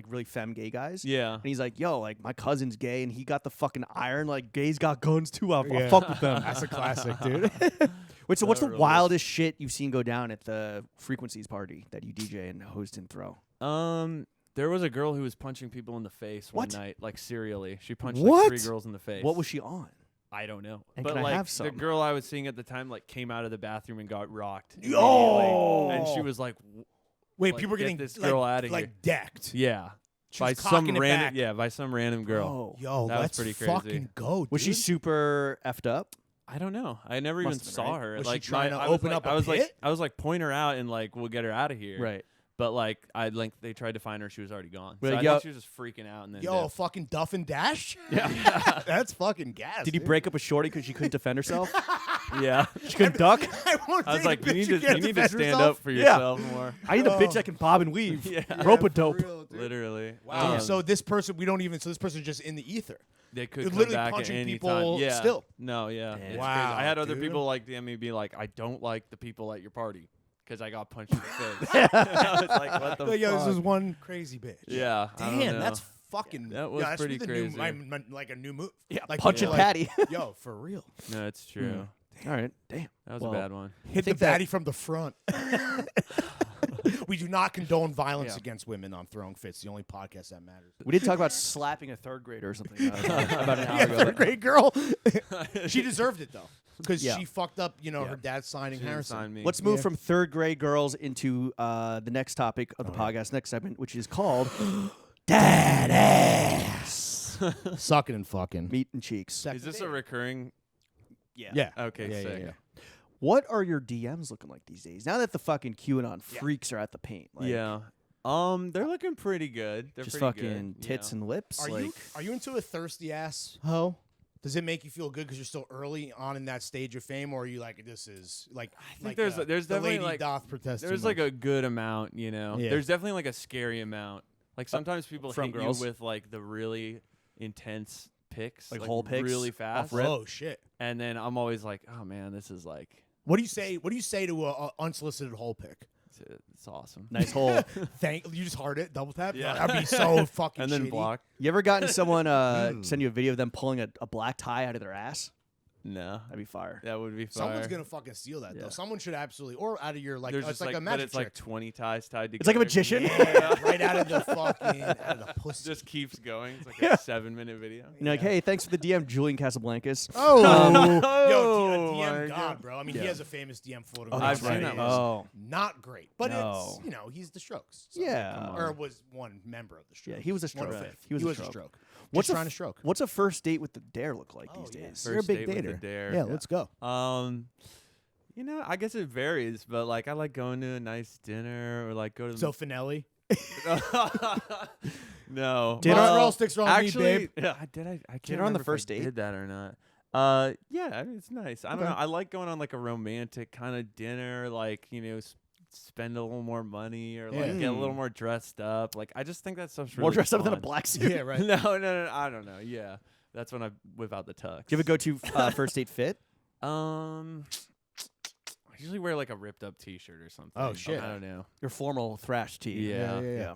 S1: really femme gay guys.
S2: Yeah.
S1: And he's like, yo, like my cousin's gay and he got the fucking iron. Like gays got guns too. I'll
S3: Yeah.
S1: fuck with them.
S3: That's a classic, dude.
S1: Wait, so what's the
S2: rules.
S1: wildest shit you've seen go down at the frequencies party that you DJ and host and throw?
S2: There was a girl who was punching people in the face
S1: What?
S2: one night, like serially. She punched
S1: What?
S2: like 3 girls in the face.
S1: What was she on?
S2: I don't know.
S1: And
S2: but
S1: can I
S2: like
S1: have
S2: the
S1: some?
S2: girl I was seeing at the time like came out of the bathroom and got rocked.
S1: Yo!
S2: immediately. And she was like,
S3: Wait,
S2: Like,
S3: people are
S2: get
S3: getting
S2: this
S3: like,
S2: girl outta here.
S3: like decked.
S2: yeah.
S3: She
S2: By
S3: was
S2: some
S3: cocking it
S2: random
S3: back.
S2: by some random girl.
S1: Oh.
S3: Yo,
S2: That was
S3: let's
S2: pretty crazy.
S3: fucking go.
S1: Was she
S3: dude.
S1: super effed up?
S2: I don't know. I never even
S1: Must've been,
S2: saw
S1: right?
S2: her.
S3: Was she
S2: like
S3: trying to
S2: I was
S3: open
S2: like-
S3: up a
S2: I was like
S3: pit?
S2: I was like point her out and like we'll get her out of here.
S1: Right.
S2: But like they tried to find her, she was already gone.
S1: Well,
S2: So I
S1: yo-
S2: think she was just freaking out and then
S3: Yo,
S2: dipped.
S3: fucking Duff and Dash?
S1: Yeah.
S3: That's fucking gas.
S1: Did you
S3: dude.
S1: break up with Shorty because she couldn't defend herself?
S2: yeah.
S1: She couldn't duck?
S3: I, won't
S2: I was
S3: take a
S2: like, you
S3: bitch
S2: need
S3: who
S2: to
S3: can't
S2: you need to
S3: defend
S2: stand
S3: herself.
S2: up for
S1: Yeah.
S2: yourself more.
S1: I need a bitch that can bob and weave.
S2: Yeah.
S1: Rope a
S3: For
S1: dope.
S3: real, dude.
S2: Literally.
S3: Wow. So this person, so this person's just in the ether.
S2: They could
S3: You're
S2: come
S3: literally
S2: back at
S3: punching
S2: any
S3: people
S2: time. Yeah.
S3: still.
S2: No, yeah.
S1: Damn.
S2: It's
S3: Wow,
S2: crazy. I had other
S3: dude.
S2: people like DM me be like, I don't like the people at your party because I got punched in the face. I was like, what the
S3: Like, yo, this
S2: fuck?
S3: is one crazy bitch.
S2: Yeah. I don't
S3: Damn,
S2: know.
S3: that's fucking.
S2: That was
S3: yeah, that's
S2: pretty
S3: the
S2: crazy.
S3: New, like a new move.
S1: Yeah,
S3: like
S1: punching
S3: people, like,
S1: Patty.
S3: Yo, for real.
S2: No, it's true.
S1: All right. Damn.
S2: That was
S1: Well,
S2: a bad one.
S3: Hit the
S1: think that-
S3: baddie from the front. We do not condone violence
S2: Yeah.
S3: against women on throwing fits. The only podcast that matters.
S1: We did talk about slapping a third grader or something about an hour
S3: Yeah,
S1: ago.
S3: third grade girl. She deserved it though, because
S1: Yeah.
S3: she fucked up. You know,
S1: Yeah.
S3: her dad signing
S2: She didn't
S3: Harrison.
S2: sign me.
S1: Let's move
S3: Yeah.
S1: from third grade girls into the next topic of the podcast, next segment, which is called Dad Ass.
S3: Sucking and fucking.
S1: Meat and cheeks.
S3: Second
S2: Is this
S3: date.
S2: a recurring?
S3: Yeah.
S2: Okay,
S3: Yeah,
S2: sick.
S3: yeah, yeah.
S1: What are your DMs looking like these days? Now that the fucking QAnon freaks are at the paint. Like,
S2: Yeah. They're looking pretty good. They're
S1: just
S2: pretty
S1: fucking
S2: good,
S1: tits and lips.
S3: Are you into a thirsty ass hoe? Does it make you feel good because you're still early on in that stage of fame, or are you like this is like? I
S2: think there's
S3: the
S2: definitely,
S3: lady
S2: like-
S3: doth protest.
S2: There's
S3: too
S2: like
S3: much.
S2: a good amount, you know.
S3: Yeah.
S2: There's definitely like a scary amount. Like sometimes people
S1: from
S2: hit
S1: girls?
S2: you with like the really intense pics,
S1: Like whole pics
S2: really
S1: off
S2: fast.
S1: rip?
S3: Oh shit!
S2: And then I'm always like, oh man, this is like
S3: What do you say? What do you say to a unsolicited hole pick?
S2: it's awesome.
S1: nice hole.
S3: Thank you. Just heart it, double tap.
S2: Yeah.
S3: That'd be so fucking.
S2: And then
S3: shitty.
S2: block.
S1: You ever gotten someone send you a video of them pulling a black tie out of their ass?
S2: No,
S1: That'd be fire.
S2: that would be fire.
S3: Someone's gonna fucking steal that
S1: Yeah.
S3: though. Someone should absolutely, or out of your like,
S2: There's
S3: it's
S2: just
S3: like a
S2: but
S3: magic
S2: it's like
S3: trick.
S2: 20 ties tied together.
S1: It's like a magician.
S3: Yeah, right out of the fucking out of the pussy.
S2: Just keeps going. It's like
S1: Yeah.
S2: a 7-minute video.
S1: You're like, hey, thanks for the DM, Julian Casablancas.
S3: Oh, yo,
S2: Oh
S3: DM
S2: my
S3: God,
S2: God.
S3: bro. I mean,
S1: Yeah.
S3: he has a famous DM floating
S1: Oh,
S3: around.
S2: I've seen
S3: that
S2: that
S3: is
S1: Oh.
S3: not great, but
S1: No.
S3: it's he's the Strokes. So,
S1: Yeah.
S3: or was one member of the Strokes.
S1: Yeah, he was a stroke.
S3: One-fifth.
S1: He was a
S3: a
S1: stroke.
S3: stroke.
S1: What's
S3: Just
S1: a
S3: trying to stroke.
S1: What's a first date with the dare look like
S3: Oh,
S1: these
S3: yeah.
S1: days?
S3: You're a
S2: First
S3: big
S2: date with
S3: dater.
S2: a dare.
S3: Yeah, let's go.
S2: I guess it varies, but like I like going to a nice dinner or like go to
S3: So Finelli.
S2: no.
S1: Dinner-
S3: Mozzarella sticks are on me,
S2: Actually,
S3: babe.
S2: yeah, I can't
S1: Dinner on the
S2: remember if
S1: first
S2: I
S1: date?
S2: Did that or not? Yeah, I mean, it's nice. I don't
S1: Okay.
S2: know. I like going on like a romantic kind of dinner, like spend a little more money or like
S3: Yeah.
S2: get a little more dressed up. Like I just think that stuff's really
S1: More dressed up than a
S2: fun.
S1: black suit.
S3: Yeah, right.
S2: No, I don't know. Yeah, that's when I whip out the tux.
S1: Do you have a go-to first date fit?
S2: I usually wear like a ripped up T-shirt or something.
S3: Oh, shit.
S2: I don't know.
S1: Your formal thrash tee.
S2: Yeah.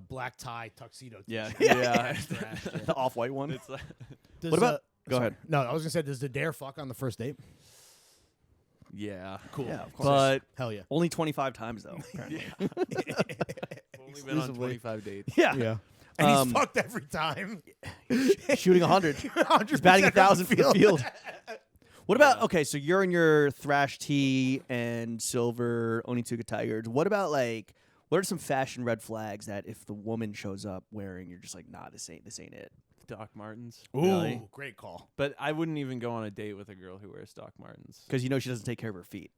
S3: Black tie tuxedo.
S1: Yeah.
S3: t-shirt.
S2: Yeah.
S3: Trash, yeah.
S1: The off-white one.
S2: It's like,
S3: Does,
S1: What about- Go
S3: sorry.
S1: ahead.
S3: No, I was gonna say, does the dare fuck on the first date?
S2: yeah.
S3: Cool.
S1: Yeah, of course.
S2: But
S3: Hell yeah.
S1: Only 25 times though. Apparently.
S2: I've only been on
S3: Exclusively.
S2: 25 dates.
S1: Yeah.
S3: Yeah. And
S1: Um,
S3: he's fucked every time.
S1: Shooting 100.
S3: 100%
S1: He's batting
S3: on
S1: 1,000 for the field. What about
S2: Yeah.
S1: okay? So you're in your thrash tee and silver Onitsuka Tigers. What about like? What are some fashion red flags that if the woman shows up wearing, you're just like, nah, this ain't it.
S2: Doc Martens.
S3: Ooh,
S1: Really?
S3: great call.
S2: But I wouldn't even go on a date with a girl who wears Doc Martens.
S1: Because you know she doesn't take care of her feet.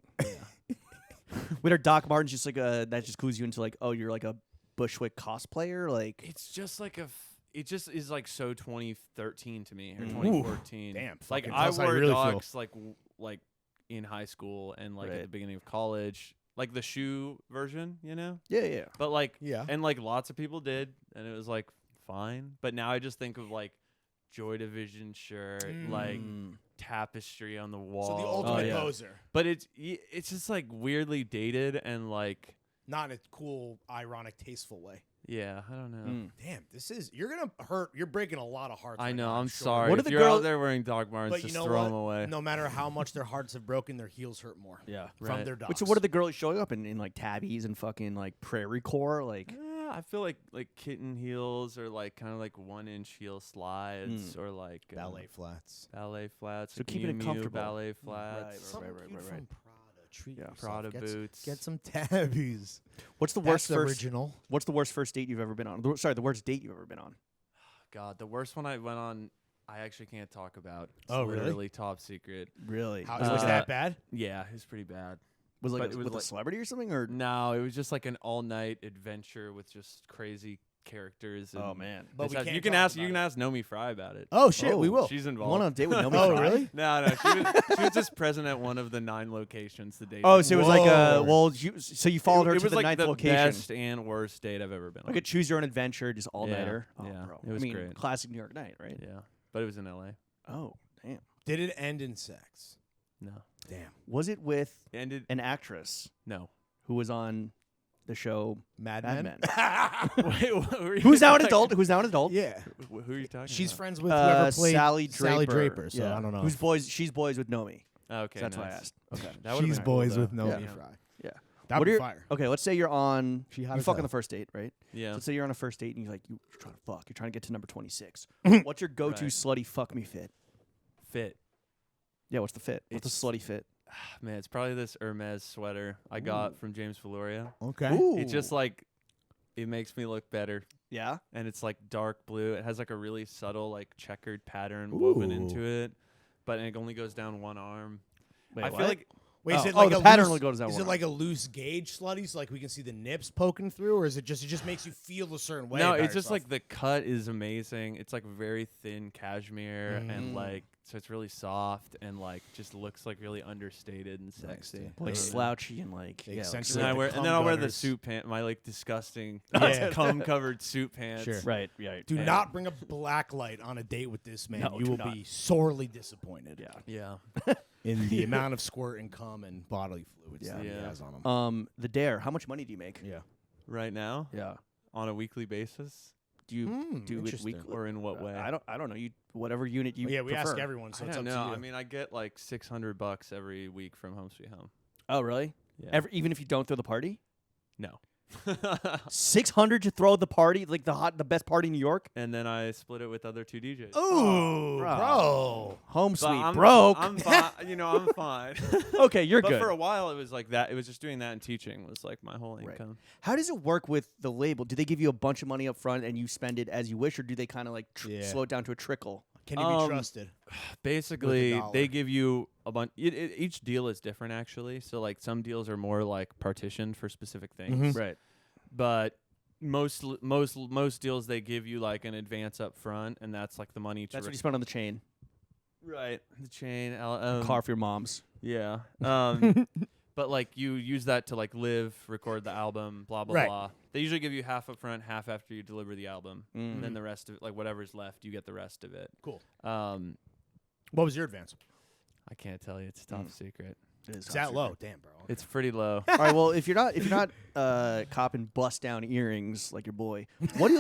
S1: With her Doc Martens, just like that just clues you into like, oh, you're like a Bushwick cosplayer. Like,
S2: It's just like it just is like so 2013 to me or
S1: Mm.
S2: 2014.
S3: Damn,
S2: Like
S3: fucking
S2: I
S3: tell us how you
S2: wore
S3: really feel.
S2: Docs like in high school and like at
S1: Right.
S2: the beginning of college, like the shoe version,
S1: yeah.
S2: But like
S3: Yeah.
S2: and like lots of people did, and it was like fine. But now I just think of like Joy Division shirt, like
S1: Mm.
S2: tapestry on the wall.
S3: So the ultimate
S1: yeah.
S3: poser.
S2: But it's just like weirdly dated and like
S3: Not in a cool, ironic, tasteful way.
S2: yeah, I don't know.
S1: Mm.
S3: Damn, you're gonna hurt. You're breaking a lot of hearts.
S2: I
S3: right
S2: know.
S3: now,
S2: I'm
S3: sure.
S2: sorry.
S1: What are
S2: If
S1: the
S2: you're
S1: girl-
S2: out there wearing Doc Martens,
S3: But you
S2: just
S3: know
S2: throw
S3: what?
S2: them away.
S3: No matter how much their hearts have broken, their heels hurt more
S1: Yeah.
S3: from
S2: Right.
S3: their dogs.
S1: Which, so what are the girls showing up in like tabbies and fucking like prairie core? Like,
S2: Yeah, I feel like kitten heels or like kind of like 1-inch heel slides or like
S3: ballet flats?
S2: ballet flats.
S1: So
S2: or
S1: keeping it
S2: Miu Miu
S1: comfortable.
S2: ballet
S1: Right,
S2: flats.
S3: Something
S1: right,
S3: cute
S1: right.
S3: from Prada. Treat
S1: Yeah.
S3: yourself.
S2: Prada
S3: Get
S2: boots.
S3: Get some tabbies.
S1: what's the
S3: That's
S1: worst first?
S3: original.
S1: What's the worst first date you've ever been on? Sorry, the worst date you've ever been on.
S2: God, the worst one I went on, I actually can't talk about. It's
S3: Oh, really?
S2: literally top secret.
S1: Really?
S3: How,
S2: Uh,
S3: was that bad?
S2: Yeah, it was pretty bad.
S1: was it like
S2: but
S1: a,
S2: it was
S1: with a
S2: like-
S1: celebrity or something? Or
S2: No, it was just like an all-night adventure with just crazy characters. And
S1: oh man,
S3: But we
S2: it's-
S3: can't
S2: you can
S3: talk
S2: ask
S3: about
S2: you can
S3: it.
S2: ask Nomi Fry about it.
S3: Oh shit, we will.
S2: She's
S1: you
S2: involved.
S1: went on a date with Nomi
S3: Oh,
S1: Fry?
S3: really?
S2: No, she was just present at one of the 9 locations the day.
S1: Oh,
S2: before.
S1: so it was like
S3: Whoa.
S1: so you followed her
S2: it
S1: to
S2: was
S1: the
S2: like
S1: ninth
S2: the
S1: location.
S2: best and worst date I've ever been on.
S1: Like a choose your own adventure, just all
S2: Yeah,
S1: nighter. Oh,
S2: yeah,
S1: bro.
S2: it was
S1: I mean,
S2: great.
S1: classic New York night, right?
S2: Yeah, but it was in L.A.
S1: Oh, damn.
S3: Did it end in sex?
S2: No,
S3: Damn.
S1: Was it with
S2: ended
S1: an actress
S2: no.
S1: who was on the show
S3: Mad
S1: Mad
S3: Men.
S1: Men?
S2: Wait, what were you
S1: Who's now an
S2: talking-
S1: adult? Who's now an adult?
S3: Yeah.
S2: Who are you talking?
S3: She's
S2: about?
S3: friends with whoever played
S1: Sally Draper.
S3: Sally Draper. So
S1: yeah.
S3: I don't know.
S1: Who's boys? She's boys with Nomi.
S2: Okay,
S1: So that's why I
S2: nice.
S1: asked. Okay.
S2: That would've
S3: She's
S2: been cool,
S3: boys
S2: though.
S3: with no
S1: Yeah.
S3: Fry.
S1: Yeah.
S3: That'd
S1: What
S3: be
S1: are your-
S3: fire.
S1: Okay, let's say you're on.
S3: She hot
S1: You
S3: as
S1: fuck on
S3: hell.
S1: the first date, right?
S2: Yeah.
S1: So let's say you're on a first date and you're like, you're trying to fuck. You're trying to get to number 26. What's your go-to
S2: Right.
S1: slutty fuck me fit?
S2: Fit.
S1: Yeah, what's the fit? What's the
S2: It's-
S1: slutty fit?
S2: Man, it's probably this Hermes sweater I got from James Valoria.
S3: Okay.
S1: Ooh.
S2: It's just like it makes me look better.
S1: Yeah.
S2: And it's like dark blue. It has like a really subtle like checkered pattern woven
S3: Ooh.
S2: into it, but it only goes down one arm.
S1: Wait,
S2: I
S1: what?
S2: feel like
S3: Wait, is
S1: Oh,
S3: it like
S1: the
S3: a
S1: pattern
S3: loose,
S1: only goes down
S3: Is
S1: one
S3: it like a loose gauge slutty, so like we can see the nips poking through, or is it just makes you feel a certain way?
S2: no,
S3: about
S2: it's just
S3: yourself?
S2: like the cut is amazing. It's like very thin cashmere and like so it's really soft and like just looks like really understated and sexy.
S3: Nasty.
S1: like
S2: I don't know.
S1: slouchy and like
S3: They
S1: yeah,
S3: accentuate
S2: And, I
S3: the
S2: wear,
S3: cum
S2: and then I'll wear the
S3: gutters.
S2: suit pant, my like disgusting
S3: Yeah.
S2: cum covered suit pants.
S3: Sure.
S1: right, right.
S3: Do
S1: and-
S3: not bring a black light on a date with this man.
S1: No,
S3: you
S1: do
S3: will
S1: not.
S3: be sorely disappointed.
S1: Yeah.
S2: Yeah.
S3: In the amount of squirt and cum and bodily fluids
S1: Yeah.
S3: that he
S2: Yeah.
S3: has on him.
S1: The dare. How much money do you make?
S3: Yeah.
S2: Right now,
S1: Yeah.
S2: on a weekly basis,
S1: Do you do it
S3: interesting.
S1: weekly
S2: or in what way?
S1: I don't know. You whatever unit you.
S3: Yeah, we
S1: prefer.
S3: ask everyone, so
S2: I
S3: it's
S2: don't
S3: up
S2: know.
S3: to you.
S2: I mean, I get like $600 every week from Home Sweet Home.
S1: Oh really?
S2: Yeah.
S1: Even if you don't throw the party?
S2: No.
S1: $600 to throw the party, like the best party in New York.
S2: And then I split it with other 2 DJs.
S3: Ooh,
S1: bro.
S3: bro.
S1: Home
S2: But
S1: sweet
S2: I'm,
S1: broke.
S2: I'm fine. I'm fine.
S1: Okay, you're
S2: But
S1: good.
S2: for a while, it was like that. It was just doing that and teaching was like my whole income.
S1: How does it work with the label? Do they give you a bunch of money up front and you spend it as you wish, or do they kind of like slow it down to a trickle?
S3: Can you be trusted?
S2: Basically,
S3: dollar.
S2: they give you a bunch. Each deal is different, actually. So like some deals are more like partitioned for specific things,
S1: Right.
S2: but most deals they give you like an advance up front, and that's like the money to
S1: That's what you spend on the chain.
S2: right the chain
S1: Car for your mom's.
S2: yeah but like you use that to like live, record the album, blah blah
S3: Right.
S2: blah. They usually give you half up front, half after you deliver the album, and then the rest of it, like whatever's left, you get the rest of it.
S3: Cool.
S2: Um,
S3: What was your advance?
S2: I can't tell you; it's top secret.
S1: It
S3: Is that low? Damn, bro.
S2: It's pretty low.
S1: All right. Well, if you're not copping bust down earrings like your boy, what do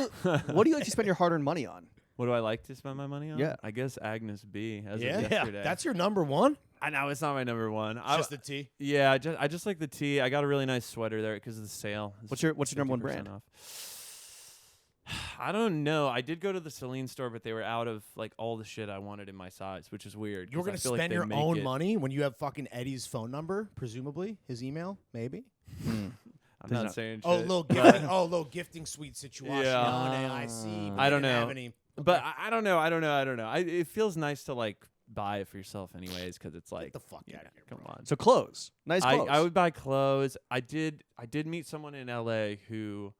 S1: you like to spend your hard earned money on?
S2: What do I like to spend my money on?
S1: Yeah.
S2: I guess Agnes B as
S3: Yeah?
S2: of yesterday.
S3: That's your number one?
S2: I know it's not my number one.
S3: It's just the tea.
S2: Yeah, I just like the tee. I got a really nice sweater there because of the sale. It's
S1: What's your number one
S2: 50%
S1: brand?
S2: off. I don't know. I did go to the Celine store, but they were out of like all the shit I wanted in my size, which is weird.
S3: You were
S2: 'cause I
S3: going to
S2: feel like
S3: spend
S2: they
S3: your
S2: make
S3: own
S2: it-
S3: money when you have fucking Eddie's phone number, presumably, his email, maybe?
S2: I'm not saying shit.
S3: Oh, little gifting suite situation.
S2: Yeah.
S3: Oh, I see. but
S2: I
S3: they
S2: don't
S3: didn't have
S2: know.
S3: any-
S2: But I don't know. It feels nice to like buy it for yourself, anyways, because it's like
S3: Get the fuck
S2: yeah,
S3: out of here,
S2: come
S3: bro.
S2: on.
S1: So clothes, nice clothes.
S2: I would buy clothes. I did meet someone in LA who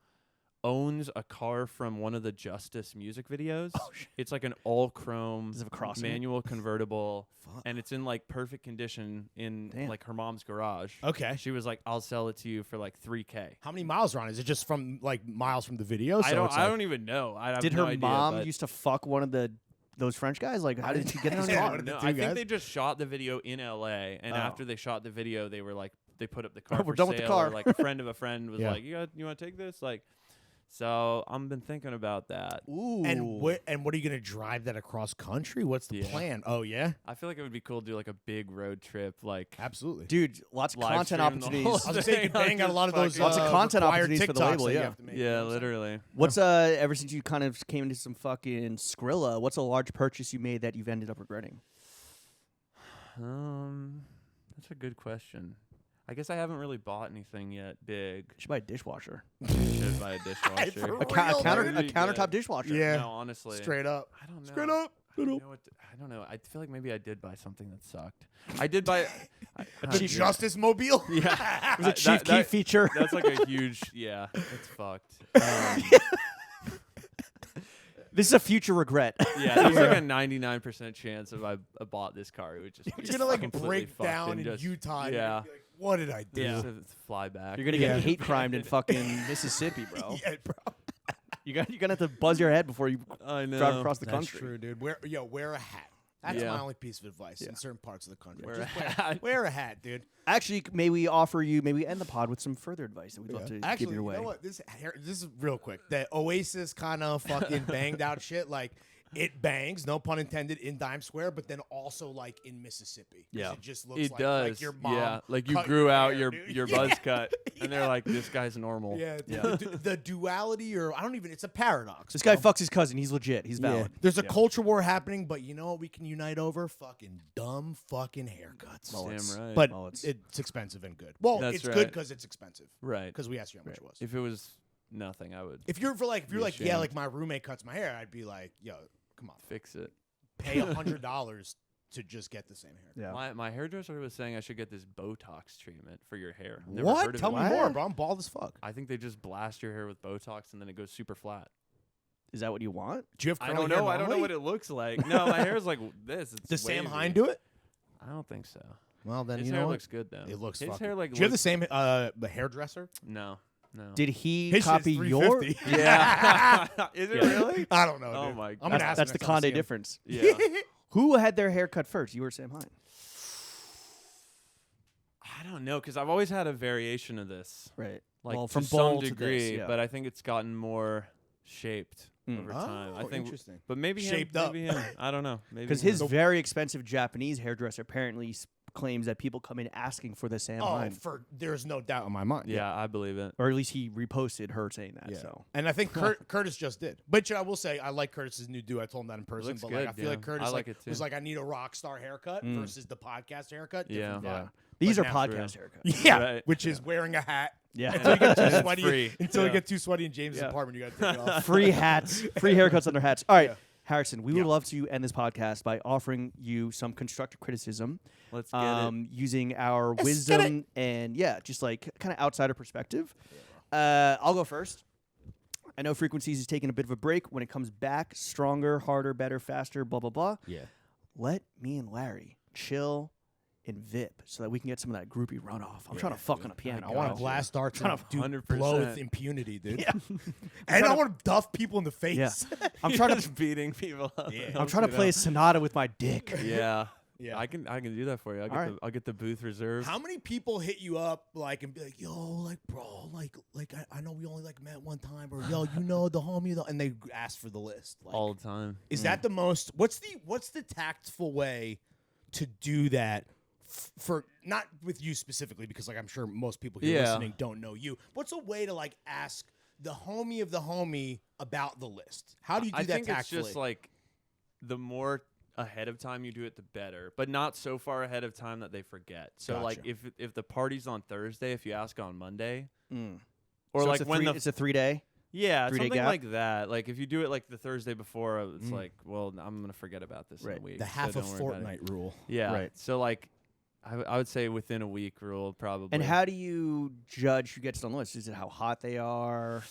S2: owns a car from one of the Justice music videos.
S1: Oh, shit.
S2: It's like an all chrome
S1: Does it have a cross in it?
S2: manual convertible,
S3: Fuck.
S2: and it's in like perfect condition in
S1: Damn.
S2: like her mom's garage.
S3: Okay.
S2: She was like, "I'll sell it to you for like $3K."
S3: How many miles are on it? Is it just from like miles from the video? So it's
S2: I
S3: like-
S2: don't even know. I have
S1: Did
S2: no
S1: her
S2: idea,
S1: mom
S2: but
S1: used to fuck one of those French guys? Like, how did she get this
S3: Yeah,
S1: car?
S3: what did
S2: No,
S3: the
S2: I
S3: two
S2: think
S3: guys?
S2: they just shot the video in LA, and
S3: Oh.
S2: after they shot the video, they were like, they put up the car.
S1: We're
S2: for
S1: done with the
S2: sale,
S1: car.
S2: or, like a friend of a friend was
S3: Yeah.
S2: like, you want to take this? Like, so I've been thinking about that.
S1: Ooh.
S3: And what are you gonna drive that across country? What's the
S2: Yeah.
S3: plan? Oh yeah,
S2: I feel like it would be cool to do like a big road trip, like
S3: absolutely.
S1: Dude, lots of
S2: live
S1: content
S2: stream the
S1: opportunities.
S2: whole
S3: I was gonna say you could bang out a lot of those
S1: Lots of content
S3: required
S1: opportunities for the
S3: TikToks
S1: label,
S3: that you
S1: yeah.
S3: have to make, you
S2: yeah,
S3: know what I'm saying?
S2: literally.
S1: What's ever since you kind of came into some fucking Skrilla, what's a large purchase you made that you've ended up regretting?
S2: That's a good question. I guess I haven't really bought anything yet big.
S1: You should buy a dishwasher.
S2: I should buy a dishwasher.
S3: For
S1: A,
S3: real,
S2: dude?
S1: countertop dishwasher.
S3: Yeah.
S2: No, honestly.
S3: Straight up.
S2: I don't know.
S3: Straight up.
S2: I don't know. I don't know. I feel like maybe I did buy something that sucked. I did buy
S3: The Justice Mobile.
S2: Yeah,
S1: It was a Chief Keef feature.
S2: That's like a huge. Yeah, it's fucked.
S1: This is a future regret.
S2: Yeah, there's like a 99% chance if I bought this car, it would just.
S3: You're gonna like
S2: completely
S3: break
S2: fucked
S3: down
S2: and
S3: in
S2: just-
S3: Utah. and
S2: Yeah.
S3: you're gonna be like, what did I do?
S2: Yeah. Fly back.
S1: You're gonna get hate crimed in fucking Mississippi, bro.
S3: Yeah, bro.
S1: You're gonna have to buzz your head before you
S2: I know.
S1: drive across the
S3: That's
S1: country.
S3: true, dude. Wear a hat. That's
S2: Yeah.
S3: my only piece of advice in certain parts of the country.
S2: Wear
S3: Just
S2: a hat.
S3: wear a hat, dude.
S1: Actually, may we end the pod with some further advice that we'd love to
S3: Actually,
S1: give your way.
S3: you know what? This is real quick. The Oasis kind of fucking banged out shit. Like it bangs, no pun intended, in Dime Square, but then also like in Mississippi. 'Cause
S1: Yeah.
S3: it just looks
S2: It
S3: like,
S2: does.
S3: like your mom.
S2: yeah, like you
S3: cut
S2: grew out
S3: hair,
S2: your
S3: dude.
S2: buzz
S3: Yeah.
S2: cut, and they're like, "This guy's normal."
S3: Yeah, the duality, or I don't even. It's a paradox.
S1: This guy
S3: bro.
S1: fucks his cousin. He's legit. He's
S3: Yeah.
S1: valid.
S3: There's a culture war happening, but you know what we can unite over? Fucking dumb fucking haircuts.
S2: Damn right.
S3: But
S1: Mullets.
S3: it's expensive and good. Well,
S2: That's
S3: it's good
S2: right.
S3: because it's expensive.
S2: right.
S3: Because we asked you how much it was.
S2: If it was nothing, I would
S3: If you're like,
S2: Be
S3: yeah,
S2: ashamed.
S3: like my roommate cuts my hair, I'd be like, yo, come on,
S2: fix it.
S3: pay $100 to just get the same hair.
S1: Yeah.
S2: My hairdresser was saying I should get this Botox treatment for your hair. I've never
S3: What?
S2: heard of
S3: Tell
S2: it.
S3: me more, bro. I'm bald as fuck.
S2: I think they just blast your hair with Botox and then it goes super flat.
S1: Is that what you want?
S3: Do you have
S2: I
S3: curly
S2: don't
S3: hair
S2: know. I don't know
S3: normally?
S2: what it looks like. No, my hair's like this. It's
S3: Does Sam
S2: wavy.
S3: Hine do it?
S2: I don't think so.
S3: Well, then
S2: His
S3: you
S2: hair
S3: know what?
S2: looks good though.
S3: It looks
S2: His
S3: fucking.
S2: hair like.
S3: Do you have the
S2: looks-
S3: same the hairdresser?
S2: No, no.
S1: Did he
S3: His shit's
S1: copy your?
S3: 350.
S2: Yeah. Is it really?
S3: I don't know.
S2: Oh
S3: dude.
S2: my
S3: I'm
S2: God.
S3: gonna ask
S1: That's
S3: him
S1: the
S3: next time I see
S1: Conde
S3: him.
S1: difference.
S2: Yeah.
S1: Who had their hair cut first? You or Sam Hine?
S2: I don't know because I've always had a variation of this,
S1: Right.
S2: like
S1: well,
S2: to
S1: from
S2: some
S1: bowl to
S2: degree,
S1: this, yeah.
S2: but I think it's gotten more shaped over time. I
S3: Oh,
S2: think,
S3: interesting.
S2: but maybe
S3: Shaped
S2: him,
S3: up.
S2: maybe him. I don't know. Maybe
S1: Because
S2: him.
S1: his very expensive Japanese hairdresser apparently claims that people come in asking for the Sam
S3: Oh,
S1: Hine.
S3: there's no doubt in my mind.
S2: Yeah, I believe it.
S1: Or at least he reposted her saying that.
S3: Yeah.
S1: So
S3: And I think Curtis just did. But I will say I like Curtis's new do. I told him that in person.
S2: Looks
S3: But
S2: good,
S3: I feel
S2: yeah.
S3: like Curtis
S2: I like it too.
S3: was like, I need a Rockstar haircut versus the podcast haircut.
S2: Yeah.
S3: Different
S2: Yeah.
S3: vibe.
S1: these are
S3: But
S1: podcast
S2: now-
S1: haircuts.
S3: Yeah,
S2: Right.
S3: which is wearing a hat.
S1: Yeah.
S3: Until you get too
S2: It's
S3: sweaty.
S2: free.
S3: Until you
S2: Yeah.
S3: get too sweaty in James'
S1: Yeah.
S3: apartment, you got to take it off.
S1: Free hats, free haircuts on their hats. All right,
S3: Yeah.
S1: Harrison, we would love to end this podcast by offering you some constructive criticism,
S2: Let's get it.
S1: using our
S3: Let's
S1: wisdom and just like kind of outsider perspective. I'll go first. I know Frequencies is taking a bit of a break. When it comes back, stronger, harder, better, faster, blah blah blah.
S3: Yeah.
S1: Let me and Larry chill and vip so that we can get some of that groupie runoff. I'm trying to fuck on a piano.
S3: I want to
S1: Gotcha.
S3: blast darts
S1: Trying
S3: and
S1: to
S3: do
S2: 100%.
S3: blow with impunity, dude.
S1: Yeah.
S3: And I want to duff people in the face.
S1: Yeah. I'm trying to
S2: just beating people up.
S3: Yeah.
S1: I'm trying to play a sonata with my dick.
S2: Yeah.
S3: Yeah.
S2: I can do that for you.
S1: All right.
S2: I'll get the booth reserved.
S3: How many people hit you up and be like, yo, bro, I know we only met one time, or yo, the homie, and they ask for the list.
S2: All the time.
S3: Is that the most? What's the tactful way to do that? For not with you specifically, because I'm sure most people here listening don't know you. What's a way to ask the homie of the homie about the list? How do you do
S2: I
S3: that
S2: think
S3: tactfully?
S2: it's just the more ahead of time you do it, the better, but not so far ahead of time that they forget. So
S3: Gotcha.
S2: if the party's on Thursday, if you ask on Monday,
S1: Or
S2: or
S1: so
S2: when
S1: it's a 3-day.
S2: yeah,
S1: 3-day
S2: something
S1: gap?
S2: like that. Like if you do it the Thursday before, it's well, I'm gonna forget about this in
S1: Right.
S2: a week.
S3: the
S2: so
S3: half a
S2: don't worry about it.
S3: fortnight rule.
S2: Yeah.
S1: Right.
S2: So I would say within a week rule probably.
S1: And how do you judge who gets on the list? Is it how hot they are?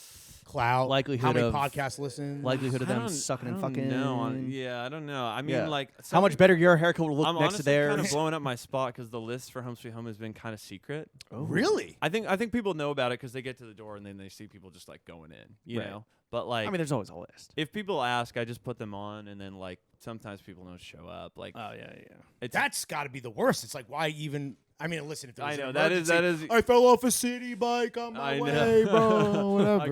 S3: Clout.
S1: Likelihood
S3: how many
S1: of-
S3: podcast listens?
S1: Likelihood of
S2: I
S1: them
S2: don't-
S1: sucking
S2: I
S1: and
S2: don't
S1: fucking?
S2: know. Yeah, I don't know. I mean,
S1: Yeah.
S2: like
S1: How much
S2: something-
S1: better your haircut will look
S2: I'm
S1: next to
S2: honestly kind of
S1: theirs?
S2: blowing up my spot because the list for Home Sweet Home has been kind of secret.
S1: Oh.
S3: Really?
S2: I think people know about it because they get to the door and then they see people just going in, you
S1: Right.
S2: know. But
S1: I mean, there's always a list.
S2: if people ask, I just put them on, and then sometimes people don't show up.
S1: Oh yeah, yeah.
S2: It's
S3: That's got to be the worst. It's why even. I mean, listen. If there was
S2: I
S3: an
S2: know, that
S3: emergency,
S2: is-
S3: I fell off a city bike on my
S2: I know.
S3: way, bro. Whatever.
S2: I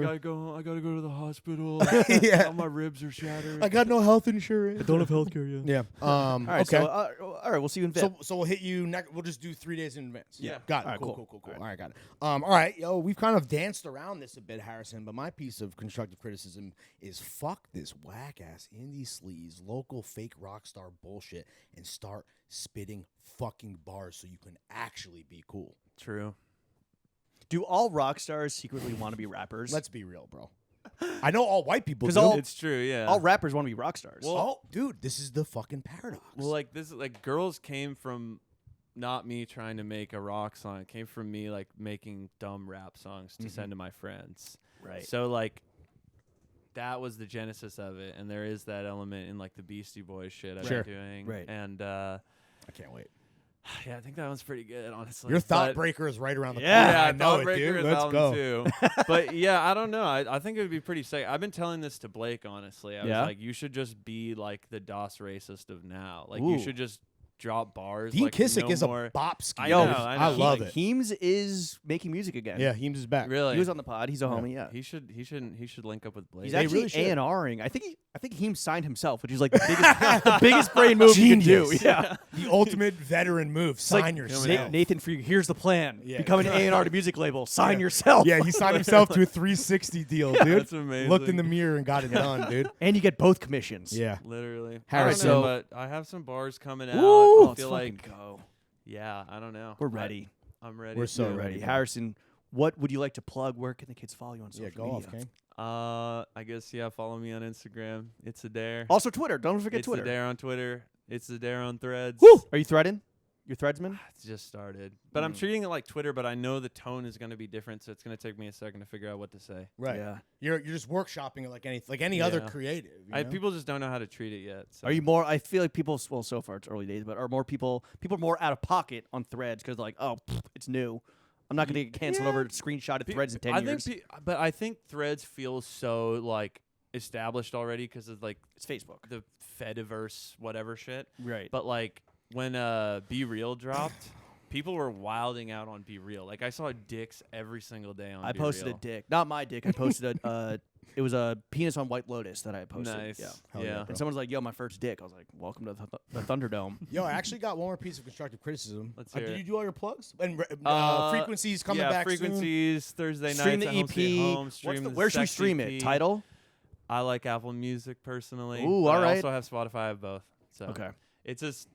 S2: gotta go to the hospital.
S3: Yeah.
S2: All my ribs are shattered.
S3: I got no health insurance.
S1: Don't have healthcare yet.
S3: Yeah.
S1: All right.
S3: Okay.
S1: So, all right. We'll see you in Vip.
S3: So we'll hit you next. We'll just do 3 days in advance.
S2: Yeah.
S3: Got it.
S1: All right,
S3: cool,
S1: cool.
S3: cool, cool. All right, got it. All right, yo, we've kind of danced around this a bit, Harrison, but my piece of constructive criticism is fuck this whack ass indie sleaze, local fake rock star bullshit, and start spitting fucking bars so you can actually be cool.
S2: True.
S1: Do all rock stars secretly want to be rappers?
S3: Let's be real, bro. I know all white people
S1: 'Cause
S3: do.
S1: all-
S2: It's true. Yeah.
S1: all rappers want to be rock stars.
S3: Oh, dude, this is the fucking paradox.
S2: Well, this is girls came from not me trying to make a rock song. It came from me making dumb rap songs to send to my friends.
S1: Right.
S2: So that was the genesis of it, and there is that element in the Beastie Boys shit I've
S3: Sure.
S2: been doing.
S1: Right.
S2: And
S3: I can't wait.
S2: yeah, I think that one's pretty good, honestly.
S3: Your thought
S2: But-
S3: breaker is right around the
S1: Yeah.
S3: corner.
S2: Yeah,
S3: I know it,
S2: Thought
S3: dude.
S2: Breaker is
S3: Let's
S2: out
S3: go.
S2: too. But yeah, I don't know. I think it would be pretty sick. I've been telling this to Blake, honestly. I
S1: Yeah?
S2: was like, you should just be the DOS racist of now.
S1: Ooh.
S2: You should just drop bars.
S3: Dean Kissick
S2: no
S3: is
S2: more.
S3: a bop ski.
S2: I
S1: Yo,
S2: know,
S3: I
S2: know.
S3: love it.
S1: Heems is making music again.
S3: Yeah, Heems is back.
S2: Really?
S1: He was on the pod. He's a homie. Yeah.
S2: He should link up with Blake.
S1: He's
S3: They
S1: actually
S3: really should.
S1: A&Ring. I think Heems signed himself, which is the biggest, the biggest brain move you can do.
S3: Genius.
S1: Yeah.
S3: The ultimate veteran move.
S1: It's like,
S3: Sign yourself.
S1: Nathan, for you, here's the plan.
S3: Yeah.
S1: Become an A&R to music label. Sign yourself.
S3: Yeah, he signed himself to a 360 deal, dude.
S2: That's amazing.
S3: Looked in the mirror and got it done, dude.
S1: And you get both commissions.
S3: Yeah.
S2: Literally.
S3: Harris,
S2: I don't know,
S1: so-
S2: but I have some bars coming out.
S1: Woo!
S2: I
S1: Let's
S2: feel
S1: fucking
S2: like
S1: go.
S2: yeah, I don't know.
S1: We're ready.
S2: I'm ready.
S3: We're so
S1: We're
S3: ready.
S1: ready. Harrison, what would you like to plug? Where can the kids follow you on social
S3: Yeah, go
S1: media?
S3: off, King.
S2: I guess follow me on Instagram. It's Adair.
S1: Also Twitter. Don't forget
S2: It's
S1: Twitter.
S2: Adair on Twitter. It's Adair on Threads.
S1: Woo! Are you threading? You're threadsman?
S2: It's just started. But I'm treating it like Twitter, but I know the tone is going to be different, so it's going to take me a second to figure out what to say.
S3: Right.
S1: Yeah.
S3: You're just workshopping it like any other
S2: Yeah.
S3: creative. you know?
S2: People just don't know how to treat it yet. So.
S1: Are you more? I feel like people. Well, so far it's early days, but are more people? People are more out of pocket on Threads because like, oh, it's new. I'm not going to get canceled over screenshotted Threads in 10 years.
S2: But I think Threads feels so established already because of
S1: It's Facebook.
S2: the Fediverse whatever shit.
S1: Right.
S2: But when Be Real dropped, people were wilding out on Be Real. I saw dicks every single day on.
S1: I
S2: Be
S1: posted
S2: Real.
S1: a dick. Not my dick. I posted It was a penis on White Lotus that I posted.
S2: Nice.
S1: Yeah.
S3: Hell yeah, bro.
S1: And someone's like, "Yo, my first dick." I was like, "Welcome to the Thunderdome."
S3: Yo, I actually got one more piece of constructive criticism.
S2: Let's hear
S3: Did
S2: it.
S3: you do all your plugs? And frequencies coming back
S2: frequencies Thursday
S1: Stream
S2: nights.
S1: the
S2: at Home Sweet
S1: EP.
S2: Home, stream the
S1: Where should we
S2: sex
S1: stream
S2: EP.
S1: it? Title?
S2: I like Apple Music personally.
S1: Ooh,
S2: but
S1: all
S2: I
S1: right.
S2: also have Spotify. I have both. So
S1: Okay.
S2: it's just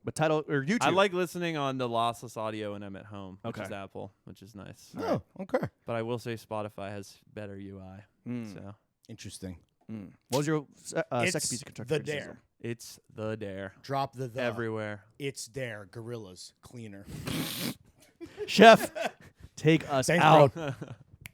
S1: But title or YouTube?
S2: I like listening on the lossless audio when I'm at home, which is
S1: Okay.
S2: Apple, which is nice.
S3: soon. Oh, okay.
S2: But I will say Spotify has better UI. So
S3: Interesting.
S1: What was your second
S3: It's
S1: piece of constructive
S3: the
S1: criticism?
S3: dare.
S2: it's the dare
S3: Drop the
S2: everywhere.
S3: It's there. Gorillas. Cleaner.
S1: Chef, take us
S3: Thanks,
S1: out.
S3: bro.